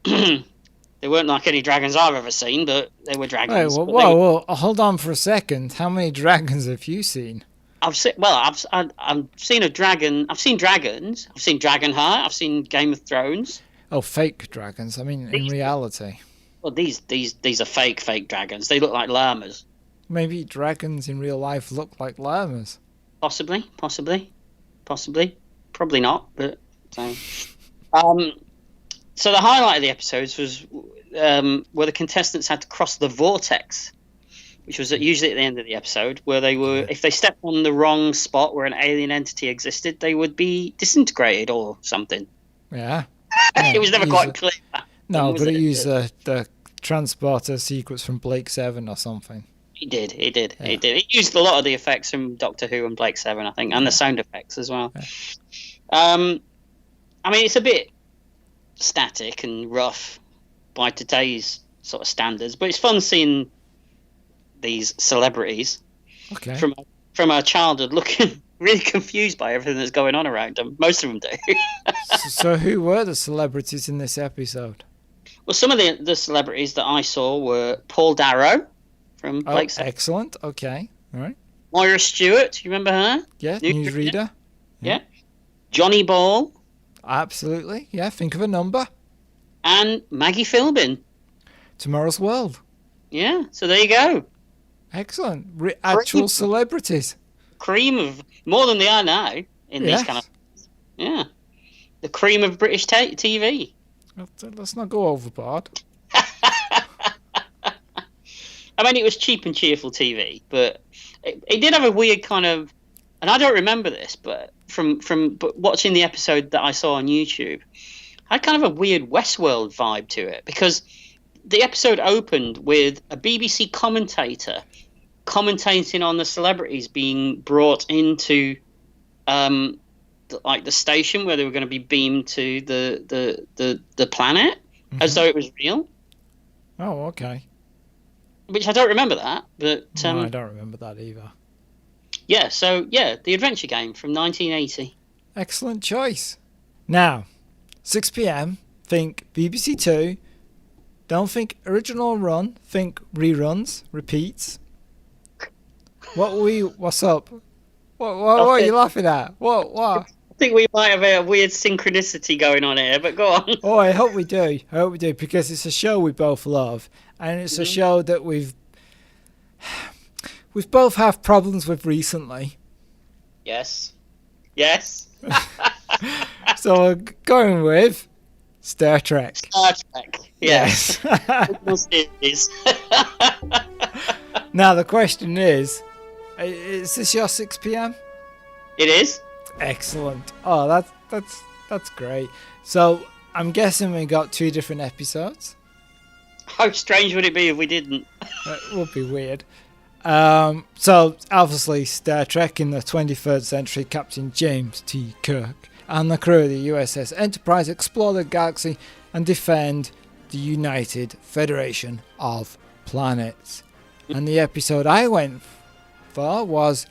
They weren't like any dragons I've ever seen, but they were dragons. Wait, whoa, hold on for a second. How many dragons have you seen? I've seen a dragon. I've seen dragons. I've seen Dragonheart. I've seen Game of Thrones. Oh, fake dragons. I mean, in reality. Well, these are fake dragons. They look like llamas. Maybe dragons in real life look like llamas. Possibly. Probably not, but so. So the highlight of the episodes was where the contestants had to cross the vortex, which was usually at the end of the episode, where they were, if they stepped on the wrong spot where an alien entity existed, they would be disintegrated or something. Yeah. It was never quite clear. No, but it used the transporter sequence from Blake 7 or something. He did. It used a lot of the effects from Doctor Who and Blake 7, I think, and the sound effects as well. Yeah. I mean, it's a bit static and rough by today's sort of standards, but it's fun seeing these celebrities from our childhood looking really confused by everything that's going on around them. Most of them do. So who were the celebrities in this episode? Well, some of the celebrities that I saw were Paul Darrow from Blake 7. Excellent. Okay. All right. Moira Stewart, you remember her? Yeah, newsreader. Yeah. Johnny Ball. Absolutely. Yeah, think of a number. And Maggie Philbin. Tomorrow's World. Yeah, so there you go. Excellent. Actual celebrities. Cream of, more than they are now in these kind of, the cream of British TV. Let's not go overboard. I mean, it was cheap and cheerful TV, but it did have a weird kind of, and I don't remember this, but from but watching the episode that I saw on YouTube, I had kind of a weird Westworld vibe to it, because the episode opened with a BBC commentator commentating on the celebrities being brought into the station where they were going to be beamed to the planet, as though it was real. Oh, okay. Which I don't remember that, but No, I don't remember that either. Yeah, so the adventure game from 1980. Excellent choice. Now, 6 p.m. Think BBC Two. Don't think original run. Think reruns, repeats. What's up? What are you laughing at? What? I think we might have a weird synchronicity going on here, but go on. Oh, I hope we do. Because it's a show we both love, and it's a show that we've both had problems with recently. Yes. So we're going with Star Trek. Star Trek. Yes. Now the question is this your 6 p.m? It is. Excellent. Oh, that's great. So I'm guessing we got 2 different episodes. How strange would it be if we didn't? It would be weird. So obviously Star Trek in the 23rd century, Captain James T. Kirk and the crew of the USS Enterprise explore the galaxy and defend the United Federation of Planets. And the episode I went for was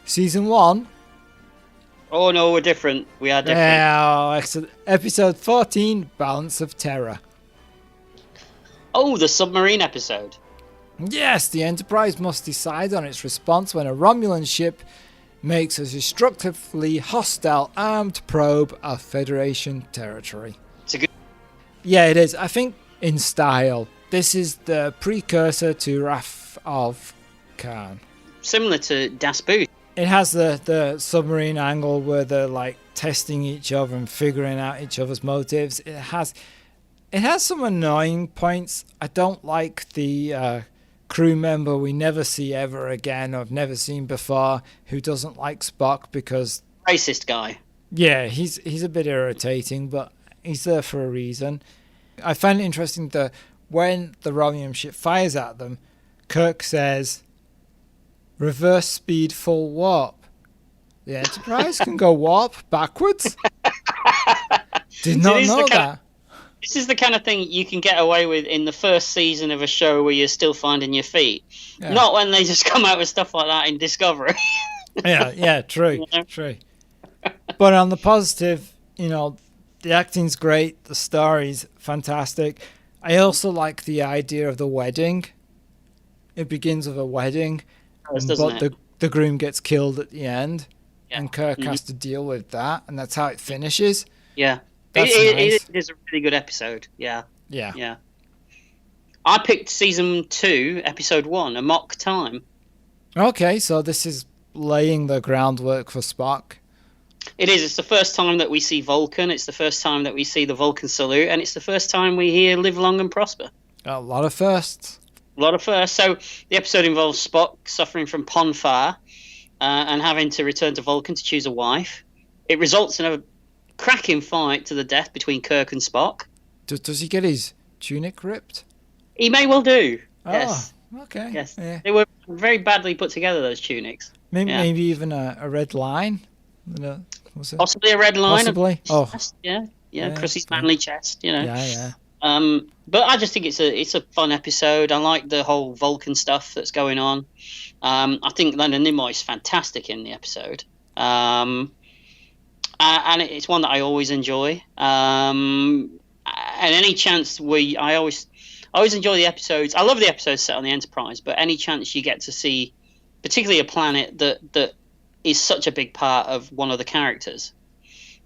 season 1. Oh no, we're different. We are different. Yeah, episode 14, Balance of Terror. Oh, the submarine episode. Yes, the Enterprise must decide on its response when a Romulan ship makes a destructively hostile armed probe of Federation territory. It's a good. Yeah, it is. I think in style, this is the precursor to Wrath of Khan. Similar to Das Boot. It has the submarine angle where they're like testing each other and figuring out each other's motives. It has some annoying points. I don't like the crew member we never see ever again, or I've never seen before, who doesn't like Spock because... Racist guy. Yeah, he's a bit irritating, but he's there for a reason. I find it interesting that when the Romulan ship fires at them, Kirk says, "Reverse speed full warp." The Enterprise can go warp backwards? Did not know that. This is the kind of thing you can get away with in the first season of a show where you're still finding your feet. Yeah. Not when they just come out with stuff like that in Discovery. Yeah, true, true. But on the positive, the acting's great, the story's fantastic. I also like the idea of the wedding. It begins with a wedding, but the groom gets killed at the end, and Kirk has to deal with that, and that's how it finishes. Yeah. Nice. It is a really good episode. Yeah. I picked season 2, episode 1, A Mock Time. Okay, so this is laying the groundwork for Spock. It is. It's the first time that we see Vulcan. It's the first time that we see the Vulcan salute, and it's the first time we hear "Live Long and Prosper." A lot of firsts. So the episode involves Spock suffering from Pon farr and having to return to Vulcan to choose a wife. It results in a cracking fight to the death between Kirk and Spock. Does he get his tunic ripped? He may well do. Oh, yes. Okay. Yes. Yeah. They were very badly put together, those tunics. Maybe even a red line. Possibly a red line. Possibly. Chest, yeah, Chrissy's manly chest. Yeah. But I just think it's a fun episode. I like the whole Vulcan stuff that's going on. I think Leonard Nimoy's fantastic in the episode. And it's one that I always enjoy. And any chance I always enjoy the episodes. I love the episodes set on the Enterprise, but any chance you get to see, particularly a planet that is such a big part of one of the characters,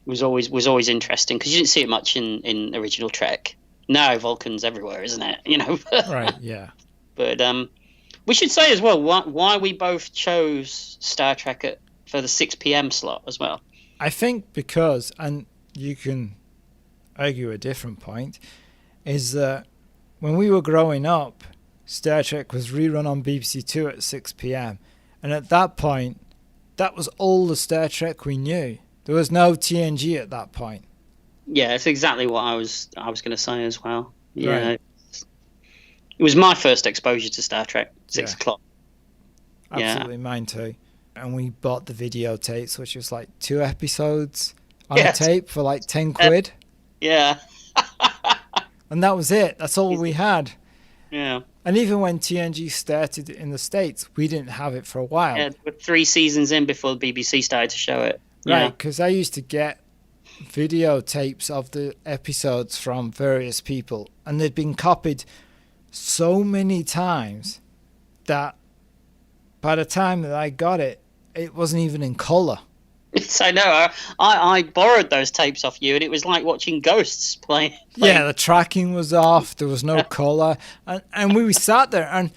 was always interesting, because you didn't see it much in original Trek. Now Vulcan's everywhere, isn't it? Right. Yeah. But we should say as well why we both chose Star Trek for the 6 p.m. slot as well. I think because, and you can argue a different point, is that when we were growing up, Star Trek was rerun on BBC Two at 6 p.m. And at that point, that was all the Star Trek we knew. There was no TNG at that point. Yeah, it's exactly what I was going to say as well. Yeah, Right. it was my first exposure to Star Trek. 6 Yeah. o'clock. Absolutely, mine too. And we bought the videotapes, which was like 2 episodes on Yes. a tape for like 10 quid. Yeah, And that was it. That's all we had. yeah. And even when TNG started in the States, we didn't have it for a while. Yeah, there were 3 seasons in before the BBC started to show it. Right, Yeah. because I used to get videotapes of the episodes from various people, and they'd been copied so many times that by the time that I got it, it wasn't even in colour. So no, I borrowed those tapes off you, and it was like watching ghosts play. Yeah, the tracking was off, there was no colour, and we sat there, and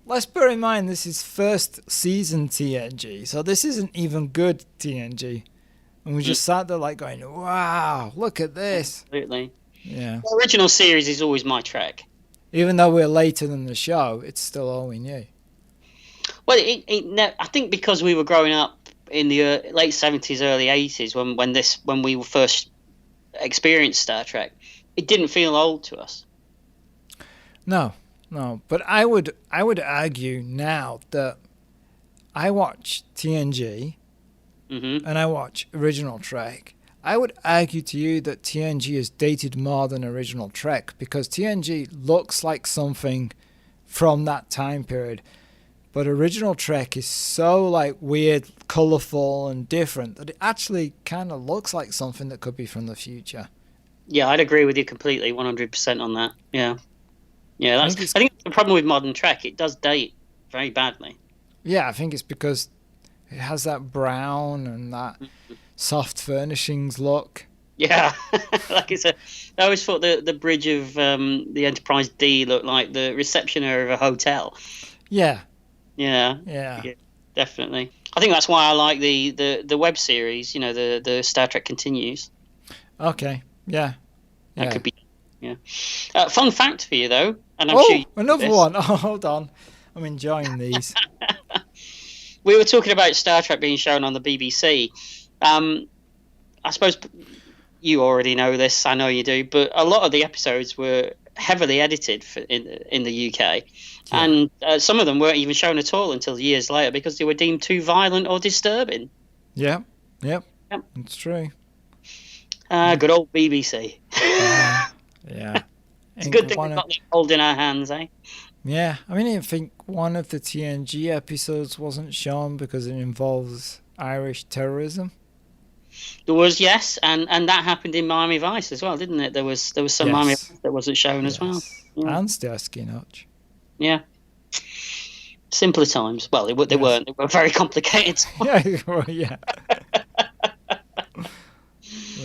let's bear in mind this is first season TNG, so this isn't even good TNG. And we just sat there like going, wow, look at this. Absolutely. Yeah. The original series is always my Trek. Even though we're later than the show, it's still all we knew. Well, I think because we were growing up in the late 70s, early 80s, when we first experienced Star Trek, it didn't feel old to us. No. But I would argue now that I watch TNG and I watch original Trek. I would argue to you that TNG is dated more than original Trek because TNG looks like something from that time period. But original Trek is so like weird, colourful and different that it actually kind of looks like something that could be from the future. Yeah, I'd agree with you completely, 100% on that. Yeah. Yeah, I think that's the problem with modern Trek. It does date very badly. Yeah, I think it's because it has that brown and that soft furnishings look. Yeah, like I always thought the bridge of the Enterprise D looked like the reception area of a hotel. Yeah. Yeah, definitely. I think that's why I like the web series. You know, the Star Trek Continues. Okay. Yeah. That could be. Yeah. Fun fact for you though, and I'm sure you know another this. one. Oh, hold on. I'm enjoying these. We were talking about Star Trek being shown on the BBC. I suppose you already know this. I know you do, but a lot of the episodes were heavily edited in the UK, and some of them weren't even shown at all until years later because they were deemed too violent or disturbing. Yep. It's true. Good old BBC. Yeah. It's a good thing we've got that hold in our hands, eh? Yeah, I mean, I think one of the TNG episodes wasn't shown because it involves Irish terrorism. There was, yes, and that happened in Miami Vice as well, didn't it? There was some Miami Vice that wasn't shown as well. Yeah. And Starsky and Hutch. Yeah. Simpler times. Well, they weren't. They were very complicated. Yeah. All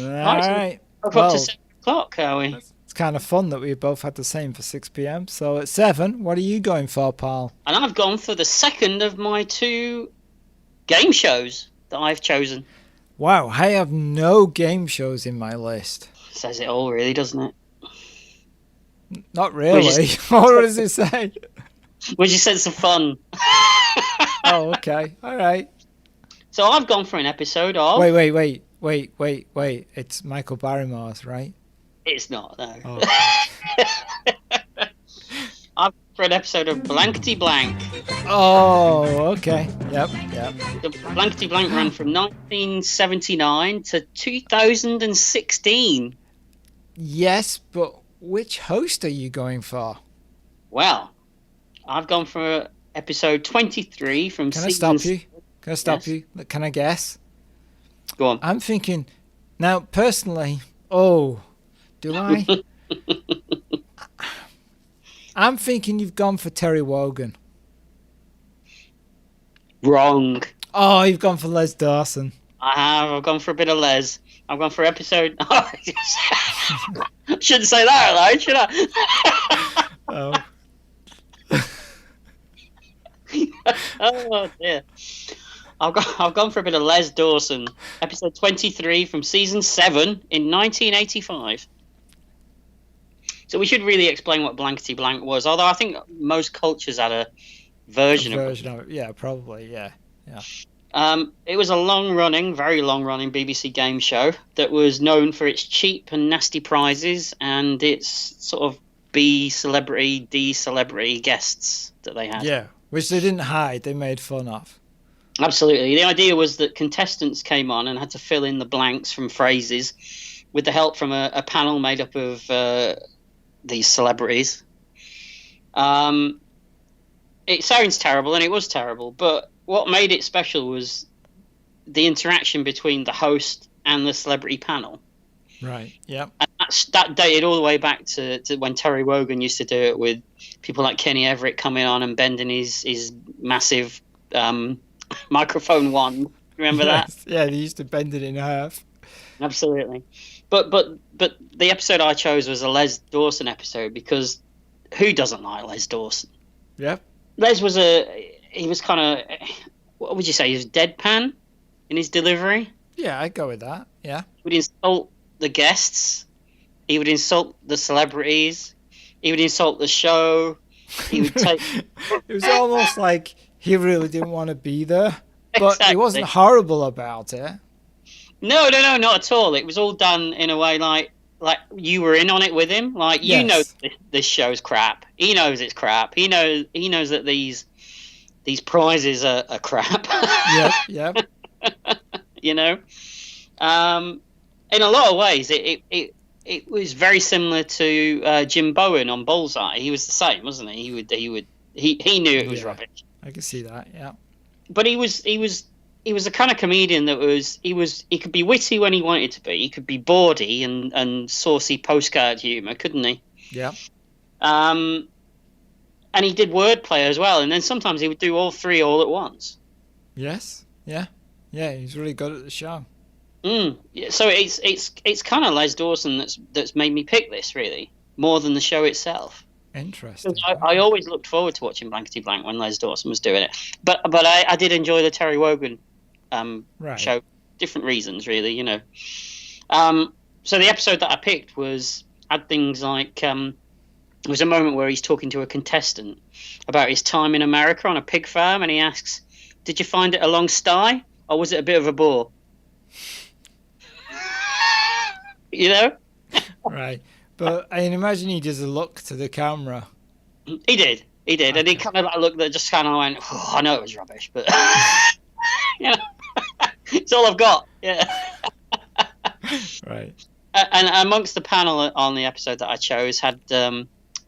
right. We're up to 7 o'clock, are we? It's kind of fun that we both had the same for 6 p.m. So at 7, what are you going for, pal? And I've gone for the second of my 2 game shows that I've chosen. Wow, I have no game shows in my list. Says it all, really, doesn't it? Not really. What does it say? Would you sense of fun? Oh, okay. All right. So I've gone for an episode of... Wait. It's Michael Barrymore's, right? It's not, no. Oh. I've gone for an episode of Blankety Blank. Oh, okay. Yep. The Blankety Blank ran from 1979 to 2016. Yes, but which host are you going for? Well, I've gone for episode 23 from Can I season... stop you? Can I guess? Go on. I'm thinking... Now, personally... Oh, do I? I'm thinking you've gone for Terry Wogan. Wrong. Oh, you've gone for Les Dawson. I have. I've gone for a bit of Les. I've gone for episode... Shouldn't say that out loud, should I? Oh. Oh, dear. I've gone for a bit of Les Dawson. Episode 23 from season 7 in 1985. So we should really explain what blankety blank was. Although I think most cultures had a version of it. Yeah, probably. Yeah. It was a very long-running BBC game show that was known for its cheap and nasty prizes and its sort of B celebrity, D celebrity guests that they had. Yeah, which they didn't hide. They made fun of. Absolutely. The idea was that contestants came on and had to fill in the blanks from phrases with the help from a panel made up of these celebrities. It sounds terrible, and it was terrible, but what made it special was the interaction between the host and the celebrity panel. Right, yeah. And that dated all the way back to when Terry Wogan used to do it with people like Kenny Everett coming on and bending his massive microphone wand. Remember that? Yeah, they used to bend it in half. Absolutely. But the episode I chose was a Les Dawson episode because who doesn't like Les Dawson? Yep. Les was he was kind of, what would you say, he was deadpan in his delivery. Yeah, I'd go with that, yeah. He would insult the guests. He would insult the celebrities. He would insult the show. He would take... It was almost like he really didn't want to be there, but Exactly. he wasn't horrible about it. No, not at all. It was all done in a way like you were in on it with him. Like, you Yes. know this show's crap. He knows it's crap. He knows that these prizes are crap. Yep. You know? In a lot of ways, it was very similar to Jim Bowen on Bullseye. He was the same, wasn't he? He knew it was rubbish. I can see that, yeah. But he was the kind of comedian that he could be witty when he wanted to be. He could be bawdy and saucy postcard humour, couldn't he? Yeah. And he did wordplay as well. And then sometimes he would do all three all at once. Yes. Yeah. Yeah, he's really good at the show. Yeah, so it's kind of Les Dawson that's made me pick this, really, more than the show itself. Interesting. I always looked forward to watching Blankety Blank when Les Dawson was doing it, but I did enjoy the Terry Wogan show. Different reasons, really, you know. So the episode that I picked had things like there was a moment where he's talking to a contestant about his time in America on a pig farm, and he asks, "Did you find it a long sty, or was it a bit of a bore?" You know? Right. But I imagine he does a look to the camera. He did, okay. And he kind of like looked that just kind of went, oh, I know it was rubbish, but you know, it's all I've got. Yeah. Right. And amongst the panel on the episode that I chose had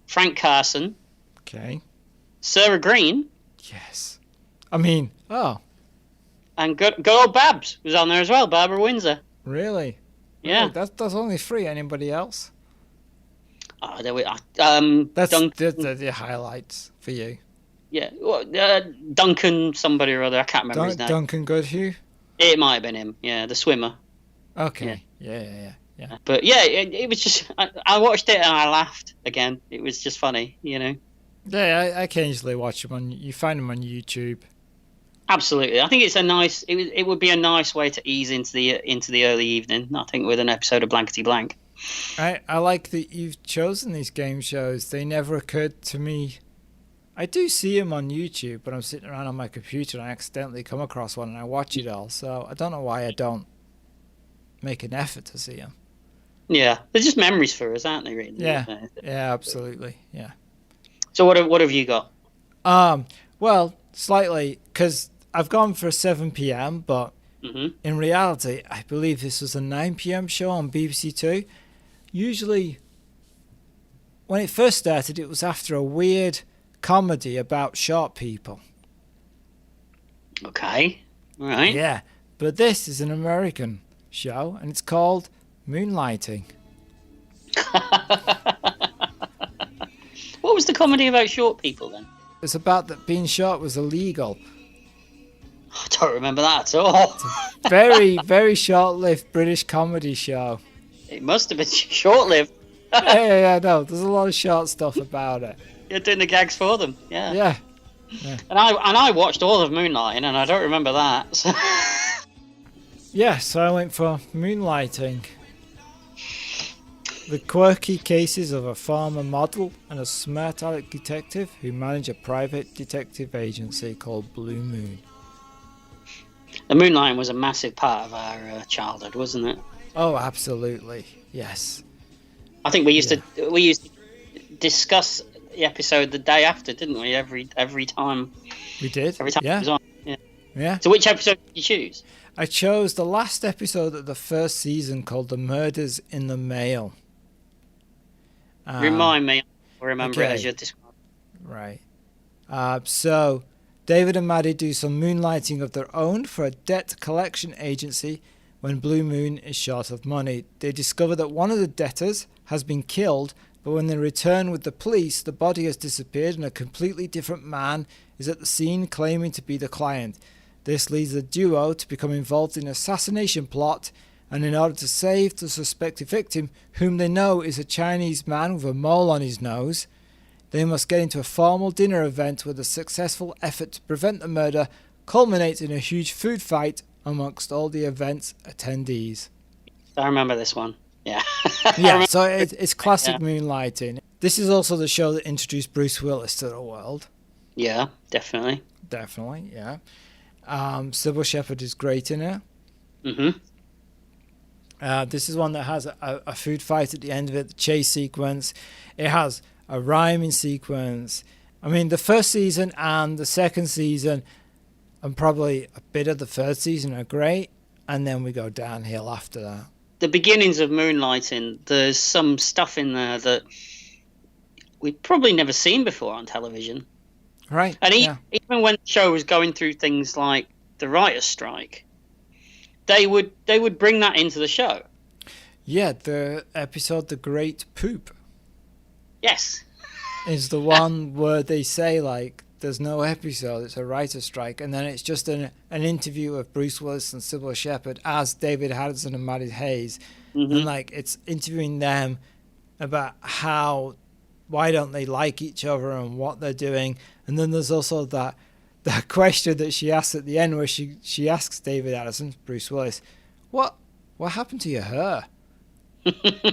Frank Carson, Okay. Sarah Green, Yes. I mean, and good old Babs was on there as well, Barbara Windsor. really? Yeah. Oh, that's only 3. Anybody else? Oh, there we are. That's Duncan, the highlights for you. yeah, Duncan somebody or other. I can't remember his name. Duncan Goodhue? It might have been him. Yeah, the swimmer. Okay. Yeah. But yeah, it was just. I watched it and I laughed again. It was just funny, you know. Yeah, I occasionally watch them you find them on YouTube. Absolutely, I think it's a nice. It would be a nice way to ease into the early evening. I think with an episode of Blankety Blank. I like that you've chosen these game shows. They never occurred to me. I do see them on YouTube, but I'm sitting around on my computer and I accidentally come across one and I watch it all. So I don't know why I don't make an effort to see them. Yeah, they're just memories for us, aren't they? Really? Yeah, absolutely. Yeah. So what have you got? Well, slightly, because I've gone for 7 p.m., but in reality, I believe this was a 9 p.m. show on BBC Two. Usually, when it first started, it was after a weird comedy about short people. Okay, all right. Yeah, but this is an American show, and it's called Moonlighting. What was the comedy about short people then? It's about that being short was illegal. I don't remember that at all. Very, very short-lived British comedy show. It must have been short-lived. Yeah, no, there's a lot of short stuff about it. You're doing the gags for them, yeah. Yeah. And I watched all of Moonlighting, and I don't remember that. So. Yeah, so I went for Moonlighting. The quirky cases of a farmer model and a smart aleck detective who manage a private detective agency called Blue Moon. The moonlighting was a massive part of our childhood, wasn't it? Oh, absolutely. Yes. I think we used to discuss the episode the day after, didn't we? Every time. We did. Every time it was on. Yeah. Yeah. So which episode did you choose? I chose the last episode of the first season called The Murders in the Mail. Remind me. I'll remember it okay. as you're describing. Right. So David and Maddie do some moonlighting of their own for a debt collection agency when Blue Moon is short of money. They discover that one of the debtors has been killed, but when they return with the police, the body has disappeared and a completely different man is at the scene claiming to be the client. This leads the duo to become involved in an assassination plot, and in order to save the suspected victim, whom they know is a Chinese man with a mole on his nose, they must get into a formal dinner event where the successful effort to prevent the murder culminates in a huge food fight amongst all the event's attendees. I remember this one. Yeah. Yeah, so it's classic moonlighting. This is also the show that introduced Bruce Willis to the world. Yeah, definitely. Definitely, yeah. Sybil Shepherd is great in it. Mm-hmm. This is one that has a food fight at the end of it, the chase sequence. It has a rhyming sequence. I mean, the first season and the second season, and probably a bit of the third season are great, and then we go downhill after that. The beginnings of moonlighting, there's some stuff in there that we've probably never seen before on television. Right. And even when the show was going through things like the writer's strike, they would bring that into the show. Yeah, the episode The Great Poop. Yes. Is the one where they say, like, there's no episode, it's a writer's strike, and then it's just an interview of Bruce Willis and Sybil Shepherd as David Harrison and Maddie Hayes. Mm-hmm. And, like, it's interviewing them about why don't they like each other and what they're doing. And then there's also that question that she asks at the end where she asks David Addison, Bruce Willis, what happened to your hair?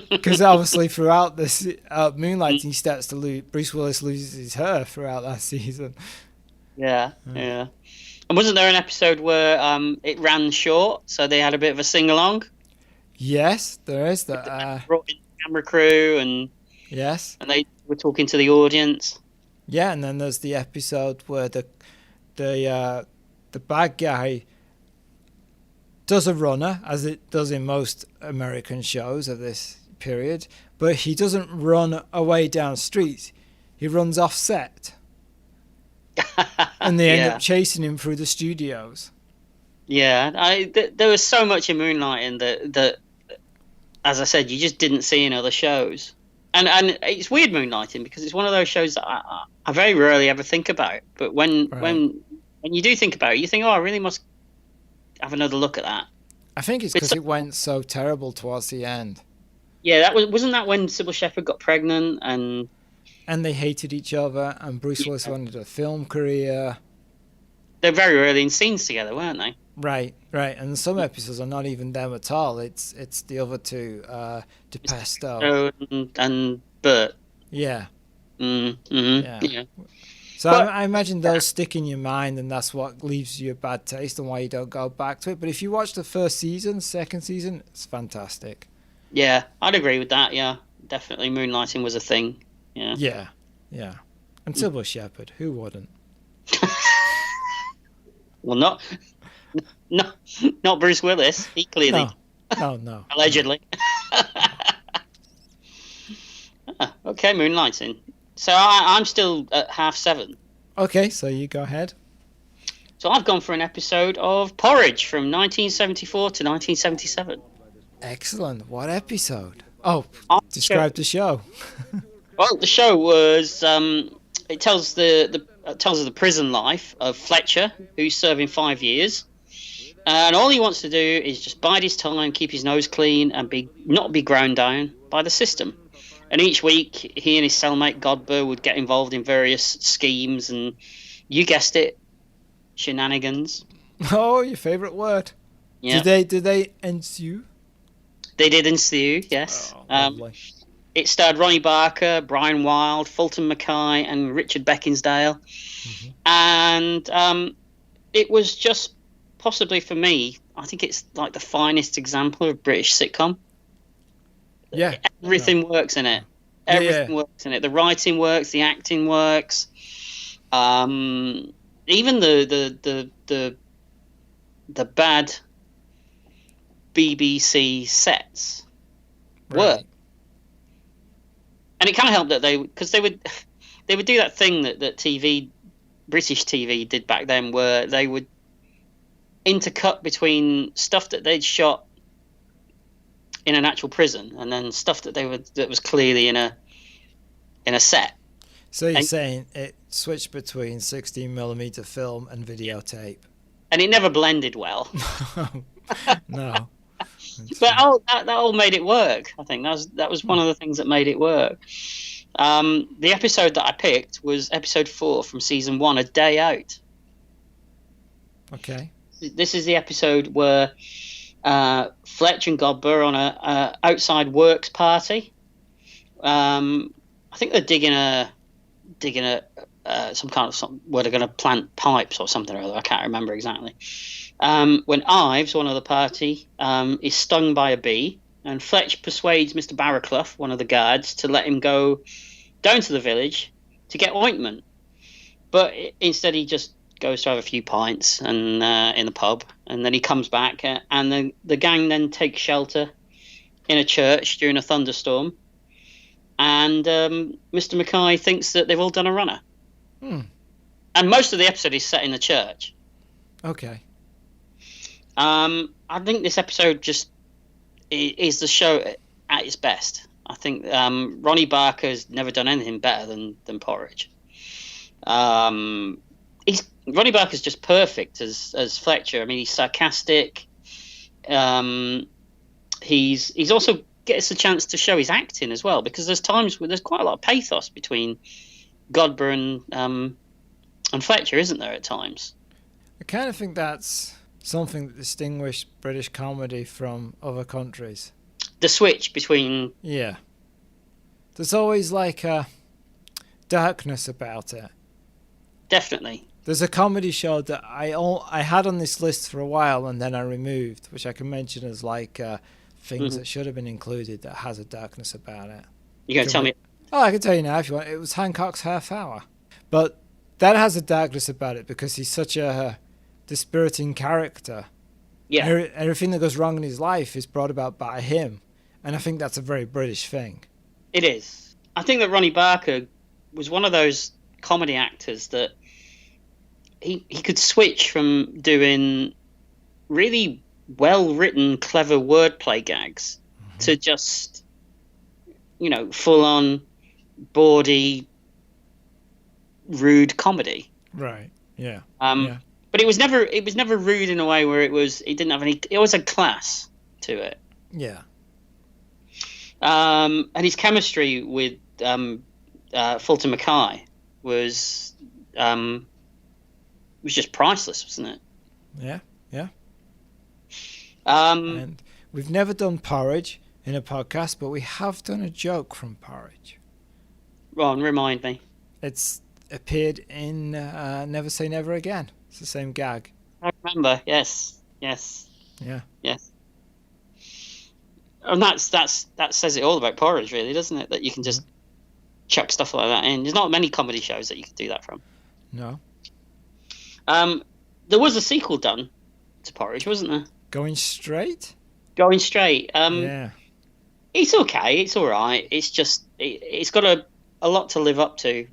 Because obviously throughout this moonlighting, he starts to lose. Bruce Willis loses his hair throughout that season. Yeah. And wasn't there an episode where it ran short, so they had a bit of a sing-along? Yes, there is that. Brought in the camera crew and they were talking to the audience. Yeah, and then there's the episode where the bad guy does a runner, as it does in most American shows of this period, but he doesn't run away down streets. He runs off set. And they end up chasing him through the studios. Yeah, there was so much in Moonlighting that, as I said, you just didn't see in other shows. And it's weird Moonlighting because it's one of those shows that I very rarely ever think about. But when you do think about it, you think, oh, I really must have another look at that. I think it's because it went so terrible towards the end. Yeah, wasn't that when Sybil Shepherd got pregnant and they hated each other, and Bruce Willis wanted a film career. They're very early in scenes together, weren't they? Right. And some episodes are not even them at all. It's the other two, DePesto and Bert. Yeah. Mm-hmm. Yeah. So I imagine those stick in your mind, and that's what leaves you a bad taste and why you don't go back to it. But if you watch the first season, second season, it's fantastic. Yeah, I'd agree with that. Yeah, definitely Moonlighting was a thing. Yeah. And Sybil Shepherd, who wouldn't? Well, not Bruce Willis. He clearly. No. Allegedly. Okay, Moonlighting. So I'm still at 7:30. Okay, so you go ahead. So I've gone for an episode of Porridge from 1974 to 1977. Excellent. What episode? Oh, describe the show. Well, the show was it tells of the prison life of Fletcher, who's serving 5 years, and all he wants to do is just bide his time, keep his nose clean, and not be ground down by the system. And each week, he and his cellmate Godber would get involved in various schemes, and you guessed it, shenanigans. Oh, your favourite word. Yeah. Did they ensue? They did ensue, yes. Oh, It starred Ronnie Barker, Brian Wilde, Fulton Mackay, and Richard Beckinsdale. Mm-hmm. And it was just possibly for me, I think it's like the finest example of British sitcom. Yeah. Everything works in it. Everything works in it. The writing works, the acting works. Even the bad BBC sets work. And it kind of helped that they would do that thing that British TV did back then, where they would intercut between stuff that they'd shot in an actual prison and then stuff that was clearly in a set. So you're saying it switched between 16mm film and videotape, and it never blended well. No. But that all made it work. I think that was one of the things that made it work. The episode that I picked was episode 4 from season 1, A Day Out. Okay. This is the episode where Fletch and Godber are on a outside works party. I think they're digging some kind of where they're going to plant pipes or something or other. I can't remember exactly. When Ives, one of the party, is stung by a bee, and Fletch persuades Mr. Barraclough, one of the guards, to let him go down to the village to get ointment. But instead he just goes to have a few pints and in the pub, and then he comes back, and the gang then takes shelter in a church during a thunderstorm, and Mr. Mackay thinks that they've all done a runner. And most of the episode is set in the church. Okay. I think this episode just is the show at its best. I think Ronnie Barker's never done anything better than Porridge. Ronnie Barker's just perfect as Fletcher. I mean, he's sarcastic. He's also gets a chance to show his acting as well, because there's times where there's quite a lot of pathos between Godber and Fletcher, isn't there, at times? I kind of think that's something that distinguished British comedy from other countries. The switch between... Yeah. There's always like a darkness about it. Definitely. There's a comedy show that I had on this list for a while and then I removed, which I can mention as like things that should have been included that has a darkness about it. You're going to tell me? Oh, I can tell you now if you want. It was Hancock's Half Hour. But that has a darkness about it because he's such a dispiriting character. Yeah. Everything that goes wrong in his life is brought about by him. And I think that's a very British thing. It is. I think that Ronnie Barker was one of those comedy actors that he could switch from doing really well-written, clever wordplay gags to just, full-on, bawdy, rude comedy. Right. Yeah. But it was never rude in a way where it didn't have any. It always had class to it. Yeah. And his chemistry with Fulton Mackay was just priceless, wasn't it? Yeah. Yeah. And we've never done Porridge in a podcast, but we have done a joke from Porridge. Ron, remind me. It's appeared in Never Say Never Again. It's the same gag. I remember. Yes. Yeah. Yes. And that says it all about Porridge, really, doesn't it? That you can just chuck stuff like that in. There's not many comedy shows that you could do that from. No. There was a sequel done to Porridge, wasn't there? Going Straight? Going Straight. Yeah. It's okay. It's all right. It's just it's got a lot to live up to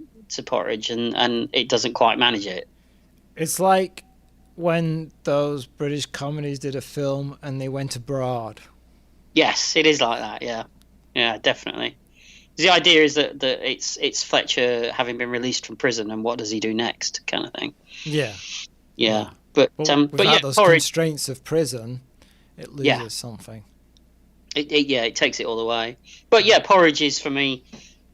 Porridge, and it doesn't quite manage it. It's like when those British comedies did a film and they went abroad. Yes, it is like that. Yeah, definitely. The idea is that it's Fletcher having been released from prison, and what does he do next, kind of thing. Yeah. But without those Porridge, constraints of prison, it loses something. It takes it all away. But yeah, Porridge is for me.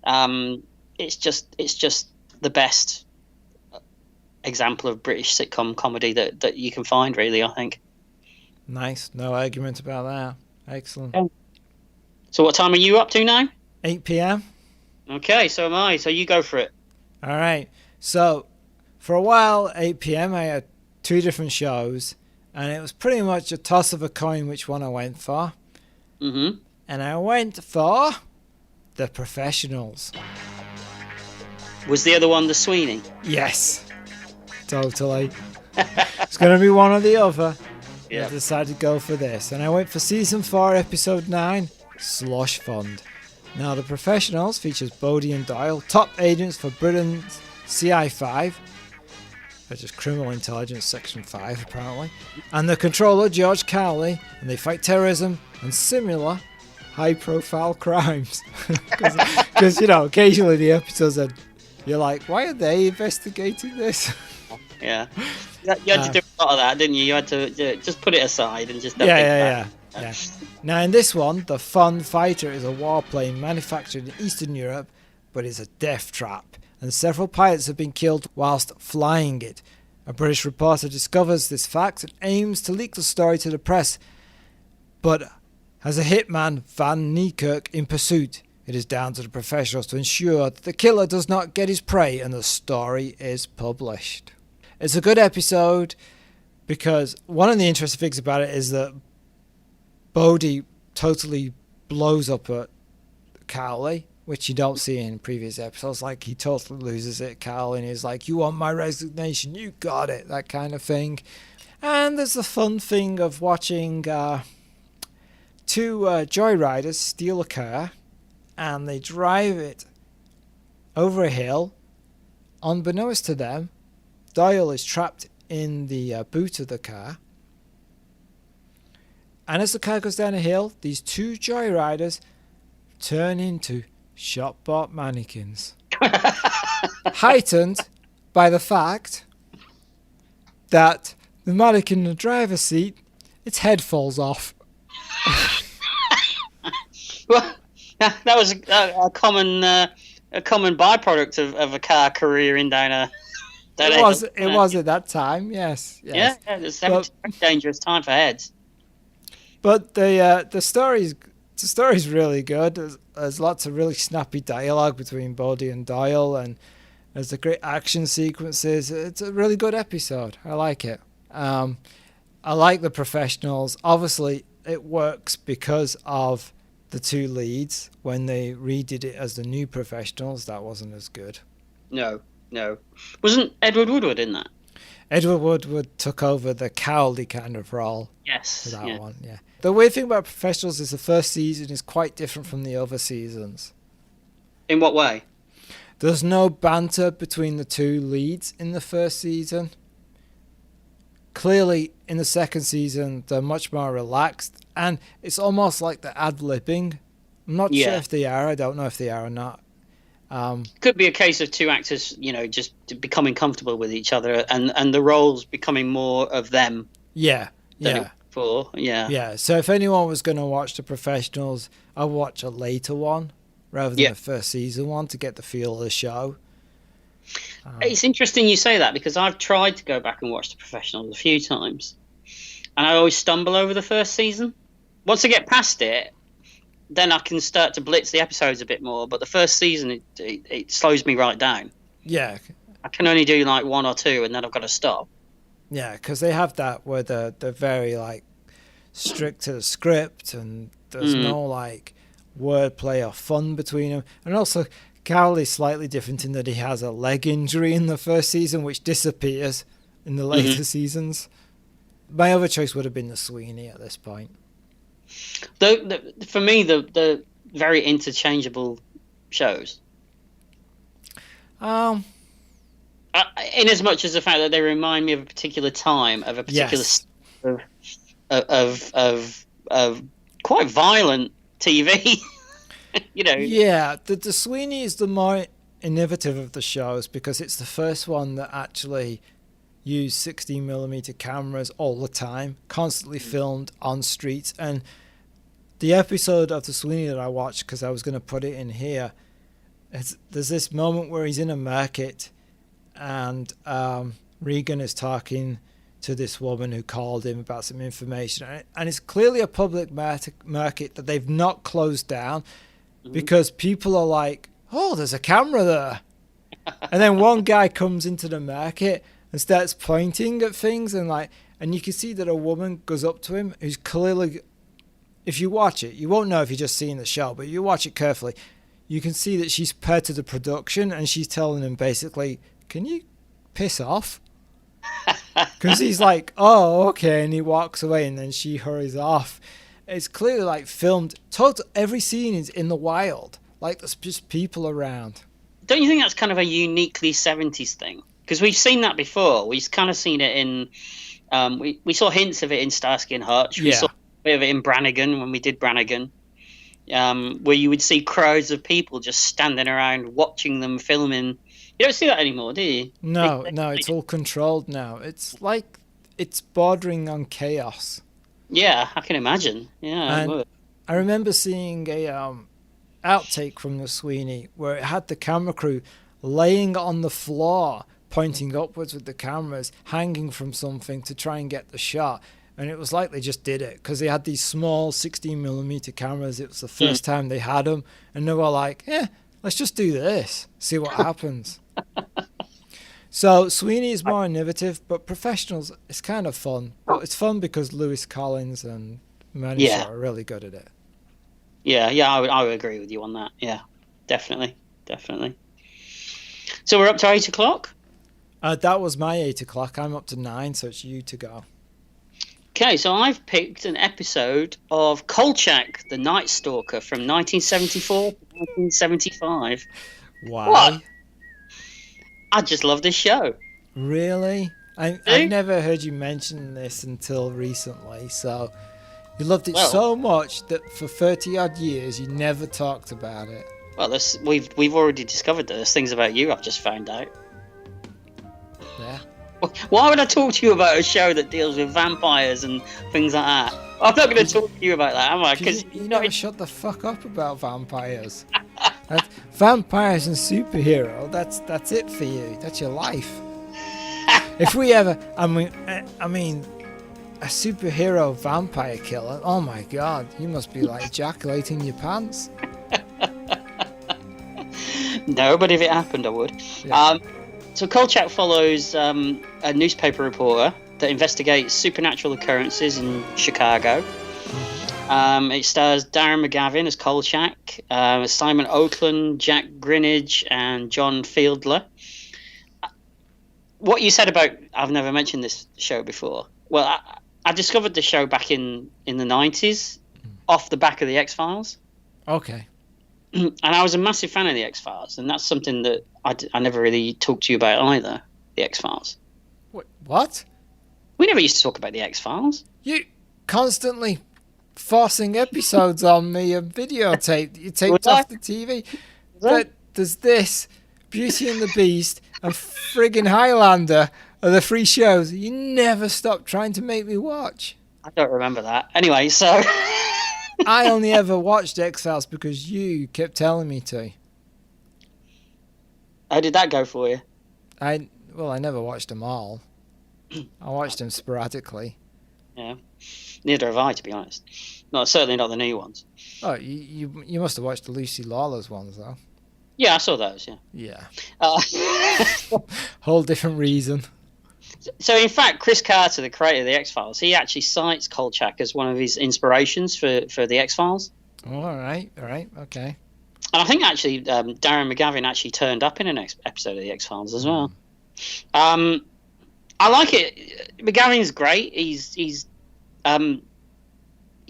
It's just the best example of British sitcom comedy that you can find, really, I think. Nice. No argument about that. Excellent. So what time are you up to now? 8 p.m. Okay, so am I. So you go for it. All right. So for a while, 8 p.m., I had 2 different shows, and it was pretty much a toss of a coin which one I went for. Mm-hmm. And I went for The Professionals. Was the other one the Sweeney? Yes, totally. It's going to be one or the other. Yeah. I decided to go for this. And I went for Season 4, Episode 9, Slosh Fund. Now, The Professionals features Bodie and Doyle, top agents for Britain's CI5, which is Criminal Intelligence Section 5, apparently, and the controller, George Cowley, and they fight terrorism and similar high-profile crimes. Because, occasionally the episodes are, you're like, why are they investigating this? Yeah. You had to do a lot of that, didn't you? You had to just put it aside and just don't think about it. Yeah. Now, in this one, the Fun Fighter is a warplane manufactured in Eastern Europe, but is a death trap, and several pilots have been killed whilst flying it. A British reporter discovers this fact and aims to leak the story to the press, but has a hitman, Van Niekerk, in pursuit. It is down to the professionals to ensure that the killer does not get his prey and the story is published. It's a good episode because one of the interesting things about it is that Bodie totally blows up at Cowley, which you don't see in previous episodes. Like, he totally loses it, Cowley, and he's like, you want my resignation, you got it, that kind of thing. And there's the fun thing of watching 2 joyriders steal a car, and they drive it over a hill. Unbeknownst to them, Doyle is trapped in the boot of the car. And as the car goes down a hill, these 2 joyriders turn into shop-bought mannequins. Heightened by the fact that the mannequin in the driver's seat, its head falls off. Well, that was a common byproduct of a car career down a... It was at that time, yes. Yeah, it's a dangerous time for heads. But the story's really good. There's lots of really snappy dialogue between Bodie and Doyle, and there's the great action sequences. It's a really good episode. I like it. I like The Professionals. Obviously, it works because of the 2 leads. When they redid it as the New Professionals, that wasn't as good. No. Wasn't Edward Woodward in that? Edward Woodward took over the Cowley kind of role. Yes. For that one, yeah. The weird thing about Professionals is the first season is quite different from the other seasons. In what way? There's no banter between the 2 leads in the first season. Clearly, in the second season, they're much more relaxed, and it's almost like they're ad-libbing. I'm not sure if they are. I don't know if they are or not. Could be a case of 2 actors, just becoming comfortable with each other, and the roles becoming more of them. Yeah. Before. Yeah. So if anyone was going to watch The Professionals, I'd watch a later one rather than the first season one to get the feel of the show. It's interesting you say that, because I've tried to go back and watch The Professionals a few times, and I always stumble over the first season. Once I get past it, then I can start to blitz the episodes a bit more. But the first season, it slows me right down. Yeah. I can only do like 1 or 2, and then I've got to stop. Yeah, because they have that where they're very like strict to the script, and there's no like wordplay or fun between them. And also, Cowley's slightly different in that he has a leg injury in the first season, which disappears in the later seasons. My other choice would have been the Sweeney at this point. For me, the very interchangeable shows. In as much as the fact that they remind me of a particular time, of a particular of quite violent TV. Yeah, the Sweeney is the more innovative of the shows because it's the first one that actually used 16mm cameras all the time, constantly filmed on streets. And the episode of the Sweeney that I watched, because I was going to put it in here, there's this moment where he's in a market and Regan is talking to this woman who called him about some information, and it's clearly a public market that they've not closed down. because people are like, oh, there's a camera there. And then one guy comes into the market and starts pointing at things, and you can see that a woman goes up to him who's clearly, if you watch it, you won't know if you're just seeing the show, but you watch it carefully, you can see that she's part of the production, and she's telling him basically, can you piss off? Because he's like, oh, okay, and he walks away, and then she hurries off. It's clearly like filmed. Every scene is in the wild, like there's just people around. Don't you think that's kind of a uniquely 70s thing? Because we've seen that before. We've kind of seen it in. We saw hints of it in Starsky and Hutch. We saw a bit of it in Brannigan when we did Brannigan. Where you would see crowds of people just standing around watching them filming. You don't see that anymore, do you? No, it's all controlled now. It's like it's bordering on chaos. Yeah, I can imagine. Yeah, and I remember seeing a outtake from the Sweeney where it had the camera crew laying on the floor, pointing upwards with the cameras, hanging from something to try and get the shot. And it was like they just did it because they had these small 16mm cameras. It was the first time they had them, and they were like, let's just do this, see what happens. So Sweeney is more innovative, but Professionals, it's kind of fun. But it's fun because Lewis Collins and Manisha are really good at it. Yeah, I would agree with you on that. Yeah, definitely. So we're up to 8 o'clock? That was my 8 o'clock. I'm up to 9, so it's you to go. Okay, so I've picked an episode of Kolchak, the Night Stalker from 1974 to 1975. Why? What? I just love this show. Really? I've never heard you mention this until recently, so you loved it so much that for 30-odd years you never talked about it. Well, we've already discovered that there's things about you I've just found out. Yeah. Why would I talk to you about a show that deals with vampires and things like that? I'm not going to talk to you about that, am I? Because you never shut the fuck up about vampires. Vampires and superhero, that's it for you. That's your life. If we ever, I mean, a superhero vampire killer, oh my god, you must be like ejaculating your pants. No, but if it happened, I would. Yeah. So Kolchak follows a newspaper reporter that investigates supernatural occurrences in Chicago. It stars Darren McGavin as Kolchak, Simon Oakland, Jack Grinnage, and John Fiedler. What you said about I've never mentioned this show before. Well, I discovered the show back in the 90s off the back of the X-Files. Okay. And I was a massive fan of the X-Files, and that's something that I never really talked to you about either, the X-Files. What? We never used to talk about the X-Files. You constantly forcing episodes on me and videotape. You taped off the TV. But there's this, Beauty and the Beast, and friggin' Highlander are the 3 shows you never stopped trying to make me watch. I don't remember that. Anyway, so... I only ever watched X-Files because you kept telling me to. How did that go for you? I never watched them all. I watched them sporadically. Yeah. Neither have I, to be honest. Certainly not the new ones. Oh, you must have watched the Lucy Lawless ones, though. Yeah, I saw those, yeah. Yeah. Whole different reason. So, in fact, Chris Carter, the creator of the X-Files, he actually cites Kolchak as one of his inspirations for the X-Files. Oh, all right, okay. And I think, actually, Darren McGavin actually turned up in an episode of the X-Files as well. I like it. McGavin's great. He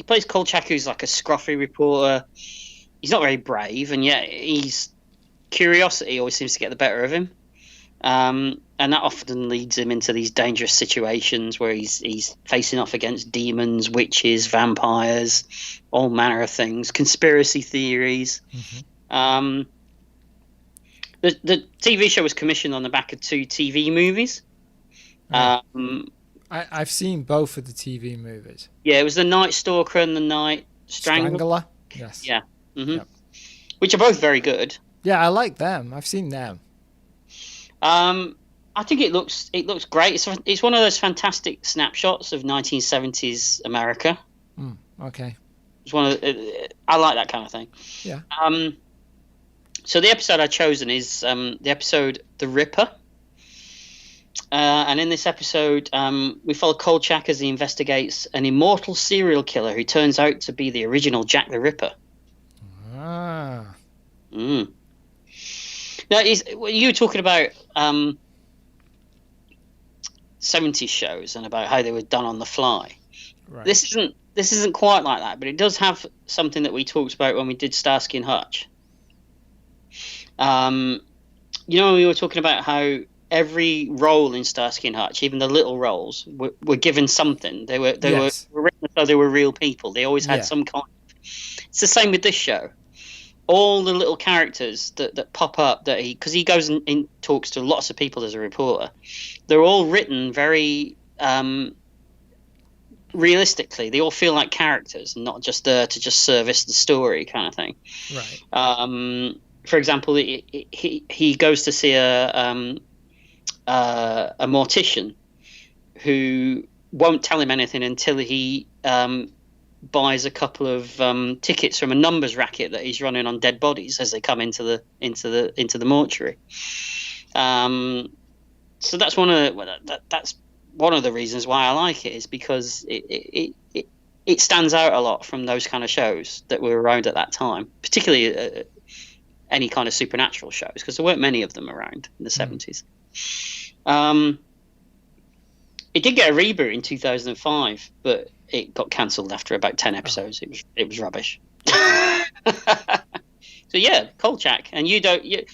plays Kolchak, who's like a scruffy reporter. He's not very brave, and yet curiosity always seems to get the better of him. And that often leads him into these dangerous situations where he's facing off against demons, witches, vampires, all manner of things, conspiracy theories. Mm-hmm. The TV show was commissioned on the back of 2 TV movies. I've seen both of the TV movies. Yeah, it was The Night Stalker and The Night Strangler. Yes. Yeah. Mm-hmm. Yep. Which are both very good. Yeah, I like them. I've seen them. I think it looks great. It's one of those fantastic snapshots of 1970s America. Okay. It's one of I like that kind of thing. Yeah. So the episode I've chosen is the episode The Ripper. And in this episode, we follow Kolchak as he investigates an immortal serial killer who turns out to be the original Jack the Ripper. Ah. Now, you were talking about 70s shows and about how they were done on the fly. Right. This isn't quite like that, but it does have something that we talked about when we did Starsky and Hutch. We were talking about how every role in Starsky and Hutch, even the little roles, were given something. They were written as though they were real people. They always had some kind. It's the same with this show. All the little characters that pop up because he goes and talks to lots of people as a reporter. They're all written very realistically. They all feel like characters and not just there to just service the story kind of thing. Right. For example, he goes to see a mortician who won't tell him anything until he buys a couple of tickets from a numbers racket that he's running on dead bodies as they come into the mortuary. So that's one of the reasons why I like it, is because it stands out a lot from those kind of shows that were around at that time, particularly any kind of supernatural shows, because there weren't many of them around in the 70s. It did get a reboot in 2005, but it got cancelled after about 10 episodes. It was rubbish. So yeah, Kolchak, and I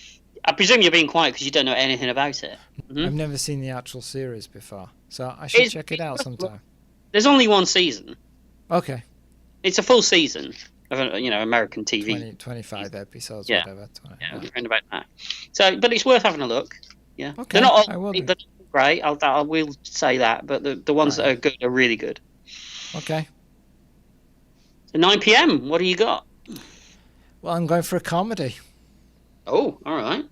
presume you're being quiet because you don't know anything about it. Mm-hmm. I've never seen the actual series before, so I should check it out sometime. There's only one season. Okay. It's a full season of American TV. 25 episodes, yeah. whatever. Around about that. So, but it's worth having a look. Yeah. Okay. They're not I all will do. great. I will say that, but the ones that are good are really good. Okay. So 9 p.m. What do you got? Well, I'm going for a comedy. Oh, all right.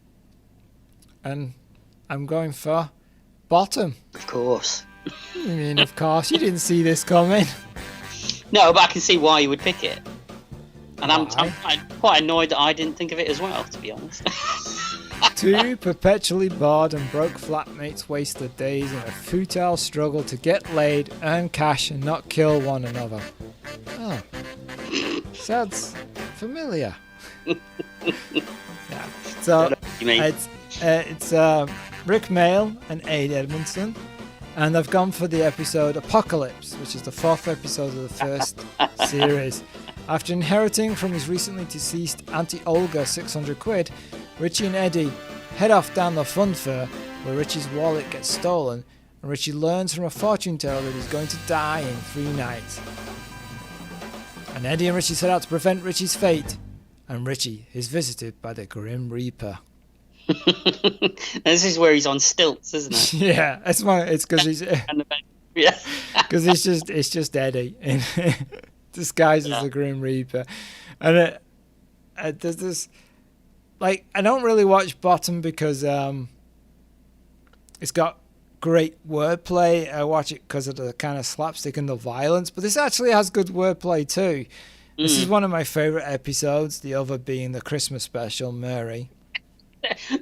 And I'm going for Bottom. Of course. I mean, of course, you didn't see this coming. No, but I can see why you would pick it. And I'm quite annoyed that I didn't think of it as well, to be honest. Two perpetually bored and broke flatmates waste their days in a futile struggle to get laid, earn cash, and not kill one another. Oh, sounds familiar. Yeah. So it's Rick Mail and Aid Edmondson, and I've gone for the episode Apocalypse, which is the 4th episode of the first series. After inheriting from his recently deceased Auntie Olga 600 quid, Richie and Eddie head off down the fun fair where Richie's wallet gets stolen, and Richie learns from a fortune teller that he's going to die in 3 nights. And Eddie and Richie set out to prevent Richie's fate, and Richie is visited by the Grim Reaper. This is where he's on stilts, isn't it? Yeah, it's because he's because it's just Eddie in disguised as the Grim Reaper, and there's this. Like, I don't really watch Bottom because it's got great wordplay. I watch it because of the kind of slapstick and the violence, but this actually has good wordplay too. This is one of my favourite episodes, the other being the Christmas special, Mary.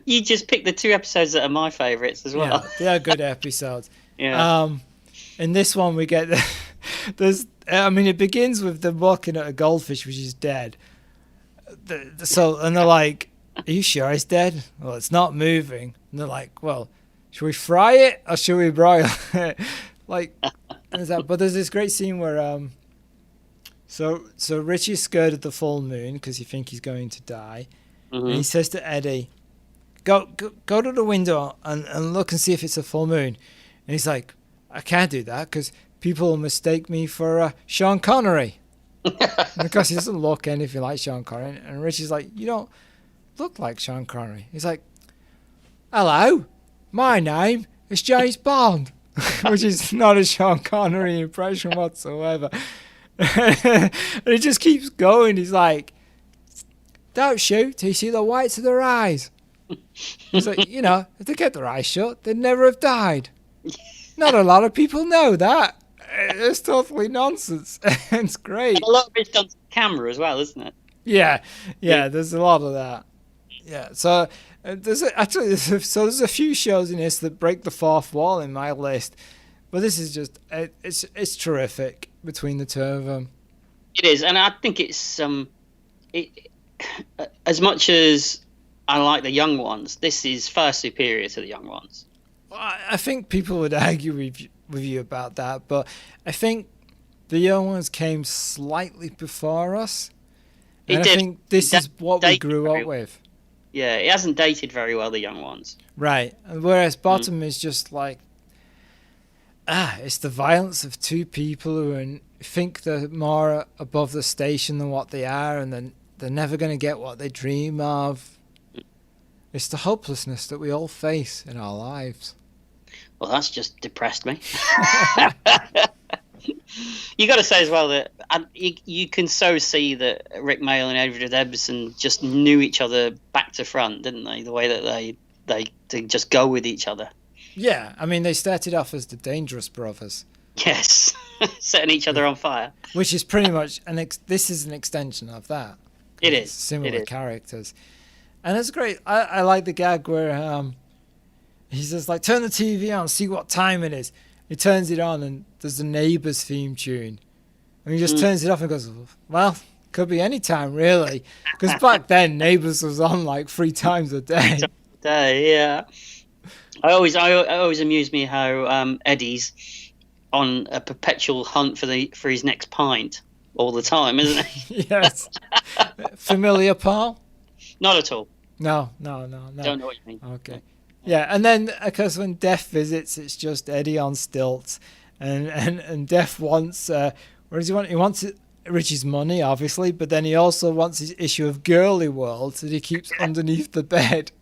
You just picked the 2 episodes that are my favourites as well. Yeah, they are good episodes. Yeah. In this one we get it begins with them looking at a goldfish which is dead. And they're like, are you sure it's dead? Well, it's not moving. And they're like, well, should we fry it or should we broil it? But there's this great scene where so Richie's scared of the full moon because he thinks he's going to die. Mm-hmm. And he says to Eddie, go to the window and look and see if it's a full moon. And he's like, I can't do that because people will mistake me for Sean Connery. Because he doesn't look anything like Sean Connery. And Richie's like, you don't look like Sean Connery. He's like, hello, my name is James Bond. Which is not a Sean Connery impression whatsoever. And he just keeps going. He's like, don't shoot till you see the whites of their eyes. He's like, if they kept their eyes shut, they'd never have died. Not a lot of people know that. It's totally nonsense. It's great. And a lot of it's done camera as well, isn't it? Yeah, there's a lot of that. Yeah, so there's a few shows in this that break the fourth wall in my list, but this is just it's terrific between the two of them. It is, and I think it's as much as I like the young ones, this is far superior to the young ones. I think people would argue with you about that, but I think the young ones came slightly before us. And I think this is what we grew up with. Yeah, it hasn't dated very well, the young ones. Right. Whereas Bottom is just like, it's the violence of two people who think they're more above the station than what they are, and then they're never going to get what they dream of. It's the hopelessness that we all face in our lives. Well, that's just depressed me. You got to say as well that you can so see that Rick Mayall and Edward Ebbison just knew each other back to front, didn't they? The way that they just go with each other. Yeah, I mean, they started off as the Dangerous Brothers. Yes, setting each other on fire. Which is pretty much this is an extension of that. It is similar characters, and it's great. I like the gag where he says like, "Turn the TV on, see what time it is." He turns it on and there's the Neighbours theme tune. And he just turns it off and goes, well, could be any time, really. Because back then, Neighbours was on like 3 times a day. Yeah. I always amuse me how Eddie's on a perpetual hunt for his next pint all the time, isn't he? Yes. Familiar, Paul? Not at all. No. Don't know what you mean. Okay. Yeah, and then, of course, when Def visits, it's just Eddie on stilts. And Def wants... what does he want? He wants Richie's money, obviously, but then he also wants his issue of Girly World that he keeps underneath the bed.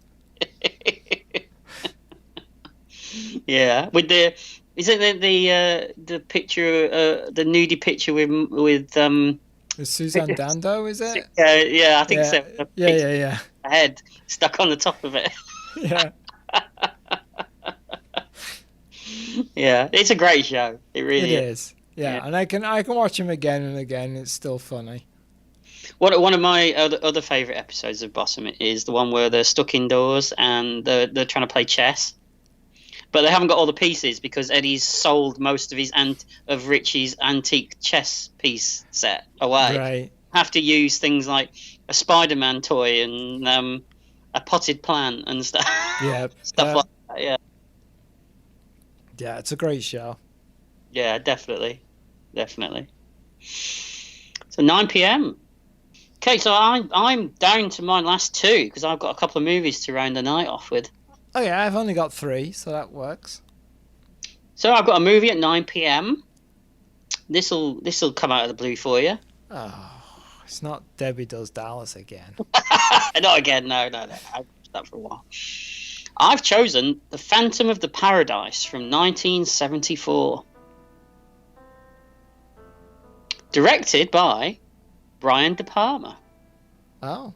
Yeah, with the... Is it the picture, the nudie picture with Suzanne Dando, is it? Yeah, I think so. Yeah. A head stuck on the top of it. Yeah. Yeah, it's a great show. It really is. Yeah, and I can watch him again and again. It's still funny. One of my other favourite episodes of Bottom is the one where they're stuck indoors and they're trying to play chess, but they haven't got all the pieces because Eddie's sold most of Richie's antique chess piece set away. Right. Have to use things like a Spider-Man toy and a potted plant and stuff. Yeah. Stuff like that. Yeah. Yeah, it's a great show. Yeah, definitely. So 9 p.m. Okay, so I'm down to my last 2 because I've got a couple of movies to round the night off with. Oh yeah, I've only got 3, so that works. So I've got a movie at 9 p.m. This'll come out of the blue for you. Oh, it's not Debbie Does Dallas again. Not again, no. I've done that for a while. I've chosen The Phantom of the Paradise from 1974. Directed by Brian De Palma. Oh,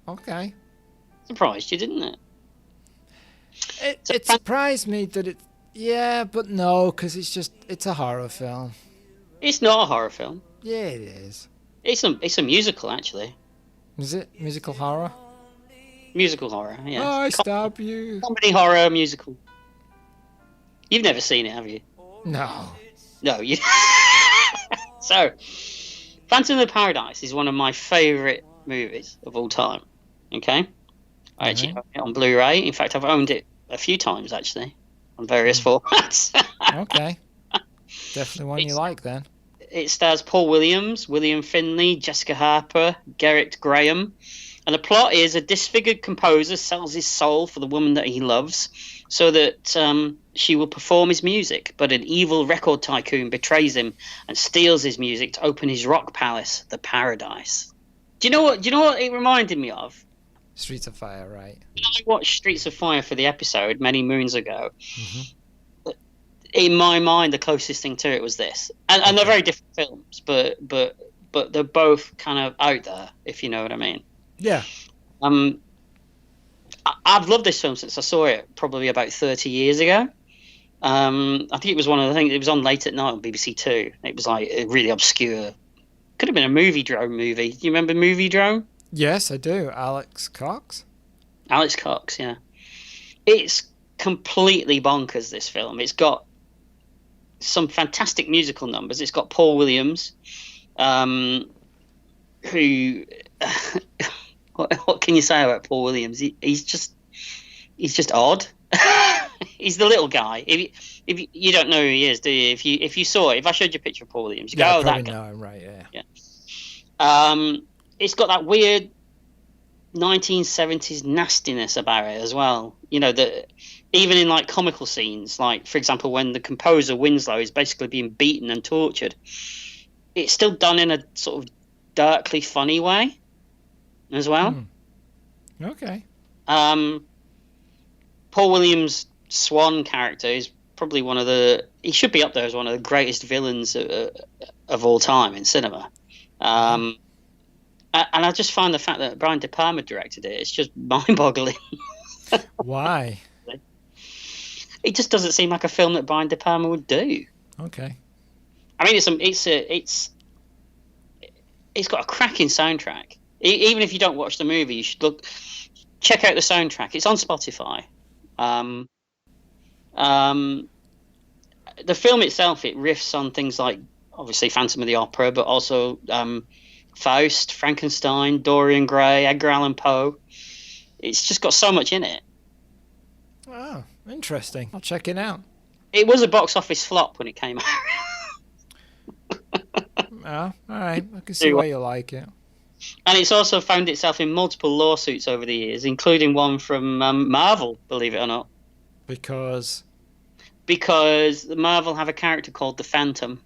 okay. Surprised you, didn't it? It surprised me that it... Yeah, but no, because it's a horror film. It's not a horror film. Yeah, it is. It's a musical, actually. Is it? Musical horror? Musical horror, yeah. Oh, I stab you. Comedy horror musical. You've never seen it, have you? No. No, you... So, Phantom of the Paradise is one of my favourite movies of all time. Okay? I actually own it on Blu-ray. In fact, I've owned it a few times, actually, on various formats. Okay. Definitely one you like, then. It stars Paul Williams, William Finley, Jessica Harper, Gerrit Graham. And the plot is a disfigured composer sells his soul for the woman that he loves so that she will perform his music. But an evil record tycoon betrays him and steals his music to open his rock palace, the Paradise. Do you know what it reminded me of? Streets of Fire, right? I watched Streets of Fire for the episode many moons ago. Mm-hmm. In my mind, the closest thing to it was this. And they're very different films, but they're both kind of out there, if you know what I mean. Yeah. I've loved this film since I saw it probably about 30 years ago. I think it was one of the things, it was on late at night on BBC Two. It was like a really obscure could have been a Movie Drone movie. Do you remember Movie Drone? Yes, I do. Alex Cox. Alex Cox, yeah. It's completely bonkers, this film. It's got some fantastic musical numbers. It's got Paul Williams, who what can you say about Paul Williams? He's just odd. He's the little guy. If you don't know who he is, do you? If you saw it, if I showed you a picture of Paul Williams, you go, "Oh, that guy." Know him, right? Yeah. It's got that weird 1970s nastiness about it as well. You know, that even in like comical scenes, like for example, when the composer Winslow is basically being beaten and tortured, it's still done in a sort of darkly funny way as well. Okay. Paul Williams' Swan character is probably he should be up there as one of the greatest villains of all time in cinema. And I just find the fact that Brian De Palma directed it, it's just mind-boggling. Why? It just doesn't seem like a film that Brian De Palma would do. Okay. I mean, it's got a cracking soundtrack. Even if you don't watch the movie, you should check out the soundtrack. It's on Spotify. The film itself, it riffs on things like obviously Phantom of the Opera, but also Faust, Frankenstein, Dorian Gray, Edgar Allan Poe. It's just got so much in it. Oh, interesting. I'll check it out. It was a box office flop when it came out. Oh, all right. I can see why you like it. And it's also found itself in multiple lawsuits over the years, including one from Marvel, believe it or not. Because Marvel have a character called the Phantom,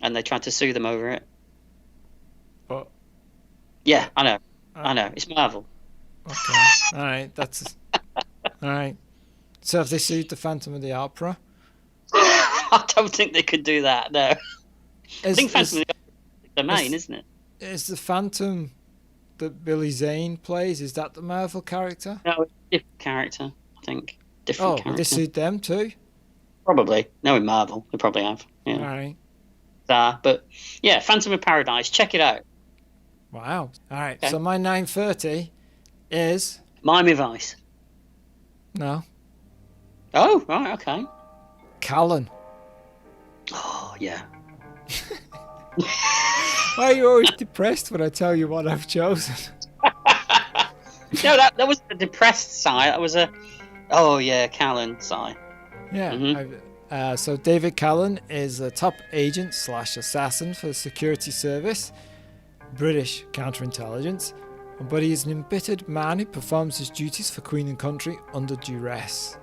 and they tried to sue them over it. But yeah, I know. It's Marvel. Okay, all right. All right. So have they sued the Phantom of the Opera? I don't think they could do that. No. I think Phantom of the Opera is the main, isn't it? Is the Phantom that Billy Zane plays? Is that the Marvel character? No, it's a different character. I think different character. They sued them too? Probably. No, in Marvel, they probably have. Yeah. All right. But yeah, Phantom of Paradise. Check it out. Wow. All right. Okay. So my 9:30 is Miami Vice. No. Oh, right. Okay. Callan. Oh, yeah. Why are you always depressed when I tell you what I've chosen? No, that was a depressed sigh. That was Callan sigh. Yeah. Mm-hmm. So David Callan is a top agent / assassin for the security service, British counterintelligence, but he is an embittered man who performs his duties for Queen and Country under duress.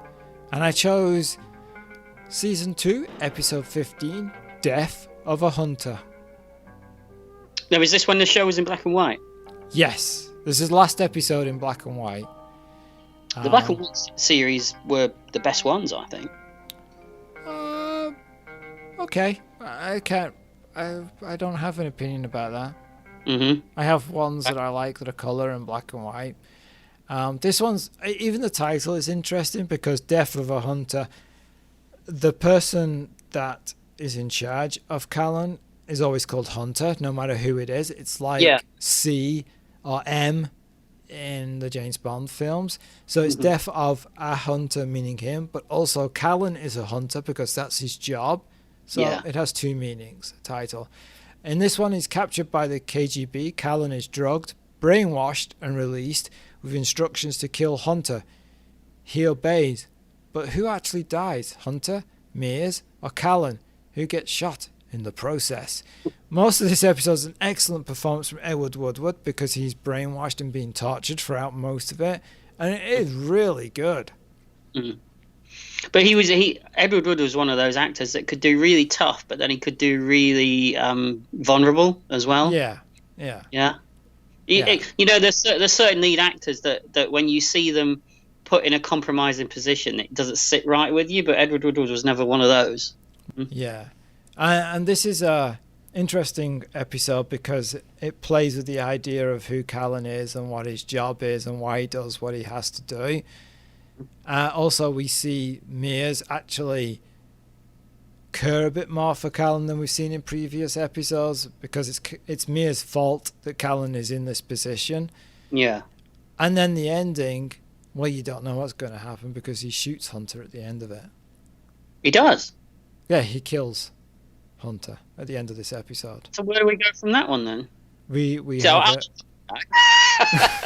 And I chose Season 2, Episode 15, Death of a Hunter. Now, is this when the show was in black and white? Yes, this is the last episode in black and white. The black and white series were the best ones, I think. Okay, I don't have an opinion about that. Mm-hmm. I have ones that I like that are colour and black and white. This one's, even the title is interesting because Death of a Hunter, the person that is in charge of Callan is always called Hunter, no matter who it is. It's like C or M in the James Bond films. So it's Death of a Hunter, meaning him, but also Callan is a hunter because that's his job. So it has two meanings, the title. In this one, he's captured by the KGB. Callan is drugged, brainwashed, and released with instructions to kill Hunter. He obeys. But who actually dies? Hunter, Mears, or Callan? Who gets shot in the process? Most of this episode is an excellent performance from Edward Woodward because he's brainwashed and being tortured throughout most of it. And it is really good. Mm. But Edward Wood was one of those actors that could do really tough, but then he could do really vulnerable as well. Yeah. You know, there's certain lead actors that when you see them put in a compromising position, it doesn't sit right with you. But Edward Woodward was never one of those. Yeah, and this is a interesting episode because it plays with the idea of who Callan is and what his job is and why he does what he has to do. Also, we see Mears actually care a bit more for Callan than we've seen in previous episodes, because it's Mia's fault that Callan is in this position. Yeah. And then the ending, well, you don't know what's going to happen because he shoots Hunter at the end of it. He does? Yeah, he kills Hunter at the end of this episode. So where do we go from that one then? We have it.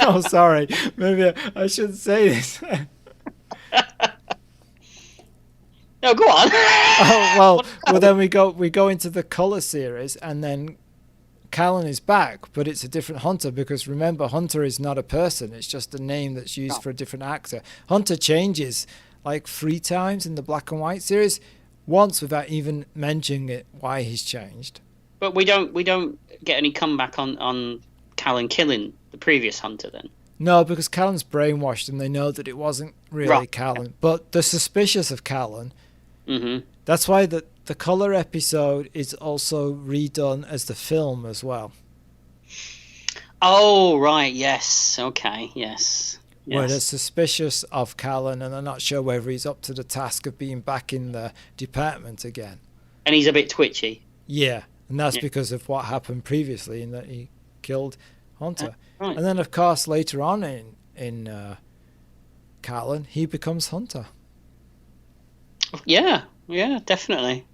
Oh, sorry. Maybe I shouldn't say this. No, go on. Oh, well, then we go into the Colour series, and then Callan is back, but it's a different Hunter, because remember, Hunter is not a person. It's just a name that's used for a different actor. Hunter changes like 3 times in the black and white series, once without even mentioning it why he's changed. But we don't get any comeback on Callan killing the previous Hunter then. No, because Callan's brainwashed and they know that it wasn't really Callan. But they're suspicious of Callan. Mm-hmm. That's why the Colour episode is also redone as the film as well. Oh, right, yes. Okay, yes. Where they're suspicious of Callan and they're not sure whether he's up to the task of being back in the department again. And he's a bit twitchy. Yeah, and that's because of what happened previously in that he killed Hunter. Right. And then, of course, later on in Callan, he becomes Hunter. Yeah, definitely.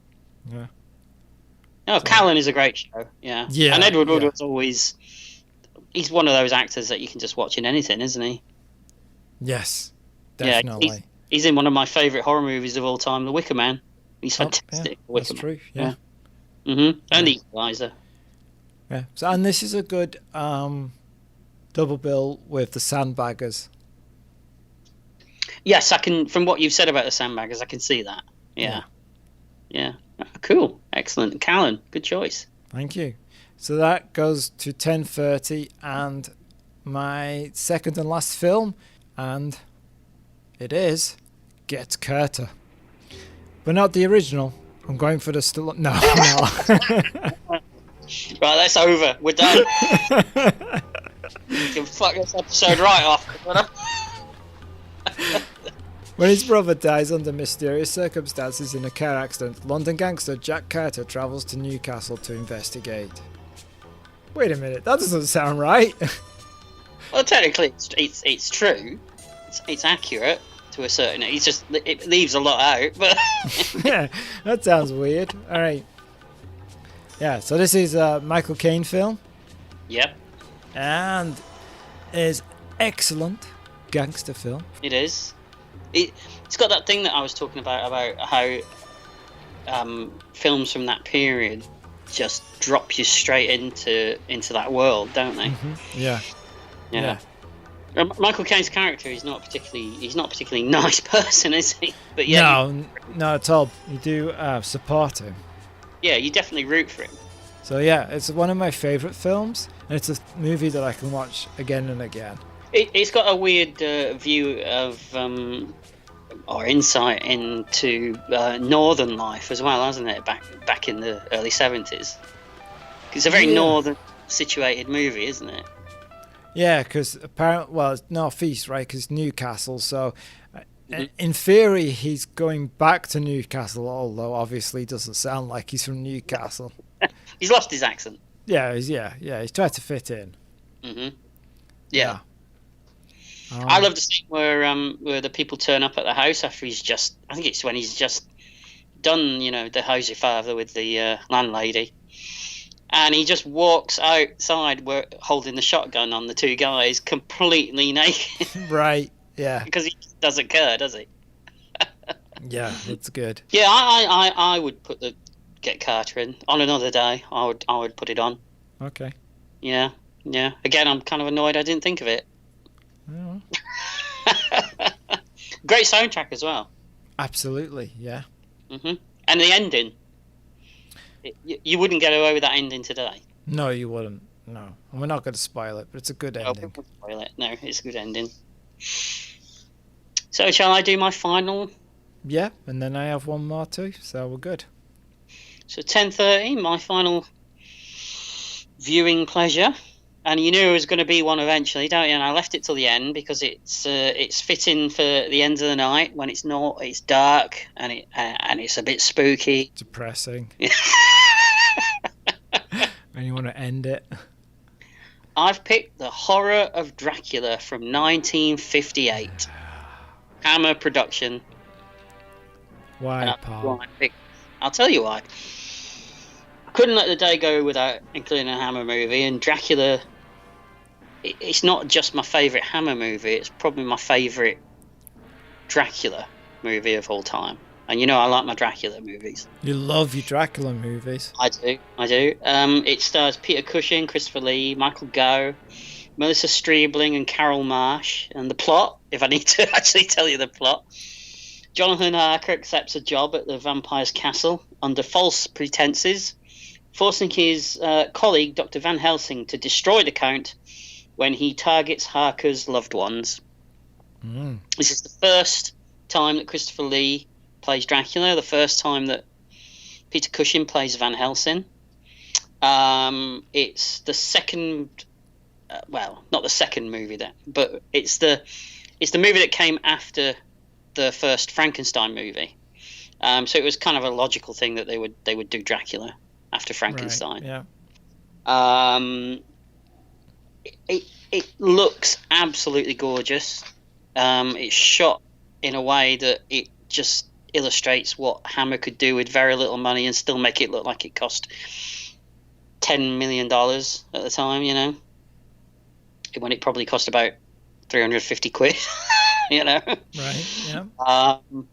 Yeah. Oh, Callan is a great show. Yeah. Yeah. And Edward Woodward's always... He's one of those actors that you can just watch in anything, isn't he? Yes, definitely. Yeah, he's in one of my favourite horror movies of all time, The Wicker Man. He's fantastic. Yeah, that's true, yeah. Mm-hmm. And the Equalizer. Yeah. So, and this is a good double bill with the Sandbaggers. Yes, I can. From what you've said about the Sandbaggers, I can see that. Yeah. Cool. Excellent. Callan, good choice. Thank you. So that goes to 10:30, and my second and last film, and it is Get Carter. But not the original. I'm going for the still. No. Right, that's over. We're done. You can fuck this episode right off. When his brother dies under mysterious circumstances in a car accident, London gangster Jack Carter travels to Newcastle to investigate. Wait a minute, that doesn't sound right. Well, technically, it's true. It's accurate to a certain. It leaves a lot out, but Yeah, that sounds weird. All right. Yeah, so this is a Michael Caine film. Yep, And is excellent gangster film. it is. It's got that thing that I was talking about how films from that period just drop you straight into that world, don't they? Mm-hmm. Yeah. Michael Caine's character is not particularly nice person, is he? But No, not at all. You do support him. Yeah, you definitely root for him. So yeah, it's one of my favourite films, and it's a movie that I can watch again and again. It's got a weird view of or insight into northern life as well, hasn't it? Back in the early 70s. It's a very northern situated movie, isn't it? Yeah, because apparently, well, it's northeast, right? Because Newcastle. So, in theory, he's going back to Newcastle, although obviously he doesn't sound like he's from Newcastle. He's lost his accent. Yeah, he's tried to fit in. Mm-hmm. Yeah. Um, I love the scene where the people turn up at the house after I think it's when he's just done, the how's father with the landlady. And he just walks outside holding the shotgun on the 2 guys completely naked. Right, yeah. Because he doesn't care, does he? Yeah, it's good. Yeah, I would put the Get Carter in. On another day, I would put it on. Okay. Yeah. Again, I'm kind of annoyed I didn't think of it. Oh. Great soundtrack as well. Absolutely, yeah. Mm-hmm. And the ending. You wouldn't get away with that ending today. No, you wouldn't. No. And we're not going to spoil it, but it's a good ending. No, spoil it. No, it's a good ending. So shall I do my final? Yeah, and then I have one more too, so we're good. So 10:30, my final viewing pleasure And you knew it was going to be one eventually, don't you? And I left it till the end because it's fitting for the end of the night when it's dark and it's a bit spooky, depressing. And you want to end it. I've picked The Horror of Dracula from 1958, Hammer production. Why, Paul? I'll tell you why. I couldn't let the day go without including a Hammer movie, and Dracula. It's not just my favourite Hammer movie, it's probably my favourite Dracula movie of all time. And you know I like my Dracula movies. You love your Dracula movies. I do. It stars Peter Cushing, Christopher Lee, Michael Gough, Melissa Streebling and Carol Marsh. And the plot, if I need to actually tell you the plot, Jonathan Harker accepts a job at the vampire's castle under false pretenses, forcing his colleague, Dr. Van Helsing, to destroy the Count when he targets Harker's loved ones. This is the first time that Christopher Lee plays Dracula, the first time that Peter Cushing plays Van Helsing. It's the second, not the second movie but it's the movie that came after the first Frankenstein movie. So it was kind of a logical thing that they would do Dracula after Frankenstein. Right, yeah. It looks absolutely gorgeous. It's shot in a way that it just illustrates what Hammer could do with very little money and still make it look like it cost $10 million at the time, you know, when it probably cost about 350 quid, you know. Right, yeah. And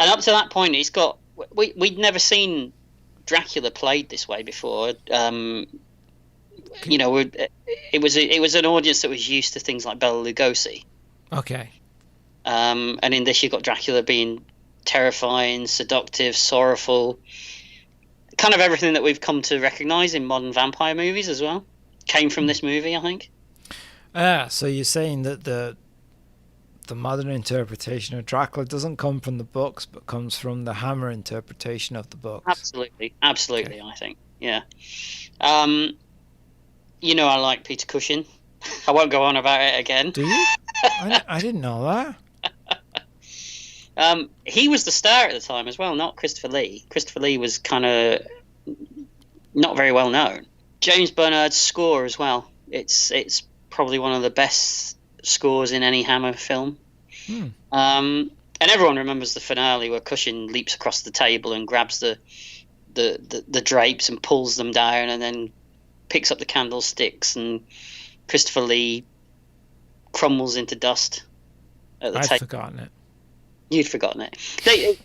up to that point, it's got we'd never seen Dracula played this way before. You know, it was an audience that was used to things like Bela Lugosi. Okay. And in this, you've got Dracula being terrifying, seductive, sorrowful, kind of everything that we've come to recognise in modern vampire movies as well. Came from this movie, I think. So you're saying that the modern interpretation of Dracula doesn't come from the books, but comes from the Hammer interpretation of the books. Absolutely, okay. I think, yeah. You know, I like Peter Cushing. I won't go on about it again. Do you? I didn't know that. He was the star at the time as well, not Christopher Lee. Christopher Lee was kind of not very well known. James Bernard's score as well. It's probably one of the best scores in any Hammer film. And everyone remembers the finale where Cushing leaps across the table and grabs the drapes and pulls them down, and then picks up the candlesticks, and Christopher Lee crumbles into dust at the table. I'd forgotten it. You'd forgotten it.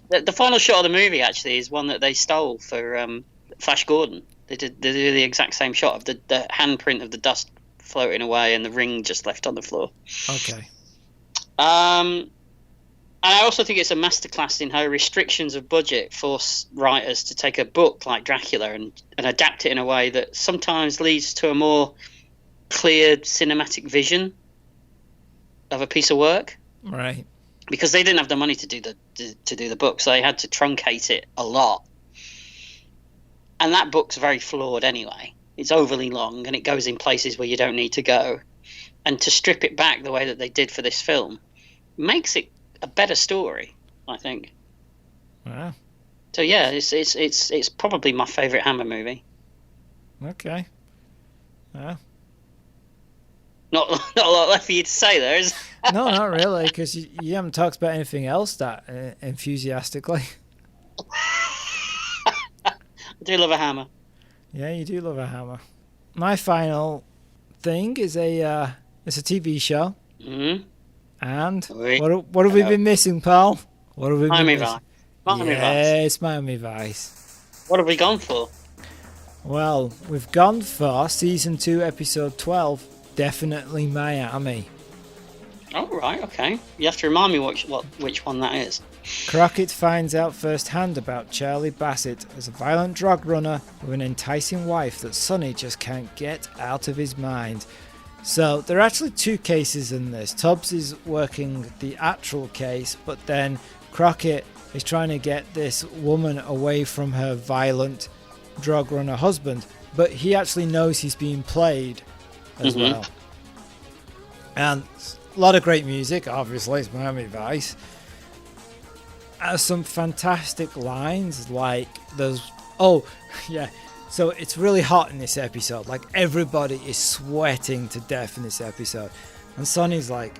The final shot of the movie actually is one that they stole for Flash Gordon. They did the exact same shot of the handprint of the dust floating away and the ring just left on the floor. Okay. And I also think it's a masterclass in how restrictions of budget force writers to take a book like Dracula and adapt it in a way that sometimes leads to a more clear cinematic vision of a piece of work. Right. Because they didn't have the money to do the book, so they had to truncate it a lot. And that book's very flawed anyway. It's overly long and it goes in places where you don't need to go. And to strip it back the way that they did for this film makes it a better story, I think. Wow. So yeah, it's probably my favourite Hammer movie. Okay. Yeah. Not a lot left for you to say there, is there? No, not really, because you haven't talked about anything else that enthusiastically. I do love a Hammer. Yeah, you do love a Hammer. My final thing is it's a TV show. Mm-hmm. And Oui. what have we been missing, pal? What have we been missing? Miami Vice. Yes, Miami Vice. What have we gone for? Well, we've gone for season 2, episode 12. Definitely Miami. Oh right, okay. You have to remind me which one that is. Crockett finds out firsthand about Charlie Bassett as a violent drug runner with an enticing wife that Sonny just can't get out of his mind. So there are actually 2 cases in this. Tubbs is working the actual case, but then Crockett is trying to get this woman away from her violent drug runner husband, but he actually knows he's being played as well. And a lot of great music, obviously. It's Miami Vice. Some fantastic lines, like there's... Oh, yeah. So it's really hot in this episode. Like, everybody is sweating to death in this episode. And Sonny's like,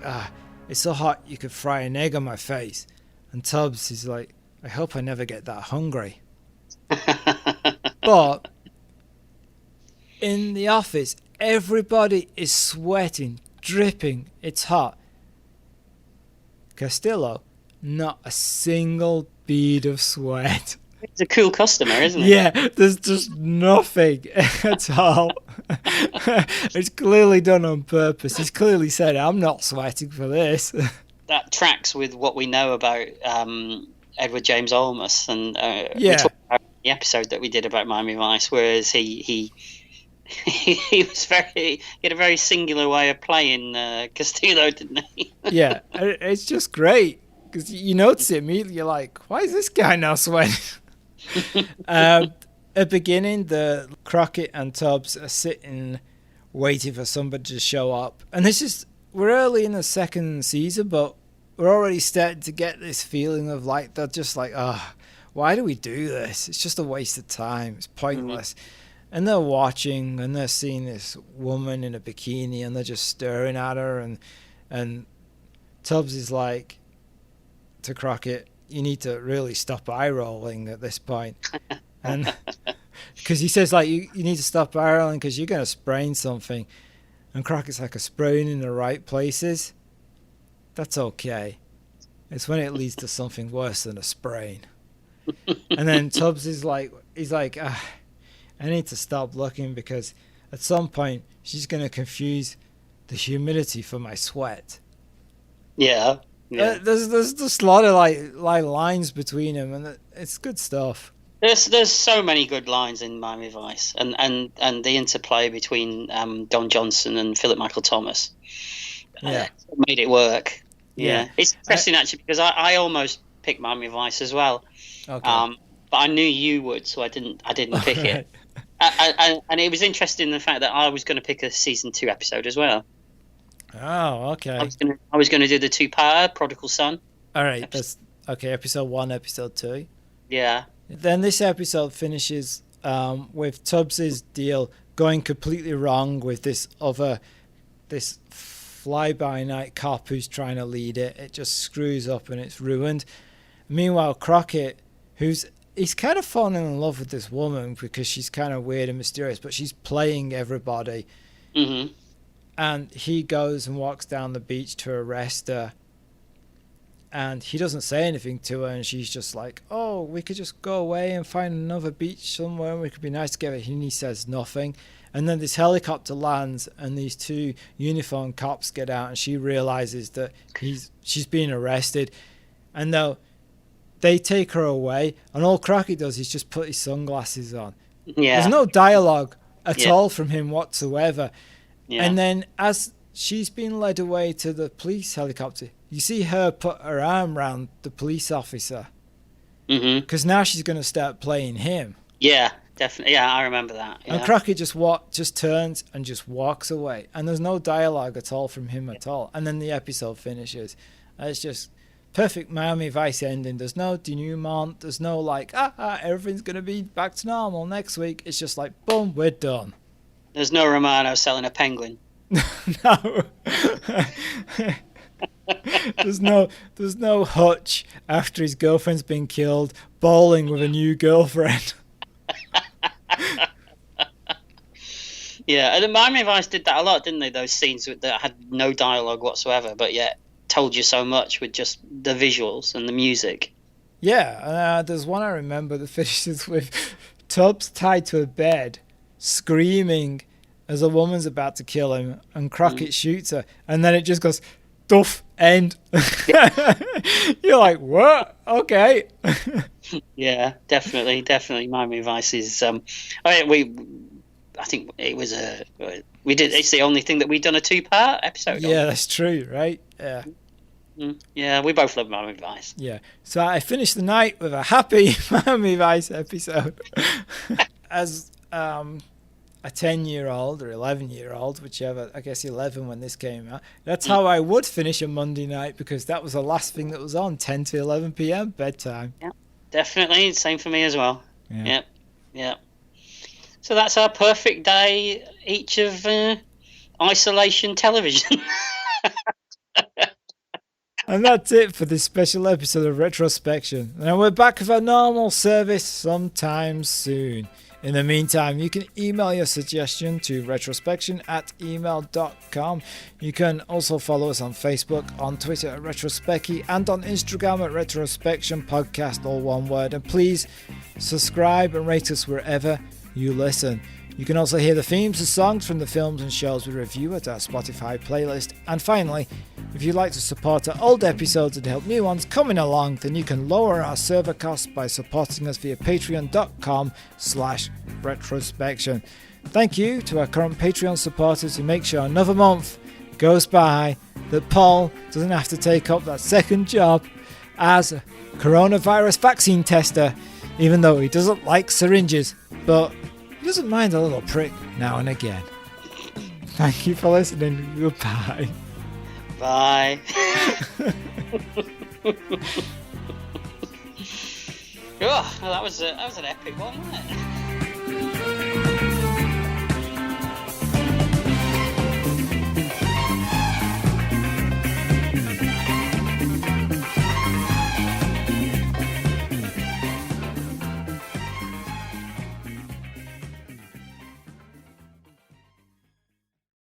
it's so hot you could fry an egg on my face. And Tubbs is like, I hope I never get that hungry. But in the office, everybody is sweating, dripping. It's hot. Castillo, not a single bead of sweat. It's a cool customer, isn't it? Yeah, there's just nothing at all. It's clearly done on purpose. He's clearly said, I'm not sweating for this. That tracks with what we know about Edward James Olmos, and yeah. We talked about the episode that we did about Miami Vice, whereas he had a very singular way of playing Castillo, didn't he? Yeah, it's just great because you notice it immediately. You're like, why is this guy not sweating? At the beginning, the Crockett and Tubbs are sitting waiting for somebody to show up, and we're early in the second season, but we're already starting to get this feeling of like they're just like, why do we do this? It's just a waste of time. It's pointless. And they're watching and they're seeing this woman in a bikini and they're just staring at her, and Tubbs is like to Crockett, you need to really stop eye rolling at this point. And because he says like you need to stop eye rolling because you're going to sprain something. And Crockett's like, a sprain in the right places? That's okay. It's when it leads to something worse than a sprain. And then Tubbs is like, I need to stop looking because at some point she's going to confuse the humidity for my sweat. Yeah. There's just a lot of like lines between them, and it's good stuff. There's so many good lines in Miami Vice, and the interplay between Don Johnson and Philip Michael Thomas made it work. Yeah. It's interesting actually because I almost picked Miami Vice as well. Okay. But I knew you would, so I didn't pick it. And it was interesting the fact that I was going to pick a season 2 episode as well. Oh, okay. I was going to do the 2-part Prodigal Son. All right, that's okay. Episode 1, episode 2. Yeah. Then this episode finishes with Tubbs's deal going completely wrong with this fly-by-night cop who's trying to lead it. It just screws up and it's ruined. Meanwhile, Crockett, he's kind of falling in love with this woman because she's kind of weird and mysterious, but she's playing everybody. Mm-hmm. And he goes and walks down the beach to arrest her. And he doesn't say anything to her, and she's just like, oh, we could just go away and find another beach somewhere and we could be nice together. And he says nothing. And then this helicopter lands and these 2 uniformed cops get out and she realizes that she's being arrested. And they take her away, and all Crockett does is just put his sunglasses on. Yeah. There's no dialogue at all from him whatsoever. Yeah. And then as she's been led away to the police helicopter, you see her put her arm around the police officer. Because now she's going to start playing him. Yeah, definitely. Yeah, I remember that. Yeah. And Crockett just turns and just walks away. And there's no dialogue at all from him at all. And then the episode finishes. And it's just perfect Miami Vice ending. There's no denouement. There's no like, everything's going to be back to normal next week. It's just like, boom, we're done. There's no Romano selling a penguin. No. There's no Hutch after his girlfriend's been killed bowling with a new girlfriend. Yeah, and Miami Vice did that a lot, didn't they? Those scenes that had no dialogue whatsoever, but yet told you so much with just the visuals and the music. Yeah, there's one I remember that finishes with Tubbs tied to a bed, screaming as a woman's about to kill him, and Crockett shoots her, and then it just goes, duff, end. You're like, what? Okay. Yeah, definitely. Miami Vice is. I think it was we did. It's the only thing that we've done a 2-part episode. Yeah, that's true, right? Yeah. Yeah, we both love Miami Vice. Yeah. So I finished the night with a happy Miami Vice episode. As a 10-year-old or 11-year-old, whichever, I guess 11 when this came out, that's how I would finish a Monday night, because that was the last thing that was on, 10 to 11 p.m. bedtime. Yeah, definitely. Same for me as well. Yeah. Yep. So that's our perfect day each of isolation television. And that's it for this special episode of Retrospection. Now we're back with our normal service sometime soon. In the meantime, you can email your suggestion to retrospection@email.com. You can also follow us on Facebook, on Twitter at Retrospecky, and on Instagram at Retrospection Podcast, all one word. And please subscribe and rate us wherever you listen. You can also hear the themes and songs from the films and shows we review at our Spotify playlist. And finally, if you'd like to support our old episodes and help new ones coming along, then you can lower our server costs by supporting us via patreon.com/retrospection. Thank you to our current Patreon supporters who make sure another month goes by that Paul doesn't have to take up that second job as a coronavirus vaccine tester, even though he doesn't like syringes, but he doesn't mind a little prick now and again. Thank you for listening. Goodbye. Bye. Oh, that was an epic one, wasn't it?